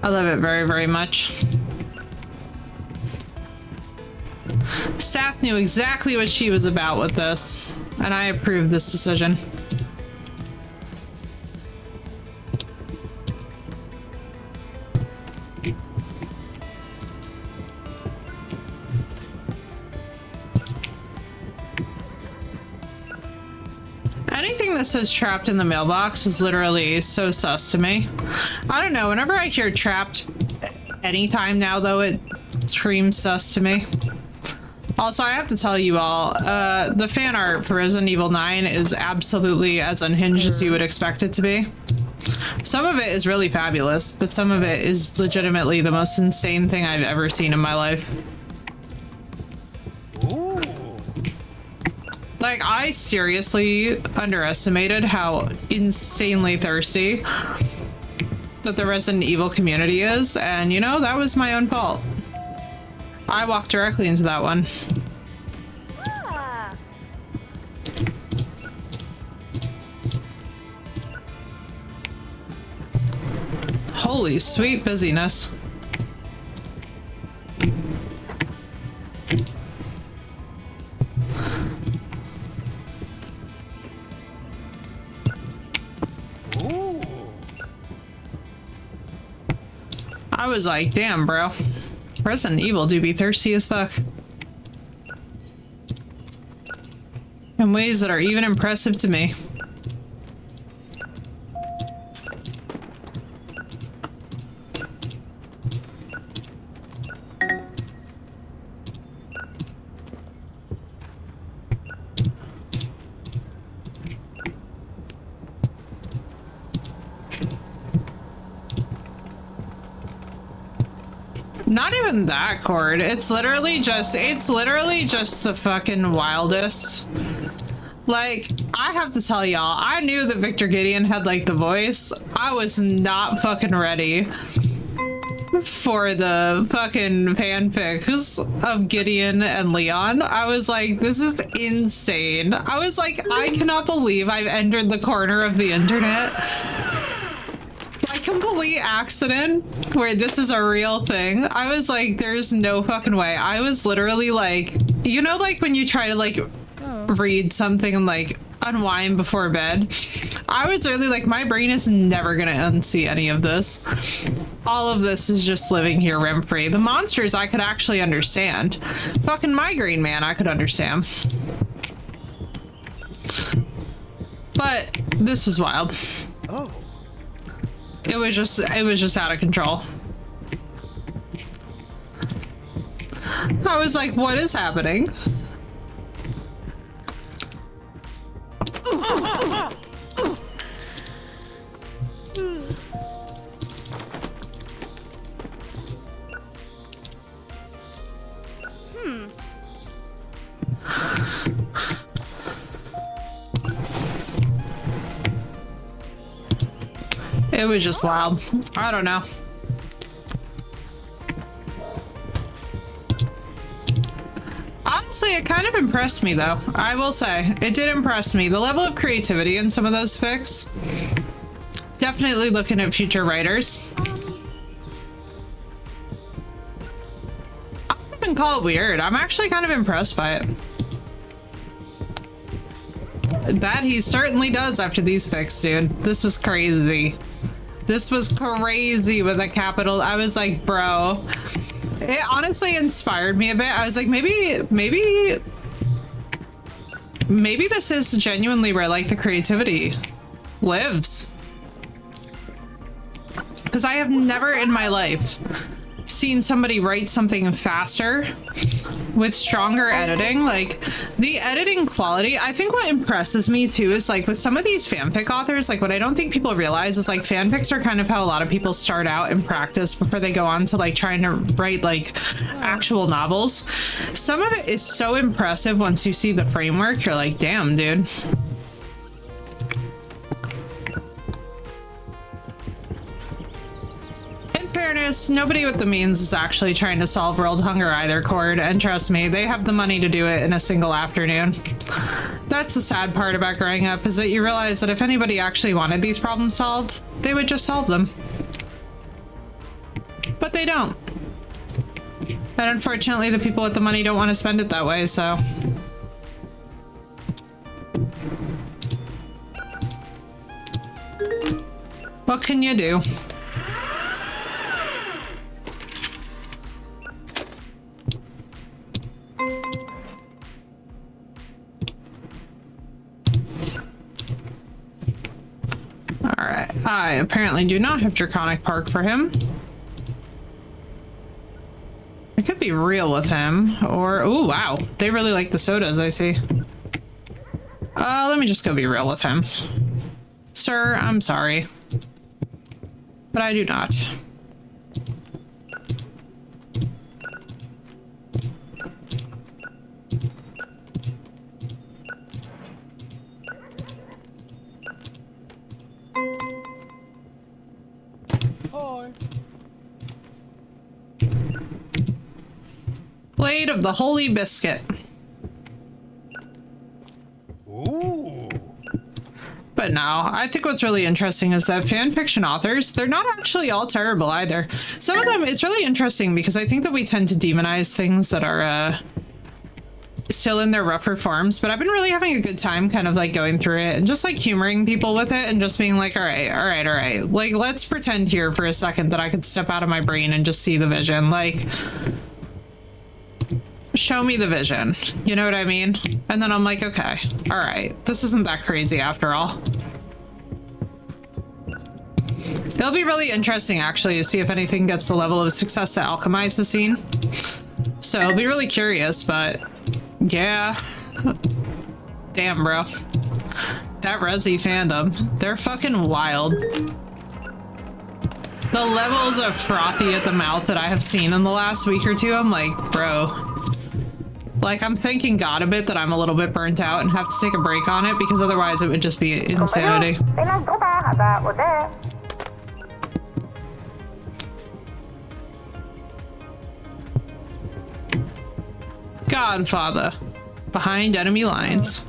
S1: I love it very, very much. Sath knew exactly what she was about with this, and I approve this decision. Anything that says trapped in the mailbox is literally so sus to me. I don't know, whenever I hear trapped anytime now though, it screams sus to me. Also, I have to tell you all, the fan art for Resident Evil 9 is absolutely as unhinged as you would expect it to be. Some of it is really fabulous, but some of it is legitimately the most insane thing I've ever seen in my life.
S4: Ooh.
S1: Like, I seriously underestimated how insanely thirsty that the Resident Evil community is, and you know, that was my own fault. I walked directly into that one.
S2: Ah.
S1: Holy sweet busyness.
S4: Ooh.
S1: I was like, damn, bro. Resident Evil do be thirsty as fuck. In ways that are even impressive to me. Not even that, Cord. It's literally just the fucking wildest. Like, I have to tell y'all, I knew that Victor Gideon had like the voice. I was not fucking ready for the fucking fanfics of Gideon and Leon. I was like, this is insane. I was like, I cannot believe I've entered the corner of the internet by complete accident where this is a real thing. I was like, there's no fucking way. I was literally like, you know, like when you try to like read something and like unwind before bed. I was really like, my brain is never gonna unsee any of this. All of this is just living here rent free. The monsters I could actually understand. Fucking migraine man I could understand. But this was wild.
S4: Oh.
S1: It was just out of control. I was like, what is happening? It was just wild. I don't know. Honestly, it kind of impressed me though. I will say, it did impress me. The level of creativity in some of those fics. Definitely looking at future writers. I don't even call it weird. I'm actually kind of impressed by it. That he certainly does after these fics, dude. This was crazy. This was crazy with a capital. I was like, bro. It honestly inspired me a bit. I was like, maybe this is genuinely where like the creativity lives. Because I have never in my life seen somebody write something faster with stronger editing. Like the editing quality, I think what impresses me too is like with some of these fanfic authors, like what I don't think people realize is like fanfics are kind of how a lot of people start out in practice before they go on to like trying to write like actual novels. Some of it is so impressive once you see the framework. You're like, damn, dude. Fairness, nobody with the means is actually trying to solve world hunger either, Cord, and trust me, they have the money to do it in a single afternoon. That's the sad part about growing up, is that you realize that if anybody actually wanted these problems solved, they would just solve them. But they don't. And unfortunately, the people with the money don't want to spend it that way, so... what can you do? I apparently do not have Draconic Park for him. I could be real with him, or... Oh, wow. They really like the sodas, I see. Let me just go be real with him. Sir, I'm sorry. But I do not.
S4: Hi.
S1: Blade of the Holy Biscuit.
S4: Ooh.
S1: But no, I think what's really interesting is that fan fiction authors, they're not actually all terrible either. Some of them, it's really interesting because I think that we tend to demonize things that are still in their rougher forms, but I've been really having a good time kind of like going through it and just like humoring people with it and just being like, all right. Like, let's pretend here for a second that I could step out of my brain and just see the vision. Like, show me the vision. You know what I mean? And then I'm like, okay, all right. This isn't that crazy after all. It'll be really interesting actually to see if anything gets the level of success that Alchemize has seen. So I'll be really curious, but yeah. Damn, bro. That Resi fandom, they're fucking wild. The levels of frothy at the mouth that I have seen in the last week or two, I'm like, bro. Like, I'm thanking God a bit that I'm a little bit burnt out and have to take a break on it because otherwise it would just be insanity. Godfather. Behind enemy lines.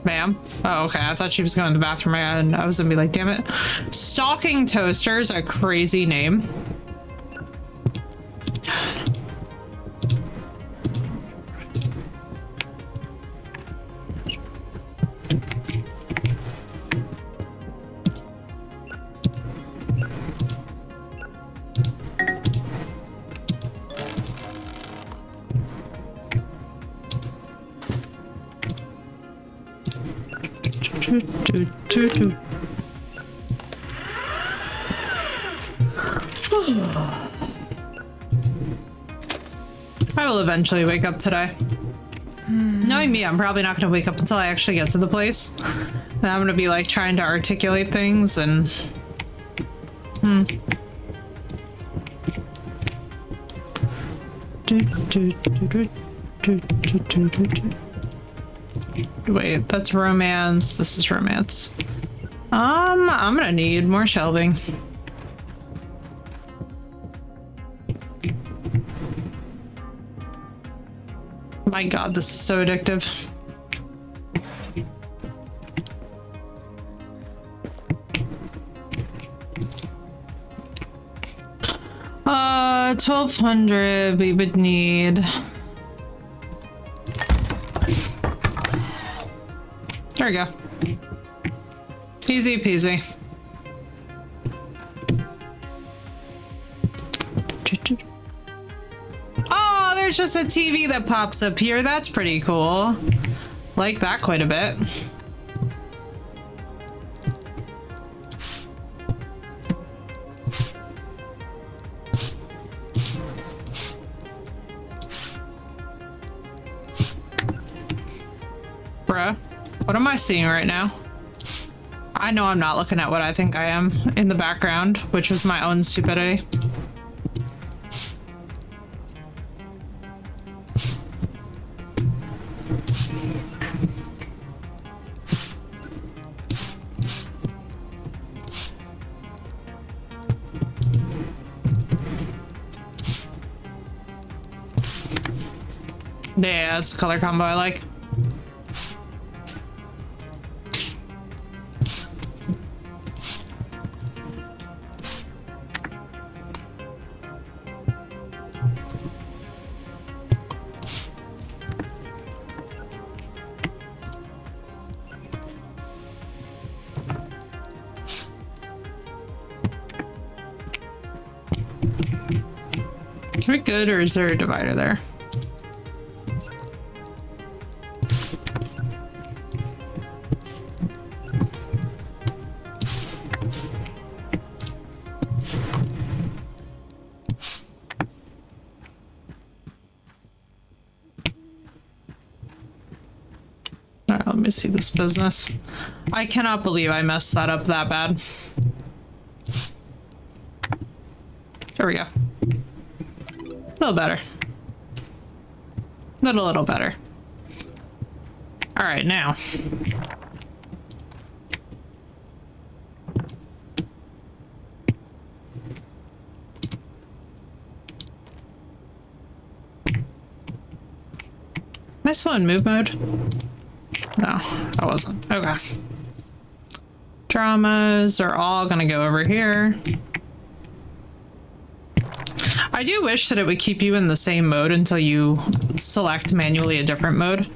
S1: Ma'am? Oh, okay. I thought she was going to the bathroom and I was gonna be like, damn it. Stalking Toaster's a crazy name. I will eventually wake up today. Knowing me, I'm probably not going to wake up until I actually get to the place. And I'm going to be like trying to articulate things and... Wait, that's romance. This is romance. I'm gonna need more shelving. My God, this is so addictive. Uh, 1200 we would need. There we go. Easy peasy. Oh, there's just a TV that pops up here. That's pretty cool. Like that quite a bit. Bruh. What am I seeing right now? I know I'm not looking at what I think I am in the background, which was my own stupidity. Yeah, it's a color combo I like. Are we good, or is there a divider there? Let me see this business. I cannot believe I messed that up that bad. There we go. A little better. Little better. All right, now. Am I still in move mode? No, I wasn't. Okay. Dramas are all gonna go over here. I do wish that it would keep you in the same mode until you select manually a different mode.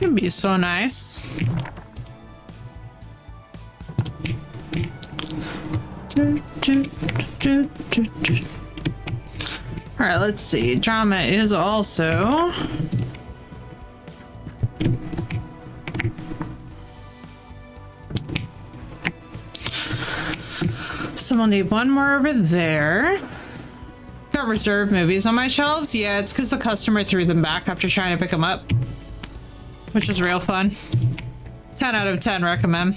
S1: It'd be so nice. All right, let's see. Drama is also someone need one more over there. Got reserved movies on my shelves. Yeah, it's because the customer threw them back after trying to pick them up, which was real fun. 10 out of 10 recommend.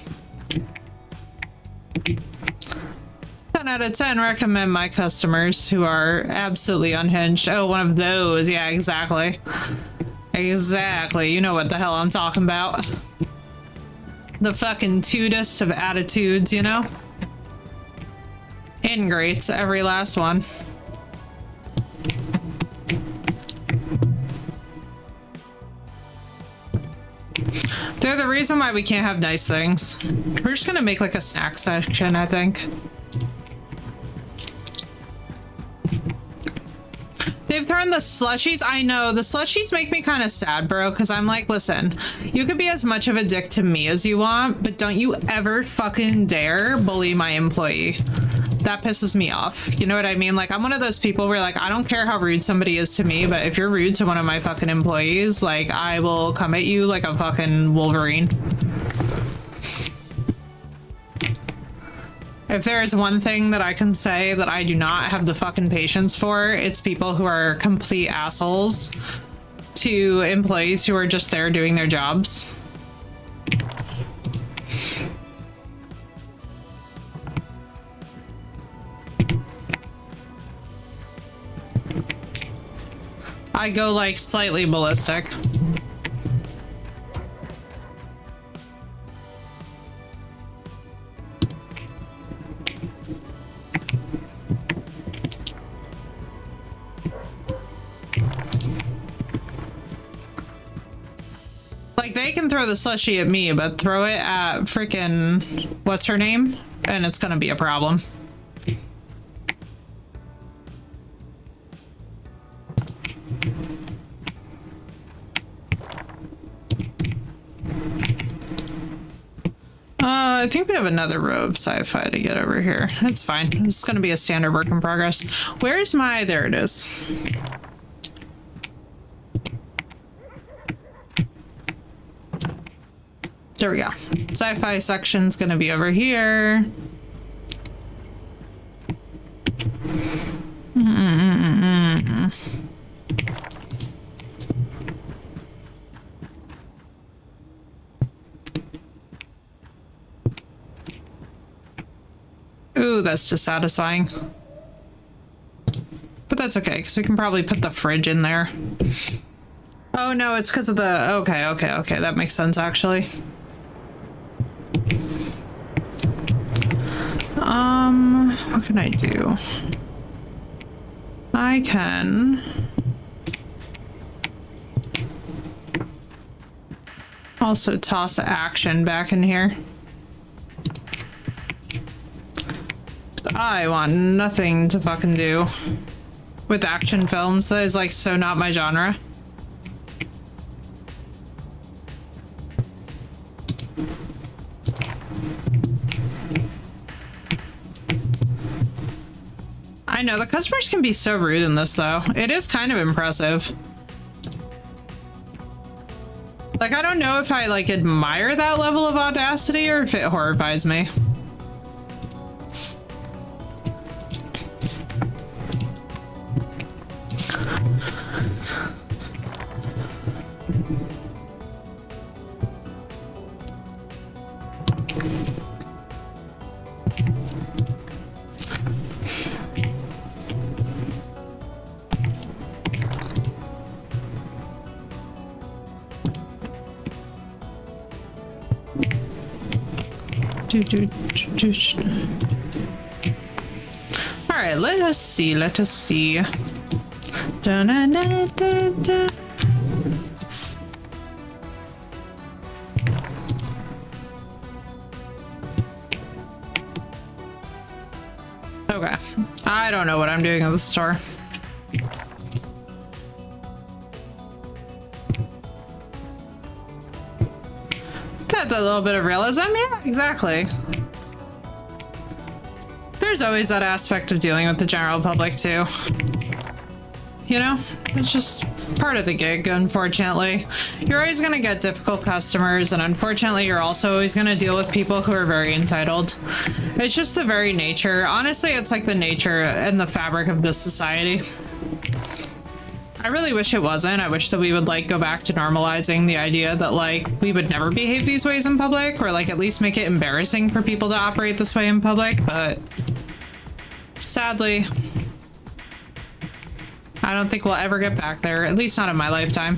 S1: 10 out of 10 recommend my customers who are absolutely unhinged. Oh, one of those. Yeah, exactly. Exactly. You know what the hell I'm talking about. The fucking tudest of attitudes, you know? Ingrates, every last one. They're the reason why we can't have nice things. We're just gonna make like a snack section, I think. They've thrown the slushies. I know, the slushies make me kind of sad, bro, because I'm like, listen, you could be as much of a dick to me as you want, but don't you ever fucking dare bully my employee. That pisses me off. You know what I mean? Like, I'm one of those people where, like, I don't care how rude somebody is to me, but if you're rude to one of my fucking employees, like, I will come at you like a fucking Wolverine. If there is one thing that I can say that I do not have the fucking patience for, it's people who are complete assholes to employees who are just there doing their jobs. I go like slightly ballistic. Like, they can throw the slushy at me, but throw it at freaking what's her name, and it's gonna be a problem. I think we have another row of sci-fi to get over here. It's fine. It's gonna be a standard work in progress. Where's my... There it is. There we go. Sci-fi section's gonna be over here. Ooh, that's dissatisfying. But that's okay, because we can probably put the fridge in there. Oh no, it's because of the... Okay, that makes sense, actually. What can I do? I can... also toss action back in here. Because I want nothing to fucking do with action films. That is like so not my genre. know, the customers can be so rude in this, though. It is kind of impressive. Like, I don't know if I, like, admire that level of audacity or if it horrifies me. All right, let us see. Let us see. Da-na-na-da-da. Okay, I don't know what I'm doing at the store. Got a little bit of realism, yeah, exactly. There's always that aspect of dealing with the general public too. You know, it's just part of the gig, unfortunately. You're always gonna get difficult customers, and unfortunately you're also always gonna deal with people who are very entitled. It's just the very nature. Honestly, it's like the nature and the fabric of this society. I really wish it wasn't. I wish that we would like go back to normalizing the idea that like we would never behave these ways in public, or like at least make it embarrassing for people to operate this way in public, but sadly, I don't think we'll ever get back there, at least not in my lifetime.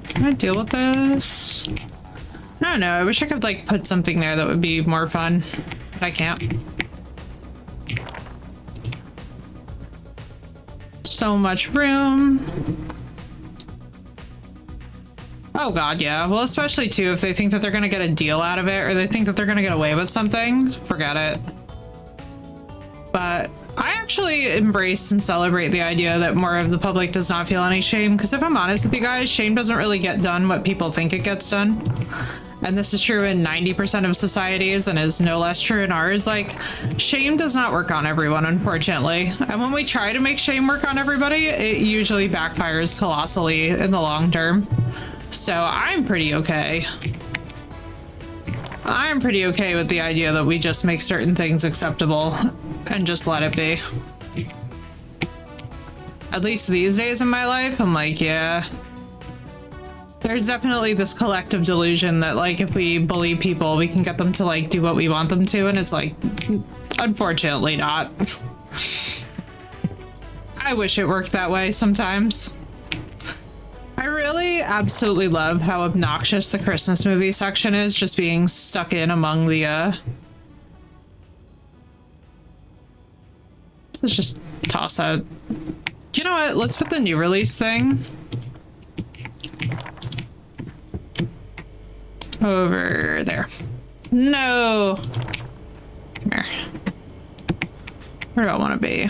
S1: Can I deal with this? I don't know. I wish I could like put something there that would be more fun, but I can't. So much room. Oh god, yeah. Well, especially too if they think that they're gonna get a deal out of it, or they think that they're gonna get away with something. Forget it. But I actually embrace and celebrate the idea that more of the public does not feel any shame, because if I'm honest with you guys, shame doesn't really get done what people think it gets done. And this is true in 90% of societies and is no less true in ours. Like, shame does not work on everyone, unfortunately. And when we try to make shame work on everybody, it usually backfires colossally in the long term. So I'm pretty okay. I'm pretty okay with the idea that we just make certain things acceptable and just let it be. At least these days in my life, I'm like, yeah. There's definitely this collective delusion that like if we bully people, we can get them to like do what we want them to, and it's like, unfortunately not. I wish it worked that way sometimes. I really absolutely love how obnoxious the Christmas movie section is, just being stuck in among the let's just toss that. You know what? Let's put the new release thing over there. No. Come here. Where do I want to be?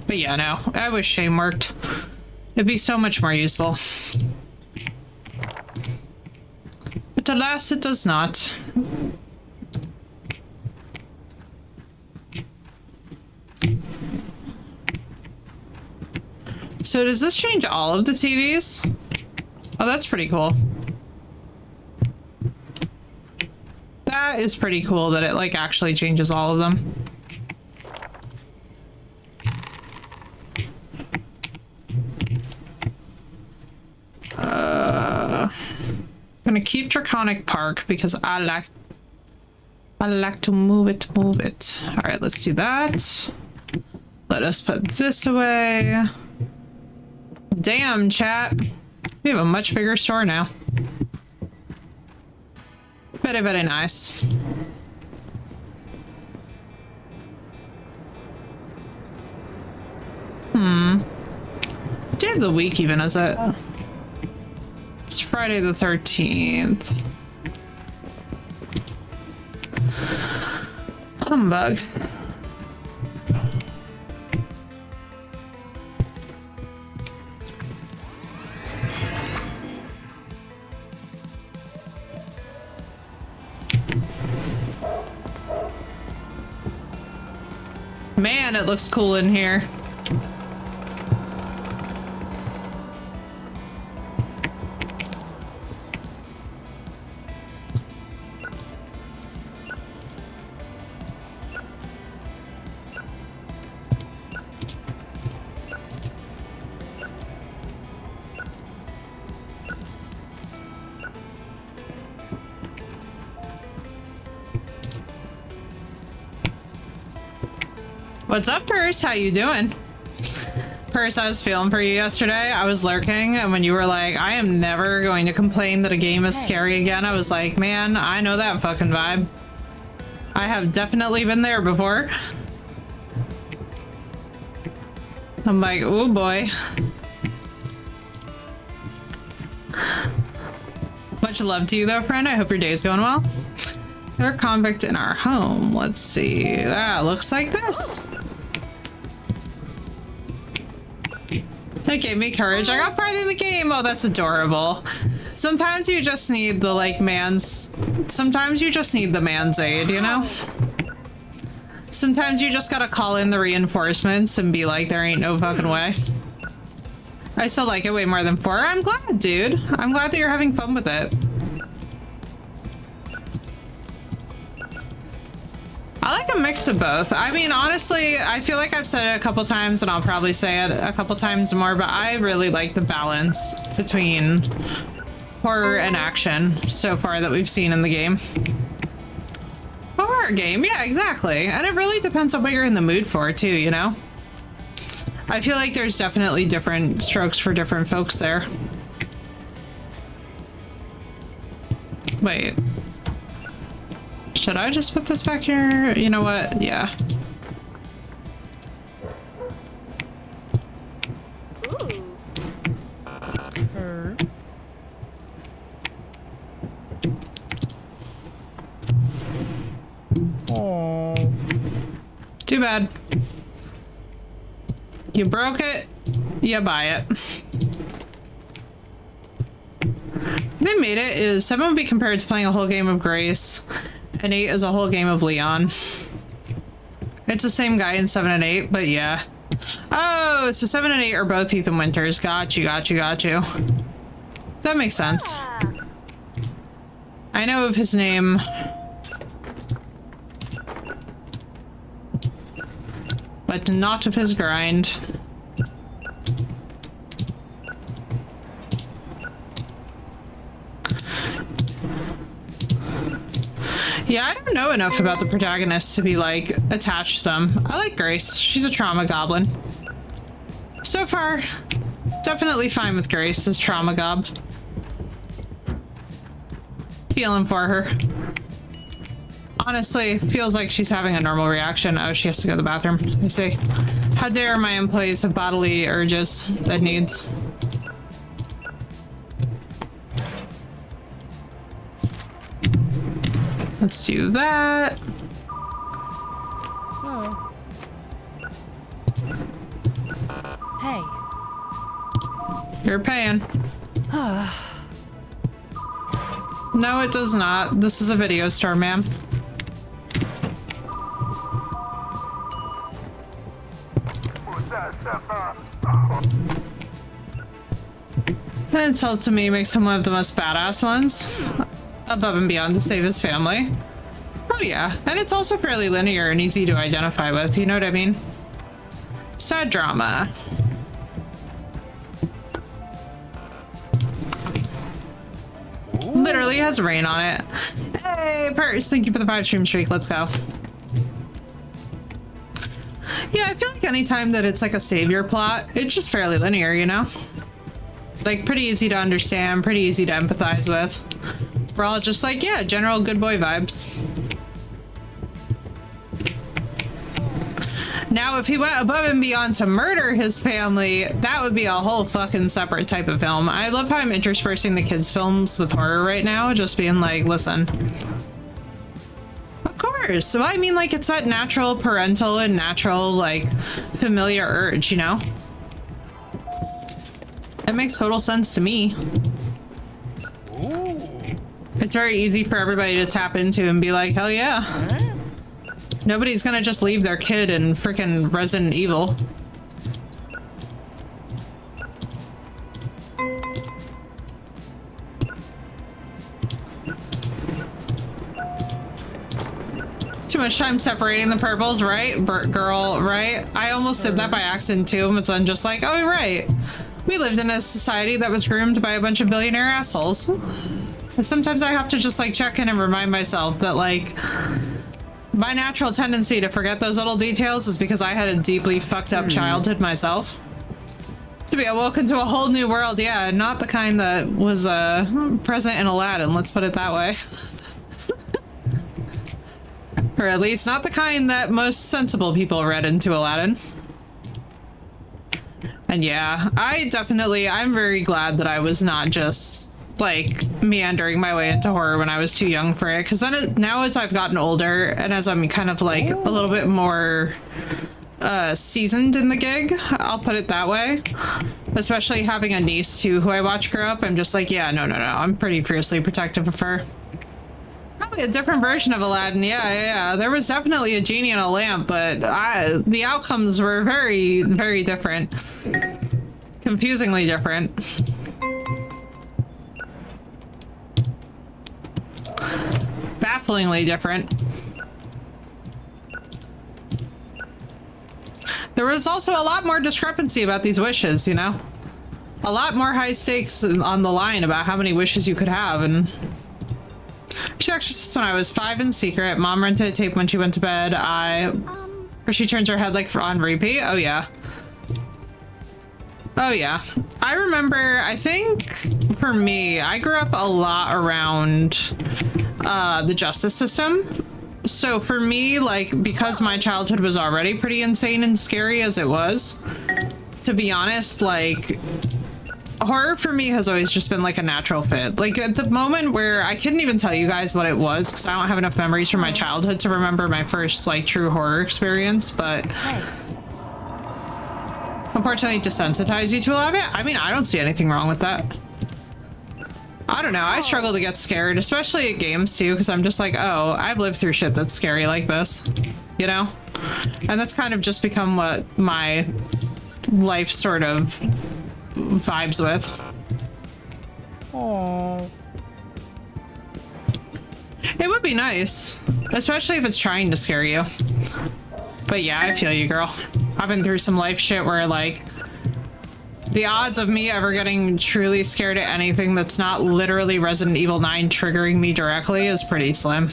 S1: But yeah, no. I wish shame worked. It'd be so much more useful. But alas, it does not. So does this change all of the TVs? Oh, that's pretty cool. That is pretty cool that it like actually changes all of them. I'm gonna keep Draconic Park because I like to move it. All right, let's do that. Let us put this away. Damn, chat. We have a much bigger store now. Very, very nice. What day of the week even is it? It's Friday the 13th. Humbug. Man, it looks cool in here. What's up, Purse? How you doing? Purse, I was feeling for you yesterday. I was lurking, and when you were like, I am never going to complain that a game is scary again, I was like, man, I know that fucking vibe. I have definitely been there before. I'm like, oh boy. Much love to you though, friend. I hope your day's going well. They're a convict in our home. Let's see. That looks like this. It gave me courage. I got farther in the game. Oh, that's adorable. Sometimes you just need the sometimes you just need the man's aid, you know? Sometimes you just gotta call in the reinforcements and be like, there ain't no fucking way. I still like it way more than 4. I'm glad, dude. I'm glad that you're having fun with it. I like a mix of both. I mean, honestly, I feel like I've said it a couple times and I'll probably say it a couple times more, but I really like the balance between horror and action so far that we've seen in the game. A horror game, yeah, exactly. And it really depends on what you're in the mood for too, you know? I feel like there's definitely different strokes for different folks there. Wait. Should I just put this back here? You know what? Yeah.
S3: Oh.
S1: Too bad. You broke it, you buy it. They made it is 7 would be compared to playing a whole game of Grace, and 8 is a whole game of Leon. It's the same guy in 7 and 8, but yeah. Oh, so 7 and 8 are both Ethan Winters. Got you. That makes sense. I know of his name. But not of his grind. Yeah, I don't know enough about the protagonists to be like attached to them. I like Grace. She's a trauma goblin. So far, definitely fine with Grace as trauma gob. Feeling for her. Honestly, feels like she's having a normal reaction. Oh, she has to go to the bathroom. Let me see. How dare my employees have bodily urges that needs. Let's do that.
S3: Oh.
S2: Hey.
S1: You're paying. No, it does not. This is a video store, ma'am. And it's helped to me make him one of the most badass ones. Above and beyond to save his family. Oh yeah, and it's also fairly linear and easy to identify with, you know what I mean? Sad drama. Literally has rain on it. Hey, Purse, thank you for the 5 stream streak. Let's go. Yeah, I feel like anytime that it's like a savior plot, it's just fairly linear, you know? Like, pretty easy to understand, pretty easy to empathize with. We're all just like, yeah, general good boy vibes. Now, if he went above and beyond to murder his family, that would be a whole fucking separate type of film. I love how I'm interspersing the kids' films with horror right now, just being like, listen. Of course. So I mean, like, it's that natural parental and natural, like, familiar urge, you know? That makes total sense to me.
S4: Ooh.
S1: It's very easy for everybody to tap into and be like, hell yeah. Nobody's gonna just leave their kid in freaking Resident Evil. Too much time separating the purples, right? Girl, right? I almost did that by accident too, but then just like, oh, right. We lived in a society that was groomed by a bunch of billionaire assholes. And sometimes I have to just like check in and remind myself that like my natural tendency to forget those little details is because I had a deeply fucked up childhood myself. To be awoken to a whole new world, yeah, not the kind that was present in Aladdin, let's put it that way. Or at least not the kind that most sensible people read into Aladdin. And yeah, I'm very glad that I was not just like meandering my way into horror when I was too young for it. Because then now as I've gotten older and as I'm kind of like a little bit more seasoned in the gig, I'll put it that way. Especially having a niece too who I watch grow up, I'm just like, yeah, no, I'm pretty fiercely protective of her. Probably a different version of Aladdin. Yeah. There was definitely a genie in a lamp, but the outcomes were very, very different. Confusingly different. Bafflingly different. There was also a lot more discrepancy about these wishes, you know? A lot more high stakes on the line about how many wishes you could have, and she exorcised when I was 5 in secret. Mom rented a tape when she went to bed. Or she turns her head like on repeat. Oh yeah. I remember, I think for me, I grew up a lot around the justice system. So for me, like, because my childhood was already pretty insane and scary as it was, to be honest, like, horror for me has always just been like a natural fit. Like at the moment where I couldn't even tell you guys what it was because I don't have enough memories from my childhood to remember my first like true horror experience, but unfortunately desensitize you to a lot of it. I mean, I don't see anything wrong with that. I don't know, I struggle to get scared, especially at games too, because I'm just like, oh, I've lived through shit that's scary like this, you know? And that's kind of just become what my life sort of vibes with.
S3: Oh.
S1: It would be nice, especially if it's trying to scare you. But yeah, I feel you, girl. I've been through some life shit where like the odds of me ever getting truly scared at anything that's not literally Resident Evil 9 triggering me directly is pretty slim.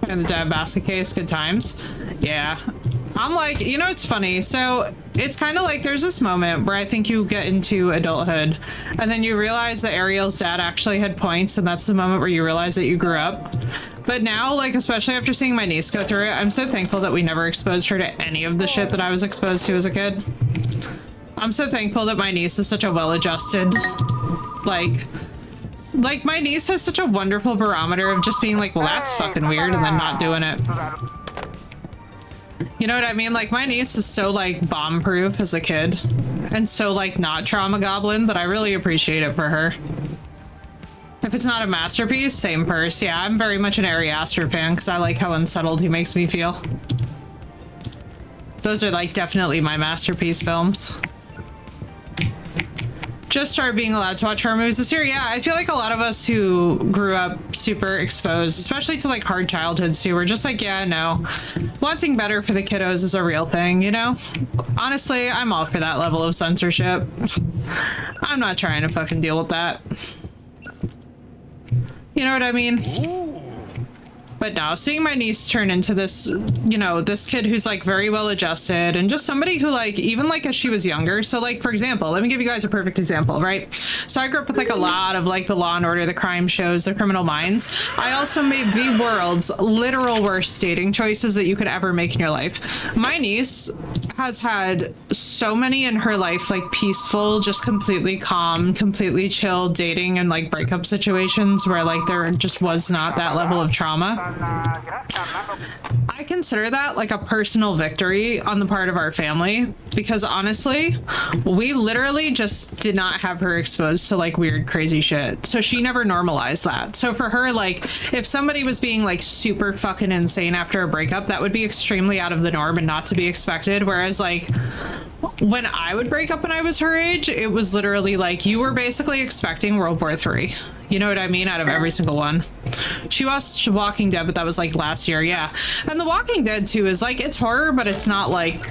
S1: And the dad basket case, good times. Yeah. I'm like, you know, it's funny. So it's kind of like there's this moment where I think you get into adulthood and then you realize that Ariel's dad actually had points, and that's the moment where you realize that you grew up. But now, like, especially after seeing my niece go through it, I'm so thankful that we never exposed her to any of the shit that I was exposed to as a kid. I'm so thankful that my niece is such a well-adjusted, like my niece has such a wonderful barometer of just being like, well, that's fucking weird, and then not doing it. You know what I mean? Like, my niece is so, like, bomb-proof as a kid, and so, like, not trauma goblin, that I really appreciate it for her. If it's not a masterpiece, same purse. Yeah, I'm very much an Ari Aster fan, because I like how unsettled he makes me feel. Those are, like, definitely my masterpiece films. Just started being allowed to watch horror movies this year. Yeah, I feel like a lot of us who grew up super exposed, especially to like hard childhoods too, we're just like, yeah, no. Wanting better for the kiddos is a real thing, you know? Honestly, I'm all for that level of censorship. I'm not trying to fucking deal with that. You know what I mean? But no, seeing my niece turn into this, you know, this kid who's like very well adjusted and just somebody who like, even like as she was younger. So like, for example, let me give you guys a perfect example, right? So I grew up with like a lot of like the Law and Order, the crime shows, the Criminal Minds. I also made the world's literal worst dating choices that you could ever make in your life. My niece has had so many in her life, like peaceful, just completely calm, completely chill dating and like breakup situations where like there just was not that level of trauma. I consider that like a personal victory on the part of our family, because honestly, we literally just did not have her exposed to like weird, crazy shit. So she never normalized that. So for her, like, if somebody was being like super fucking insane after a breakup, that would be extremely out of the norm and not to be expected. Whereas like when I would break up when I was her age, it was literally like you were basically expecting World War III. You know what I mean? Out of every single one. She watched Walking Dead, but that was like last year, yeah. And The Walking Dead too is like, it's horror, but it's not like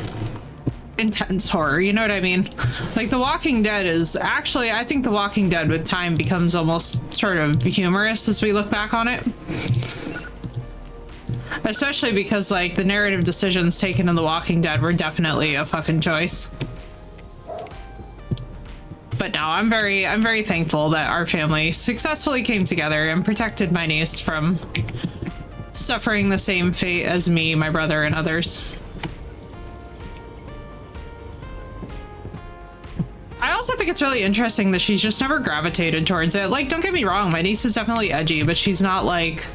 S1: intense horror, you know what I mean? Like The Walking Dead is actually, I think The Walking Dead with time becomes almost sort of humorous as we look back on it. Especially because like the narrative decisions taken in The Walking Dead were definitely a fucking choice. But no, I'm very thankful that our family successfully came together and protected my niece from suffering the same fate as me, my brother, and others. I also think it's really interesting that she's just never gravitated towards it. Like, don't get me wrong, my niece is definitely edgy, but she's not like...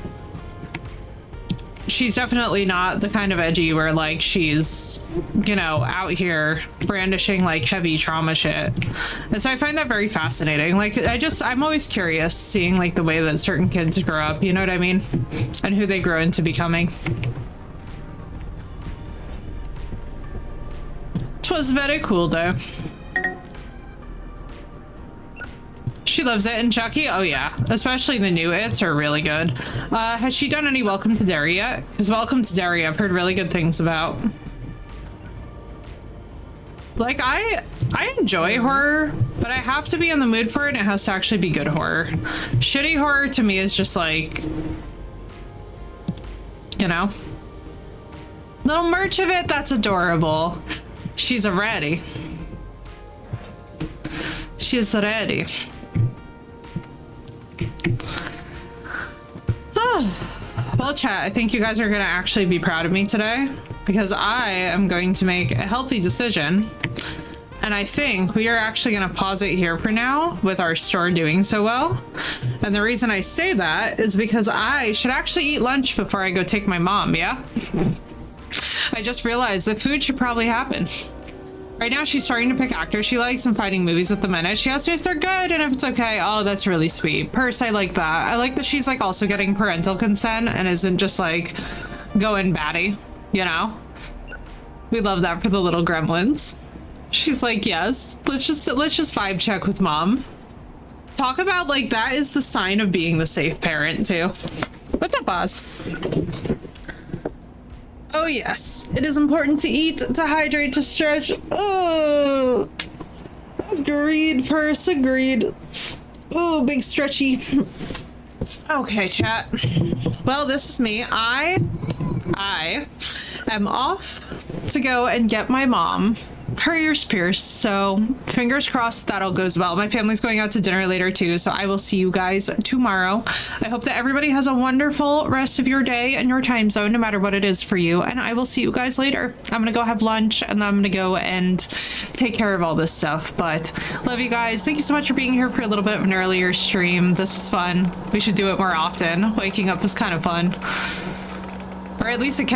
S1: She's definitely not the kind of edgy where like she's, you know, out here brandishing like heavy trauma shit. And so I find that very fascinating. Like I'm always curious seeing like the way that certain kids grow up, you know what I mean? And who they grow into becoming. 'Twas very cool though. She loves it. And Chucky, oh yeah, especially the new It's are really good. Has she done any Welcome to Derry yet? Because Welcome to Derry I've heard really good things about. Like I enjoy horror, but I have to be in the mood for it and it has to actually be good horror. Shitty horror to me is just like, you know, little merch of it, that's adorable. She's ready. She's ready. Well, chat, I think you guys are gonna actually be proud of me today because I am going to make a healthy decision, and I think we are actually gonna pause it here for now with our store doing so well. And the reason I say that is because I should actually eat lunch before I go take my mom, yeah? I just realized that food should probably happen. Right now, she's starting to pick actors she likes and finding movies with them in it. She asks me if they're good and if it's okay. Oh, that's really sweet. Purse, I like that. I like that she's like also getting parental consent and isn't just like going batty, you know? We love that for the little gremlins. She's like, yes, let's just vibe check with mom. Talk about like, that is the sign of being the safe parent too. What's up, Oz? Oh yes, it is important to eat, to hydrate, to stretch. Oh, agreed, Purse, agreed. Oh, big stretchy. Okay, chat. Well, this is me. I am off to go and get my mom her ears pierced, so fingers crossed that all goes well. My family's going out to dinner later too, so I will see you guys tomorrow. I hope that everybody has a wonderful rest of your day and your time zone, no matter what it is for you, and I will see you guys later. I'm gonna go have lunch and then I'm gonna go and take care of all this stuff, but love you guys. Thank you so much for being here for a little bit of an earlier stream. This was fun. We should do it more often. Waking up was kind of fun, or at least it kept